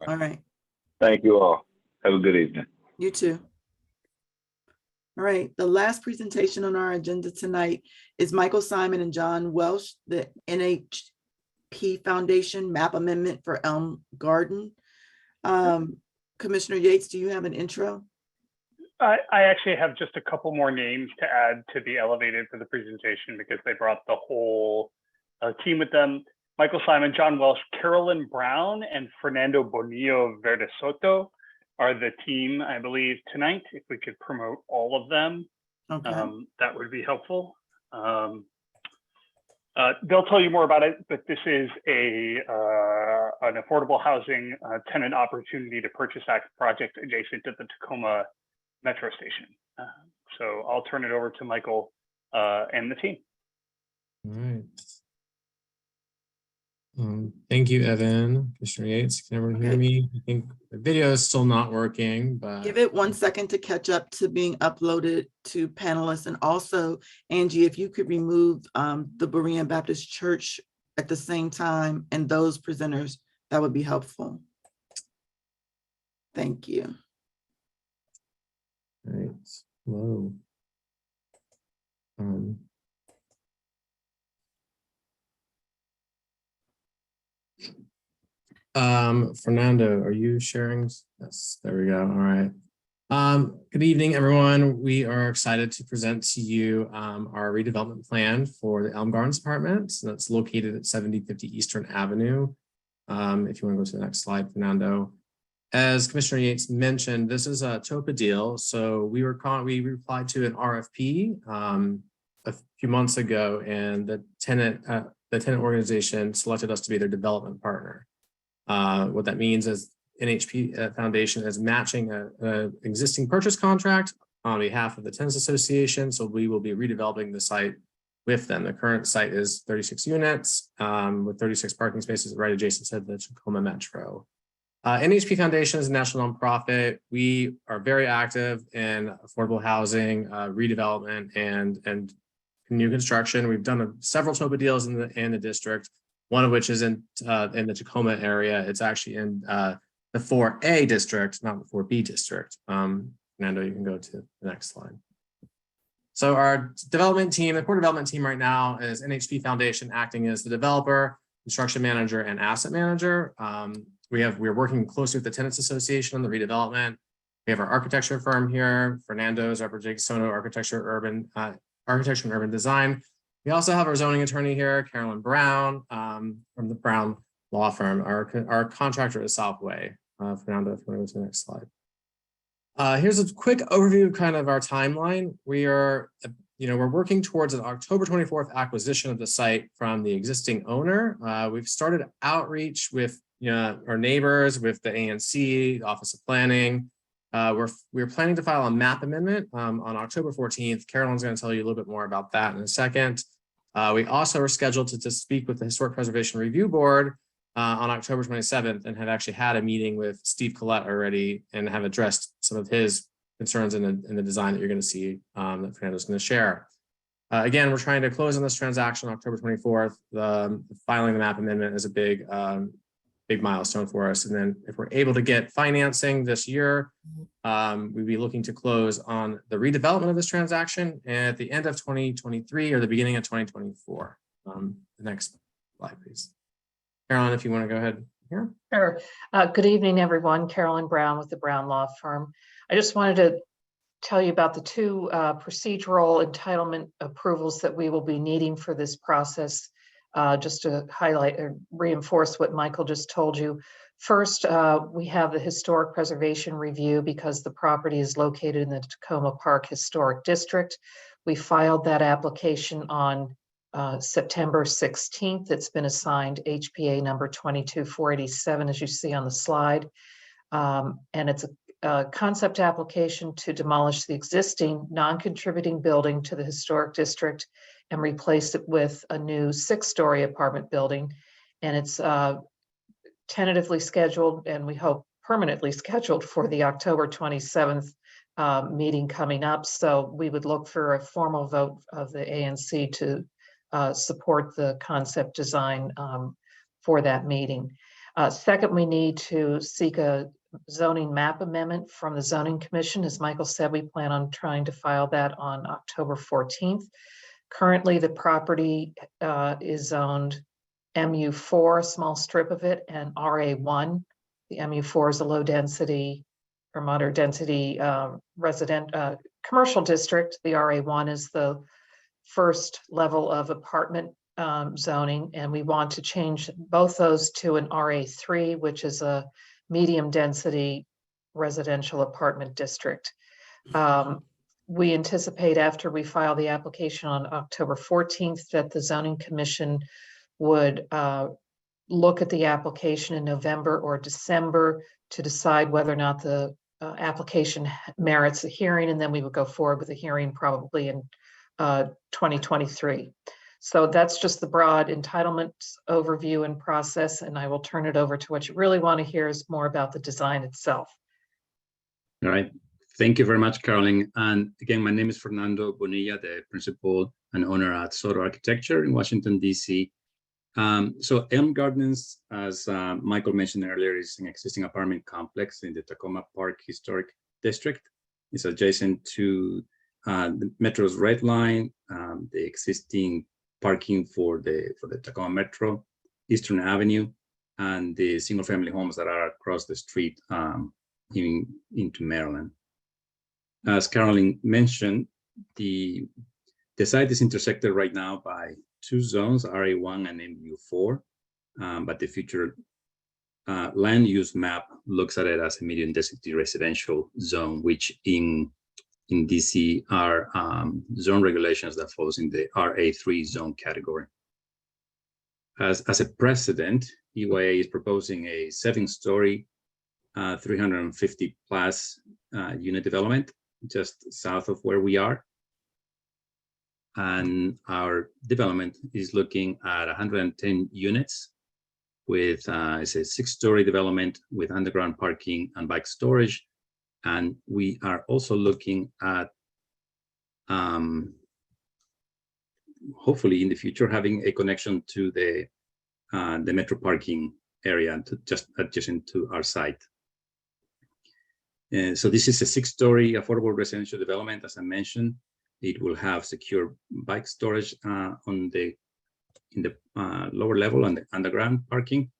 All right. Thank you all. Have a good evening. You too. All right, the last presentation on our agenda tonight is Michael Simon and John Welsh, the NHP Foundation map amendment for Elm Garden. Commissioner Yates, do you have an intro? I actually have just a couple more names to add to be elevated for the presentation because they brought the whole team with them. Michael Simon, John Welsh, Carolyn Brown, and Fernando Bonillo Verde Soto are the team, I believe, tonight. If we could promote all of them, that would be helpful. They'll tell you more about it, but this is an affordable housing tenant opportunity to purchase act project adjacent to the Tacoma Metro Station. So I'll turn it over to Michael and the team. All right. Thank you, Evan. Commissioner Yates, can everyone hear me? I think the video is still not working, but give it 1 second to catch up to being uploaded to panelists. And also, Angie, if you could remove the Berean Baptist Church at the same time and those presenters, that would be helpful. Thank you. All right. Hello. Fernando, are you sharing? Yes, there we go. All right. Good evening, everyone. We are excited to present to you our redevelopment plan for the Elm Gardens apartments. That's located at 7050 Eastern Avenue. If you want to go to the next slide, Fernando. As Commissioner Yates mentioned, this is a TOPA deal. So we replied to an RFP a few months ago, and the tenant organization selected us to be their development partner. What that means is NHP Foundation is matching an existing purchase contract on behalf of the Tenants Association. So we will be redeveloping the site with them. The current site is 36 units with 36 parking spaces right adjacent to the Tacoma Metro. NHP Foundation is a national nonprofit. We are very active in affordable housing, redevelopment, and new construction. We've done several TOPA deals in the district. One of which is in the Tacoma area. It's actually in the 4A district, not the 4B district. Fernando, you can go to the next slide. So our development team, the core development team right now is NHP Foundation acting as the developer, construction manager, and asset manager. We're working closely with the Tenants Association on the redevelopment. We have our architecture firm here. Fernando is representing Sono Architecture and Urban Design. We also have our zoning attorney here, Carolyn Brown, from the Brown Law Firm. Our contractor is Southway. Fernando, if you want to go to the next slide. Here's a quick overview of kind of our timeline. We're working towards an October 24th acquisition of the site from the existing owner. We've started outreach with our neighbors, with the ANC, the Office of Planning. We're planning to file a map amendment on October 14th. Carolyn's going to tell you a little bit more about that in a second. We also are scheduled to speak with the Historic Preservation Review Board on October 27th and have actually had a meeting with Steve Collette already and have addressed some of his concerns in the design that you're going to see that Fernando's going to share. Again, we're trying to close on this transaction on October 24th. Filing the map amendment is a big milestone for us. And then if we're able to get financing this year, we'd be looking to close on the redevelopment of this transaction at the end of 2023 or the beginning of 2024. The next slide, please. Carolyn, if you want to go ahead here. Sure. Good evening, everyone. Carolyn Brown with the Brown Law Firm. I just wanted to tell you about the two procedural entitlement approvals that we will be needing for this process. Just to highlight or reinforce what Michael just told you. First, we have the Historic Preservation Review because the property is located in the Tacoma Park Historic District. We filed that application on September 16th. It's been assigned HPA number 22487, as you see on the slide. And it's a concept application to demolish the existing non-contributing building to the historic district and replace it with a new 6-story apartment building. And it's tentatively scheduled, and we hope permanently scheduled, for the October 27th meeting coming up. So we would look for a formal vote of the ANC to support the concept design for that meeting. Second, we need to seek a zoning map amendment from the Zoning Commission. As Michael said, we plan on trying to file that on October 14th. Currently, the property is zoned MU4, a small strip of it, and RA1. The MU4 is a low density or moderate density commercial district. The RA1 is the first level of apartment zoning, and we want to change both those to an RA3, which is a medium density residential apartment district. We anticipate after we file the application on October 14th that the zoning commission would look at the application in November or December to decide whether or not the application merits a hearing, and then we would go forward with a hearing probably in 2023. So that's just the broad entitlements overview and process, and I will turn it over to what you really want to hear is more about the design itself. All right. Thank you very much, Carolyn. And again, my name is Fernando Bonilla, the principal and owner at Soto Architecture in Washington, D.C. So Elm Gardens, as Michael mentioned earlier, is an existing apartment complex in the Tacoma Park Historic District. It's adjacent to the Metro's Red Line, the existing parking for the Tacoma Metro, Eastern Avenue, and the single-family homes that are across the street into Maryland. As Carolyn mentioned, the site is intersected right now by two zones, RA1 and MU4, but the future land use map looks at it as a medium density residential zone, which in DC are zone regulations that falls in the RA3 zone category. As a precedent, EYA is proposing a 7-story, 350 plus unit development just south of where we are. And our development is looking at 110 units with it's a 6-story development with underground parking and bike storage. And we are also looking at hopefully in the future having a connection to the metro parking area to just adjacent to our site. So this is a 6-story affordable residential development, as I mentioned. It will have secure bike storage in the lower level and the underground parking.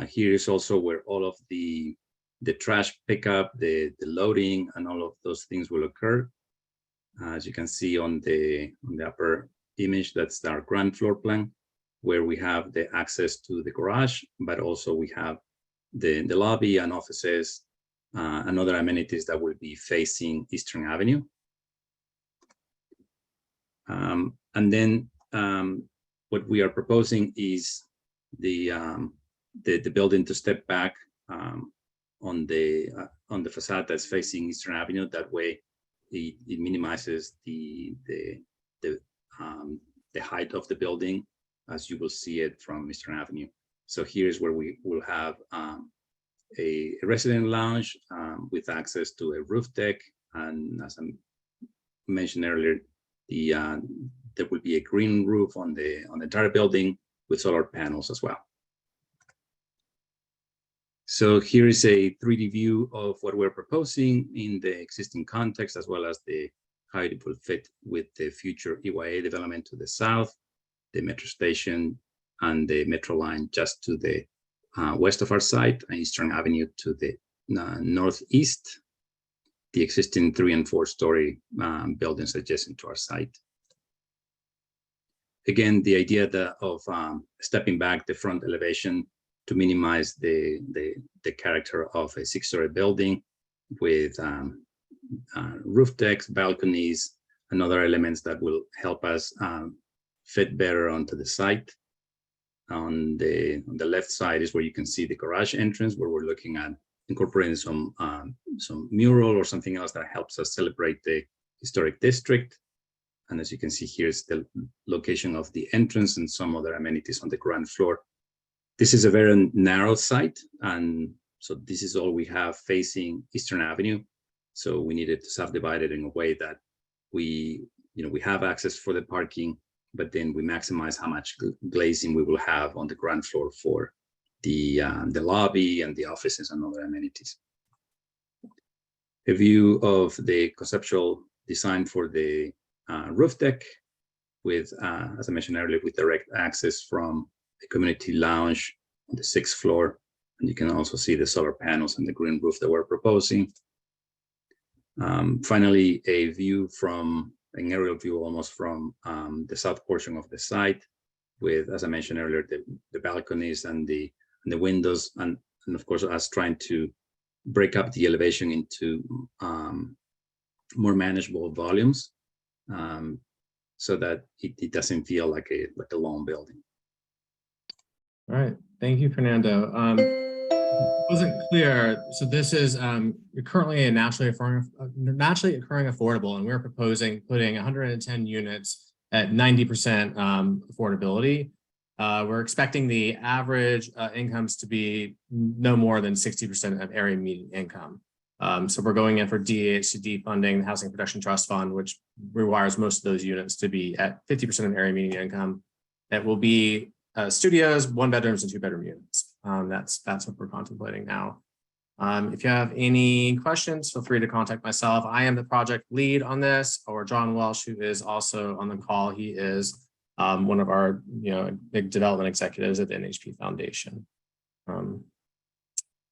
Here is also where all of the trash pickup, the loading, and all of those things will occur. As you can see on the upper image, that's our ground floor plan, where we have the access to the garage, but also we have the lobby and offices and other amenities that will be facing Eastern Avenue. And then what we are proposing is the building to step back on the facade that's facing Eastern Avenue. That way, it minimizes the height of the building as you will see it from Eastern Avenue. So here's where we will have a resident lounge with access to a roof deck, and as I mentioned earlier, there will be a green roof on the entire building with solar panels as well. So here is a 3D view of what we're proposing in the existing context, as well as how it will fit with the future EYA development to the south, the metro station, and the metro line just to the west of our site, and Eastern Avenue to the northeast, the existing 3- and 4-story buildings adjacent to our site. Again, the idea of stepping back the front elevation to minimize the character of a 6-story building with roof decks, balconies, and other elements that will help us fit better onto the site. On the left side is where you can see the garage entrance, where we're looking at incorporating some mural or something else that helps us celebrate the historic district. And as you can see, here's the location of the entrance and some other amenities on the ground floor. This is a very narrow site, and so this is all we have facing Eastern Avenue. So we needed to subdivide it in a way that we have access for the parking, but then we maximize how much glazing we will have on the ground floor for the lobby and the offices and other amenities. A view of the conceptual design for the roof deck with, as I mentioned earlier, with direct access from the community lounge on the 6th floor. And you can also see the solar panels and the green roof that we're proposing. Finally, an aerial view almost from the south portion of the site with, as I mentioned earlier, the balconies and the windows, and of course us trying to break up the elevation into more manageable volumes, so that it doesn't feel like a long building. All right, thank you, Fernando. Wasn't clear. So this is currently a naturally occurring affordable, and we're proposing putting 110 units at 90% affordability. We're expecting the average incomes to be no more than 60% of area median income. So we're going in for DHCD funding, the Housing Production Trust Fund, which requires most of those units to be at 50% of area median income. That will be studios, 1-bedrooms, and 2-bedroom units. That's what we're contemplating now. If you have any questions, feel free to contact myself. I am the project lead on this, or John Welsh, who is also on the call. He is one of our big development executives at the NHP Foundation.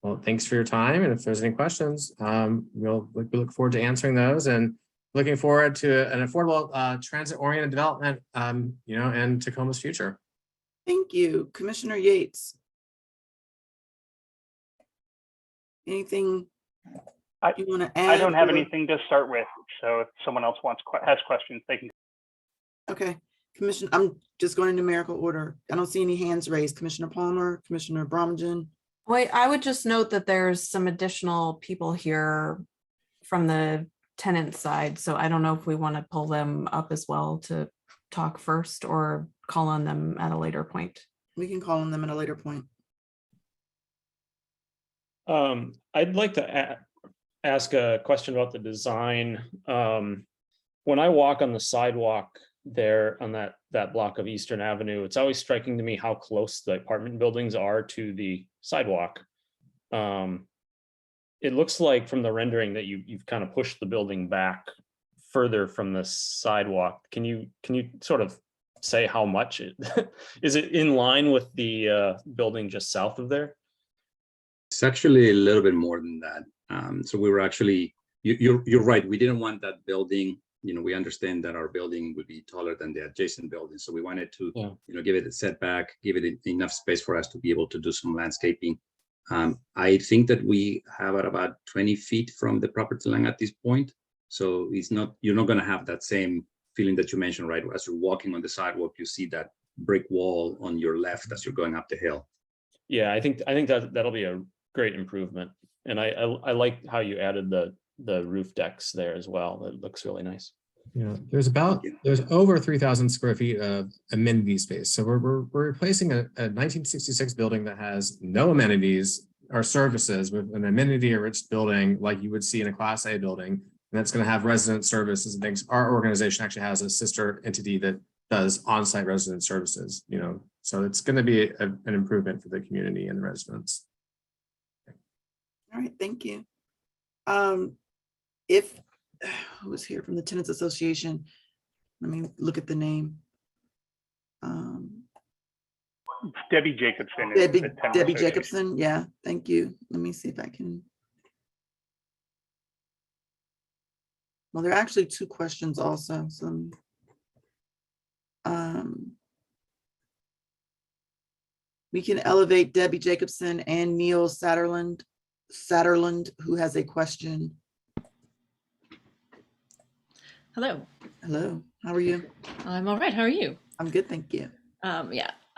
Well, thanks for your time. And if there's any questions, we look forward to answering those, and looking forward to an affordable transit-oriented development, in Tacoma's future. Thank you, Commissioner Yates. Anything you want to add? I don't have anything to start with, so if someone else has questions, they can. Okay, Commissioner, I'm just going in numerical order. I don't see any hands raised. Commissioner Palmer, Commissioner Bromagen. Wait, I would just note that there's some additional people here from the tenant side, so I don't know if we want to pull them up as well to talk first, or call on them at a later point. We can call on them at a later point. I'd like to ask a question about the design. When I walk on the sidewalk there on that block of Eastern Avenue, it's always striking to me how close the apartment buildings are to the sidewalk. It looks like from the rendering that you've kind of pushed the building back further from the sidewalk. Can you sort of say how much is it in line with the building just south of there? It's actually a little bit more than that. So we were actually, you're right. We didn't want that building. We understand that our building would be taller than the adjacent building. So we wanted to, give it a setback, give it enough space for us to be able to do some landscaping. I think that we have at about 20 feet from the property line at this point. So you're not going to have that same feeling that you mentioned, right? As you're walking on the sidewalk, you see that brick wall on your left as you're going up the hill. Yeah, I think that'll be a great improvement. And I like how you added the roof decks there as well. It looks really nice. Yeah, there's over 3,000 square feet of amenity space. So we're replacing a 1966 building that has no amenities or services with an amenity-rich building like you would see in a Class A building. And that's going to have resident services and things. Our organization actually has a sister entity that does on-site resident services, so it's going to be an improvement for the community and the residents. All right, thank you. Who was here from the Tenants Association? Let me look at the name. Debbie Jacobson. Debbie Jacobson, yeah, thank you. Let me see if I can. Well, there are actually two questions also. So, we can elevate Debbie Jacobson and Neil Satterland, who has a question. Hello. Hello, how are you? I'm all right. How are you? I'm good, thank you.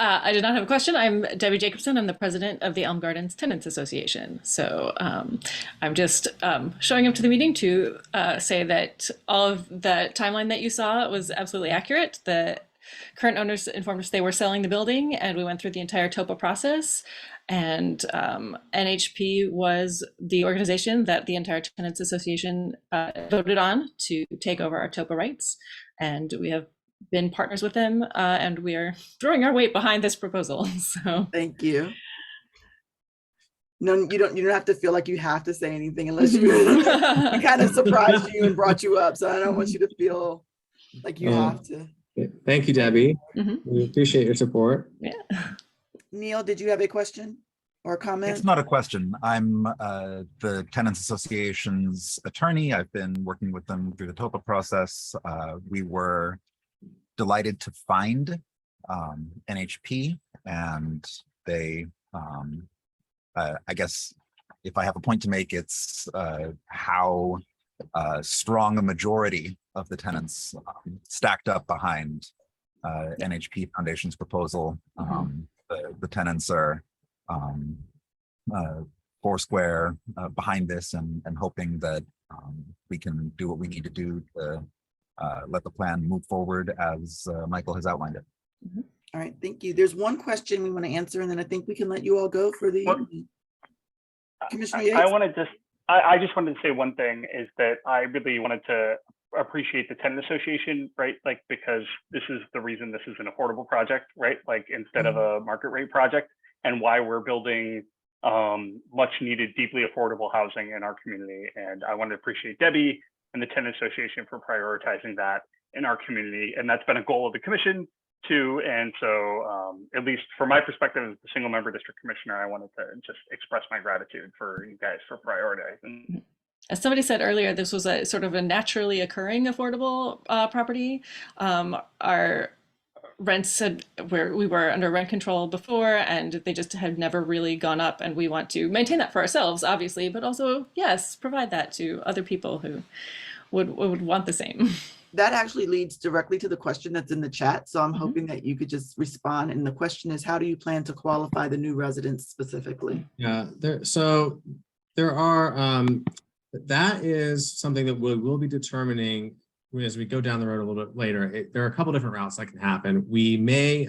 I did not have a question. I'm Debbie Jacobson. I'm the president of the Elm Gardens Tenants Association. So I'm just showing up to the meeting to say that all of the timeline that you saw was absolutely accurate. The current owners informed us they were selling the building, and we went through the entire TOPA process. And NHP was the organization that the entire Tenants Association voted on to take over our TOPA rights. And we have been partners with them, and we are throwing our weight behind this proposal. So thank you. No, you don't have to feel like you have to say anything unless you we kind of surprised you and brought you up. So I don't want you to feel like you have to. Thank you, Debbie. We appreciate your support. Yeah. Neil, did you have a question or a comment? It's not a question. I'm the Tenants Association's attorney. I've been working with them through the TOPA process. We were delighted to find NHP, and they, I guess, if I have a point to make, it's how strong a majority of the tenants stacked up behind NHP Foundation's proposal. The tenants are foursquare behind this, and hoping that we can do what we need to do to let the plan move forward as Michael has outlined it. All right, thank you. There's one question we want to answer, and then I think we can let you all go for the evening. Commissioner Yates? I just wanted to say one thing, is that I really wanted to appreciate the tenant association, right? Like, because this is the reason this is an affordable project, right? Like, instead of a market rate project, and why we're building much needed, deeply affordable housing in our community. And I want to appreciate Debbie and the tenant association for prioritizing that in our community. And that's been a goal of the commission too. And so at least from my perspective as the single member district commissioner, I wanted to just express my gratitude for you guys for prioritizing. As somebody said earlier, this was a sort of a naturally occurring affordable property. Our rents we were under rent control before, and they just had never really gone up, and we want to maintain that for ourselves, obviously, but also, yes, provide that to other people who would want the same. That actually leads directly to the question that's in the chat. So I'm hoping that you could just respond. And the question is, how do you plan to qualify the new residents specifically? Yeah, there are, that is something that we'll be determining as we go down the road a little bit later. There are a couple different routes that can happen. We may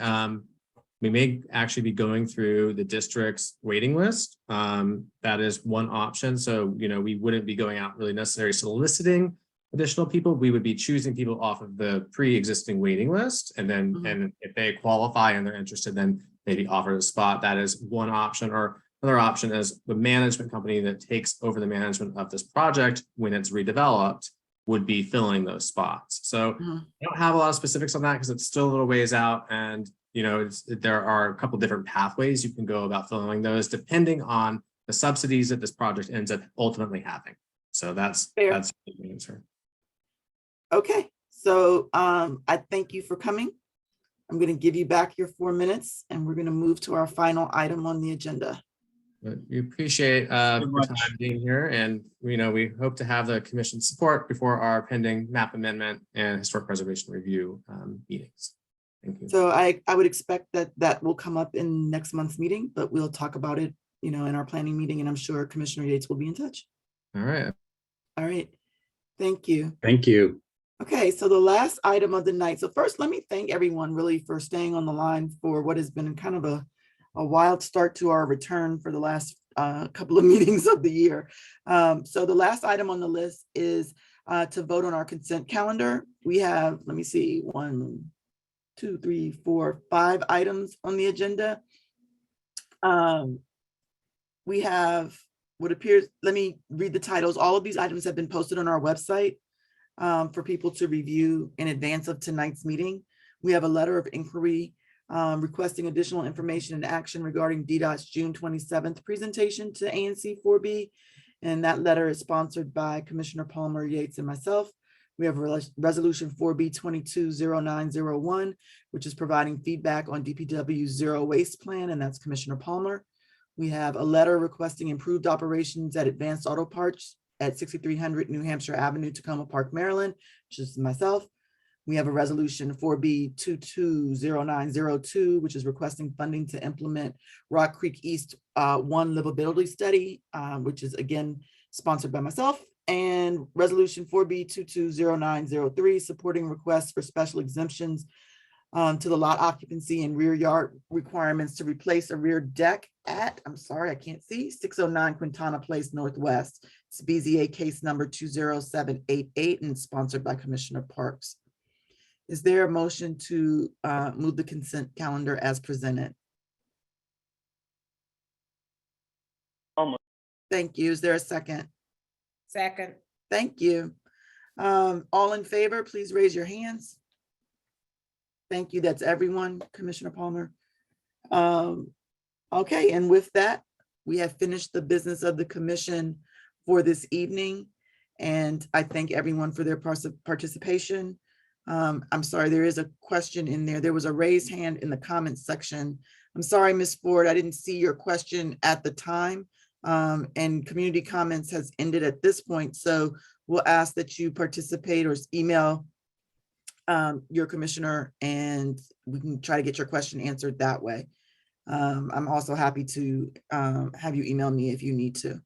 actually be going through the district's waiting list. That is one option. So, we wouldn't be going out really necessarily soliciting additional people. We would be choosing people off of the pre-existing waiting list, and then and if they qualify and they're interested, then maybe offered a spot. That is one option. Or another option is the management company that takes over the management of this project when it's redeveloped would be filling those spots. So I don't have a lot of specifics on that because it's still a little ways out, and there are a couple different pathways you can go about filling those depending on the subsidies that this project ends up ultimately having. So that's the answer. Okay, so I thank you for coming. I'm going to give you back your 4 minutes, and we're going to move to our final item on the agenda. We appreciate your time being here, and we hope to have the commission's support before our pending map amendment and historic preservation review meetings. Thank you. So I would expect that will come up in next month's meeting, but we'll talk about it, in our planning meeting, and I'm sure Commissioner Yates will be in touch. All right. All right. Thank you. Thank you. Okay, so the last item of the night. So first, let me thank everyone really for staying on the line for what has been kind of a wild start to our return for the last couple of meetings of the year. So the last item on the list is to vote on our consent calendar. We have, let me see, 1, 2, 3, 4, 5 items on the agenda. We have what appears, let me read the titles. All of these items have been posted on our website for people to review in advance of tonight's meeting. We have a letter of inquiry requesting additional information and action regarding DDOT's June 27th presentation to ANC 4B. And that letter is sponsored by Commissioner Palmer, Yates, and myself. We have resolution 4B 220901, which is providing feedback on DPW's zero waste plan, and that's Commissioner Palmer. We have a letter requesting improved operations at Advanced Auto Parts at 6300 New Hampshire Avenue, Tacoma Park, Maryland, which is myself. We have a resolution 4B 220902, which is requesting funding to implement Rock Creek East 1 livability study, which is again sponsored by myself. And resolution 4B 220903, supporting requests for special exemptions to the lot occupancy and rear yard requirements to replace a rear deck at, I'm sorry, I can't see, 609 Quintana Place Northwest. It's BZA case number 20788 and sponsored by Commissioner Parks. Is there a motion to move the consent calendar as presented? Thank you. Is there a second? Second. Thank you. All in favor, please raise your hands. Thank you. That's everyone, Commissioner Palmer. Okay, and with that, we have finished the business of the commission for this evening. And I thank everyone for their participation. I'm sorry, there is a question in there. There was a raised hand in the comments section. I'm sorry, Ms. Ford, I didn't see your question at the time. And community comments has ended at this point. So we'll ask that you participate or email your commissioner, and we can try to get your question answered that way. I'm also happy to have you email me if you need to.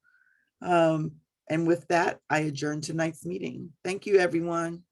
And with that, I adjourn tonight's meeting. Thank you, everyone.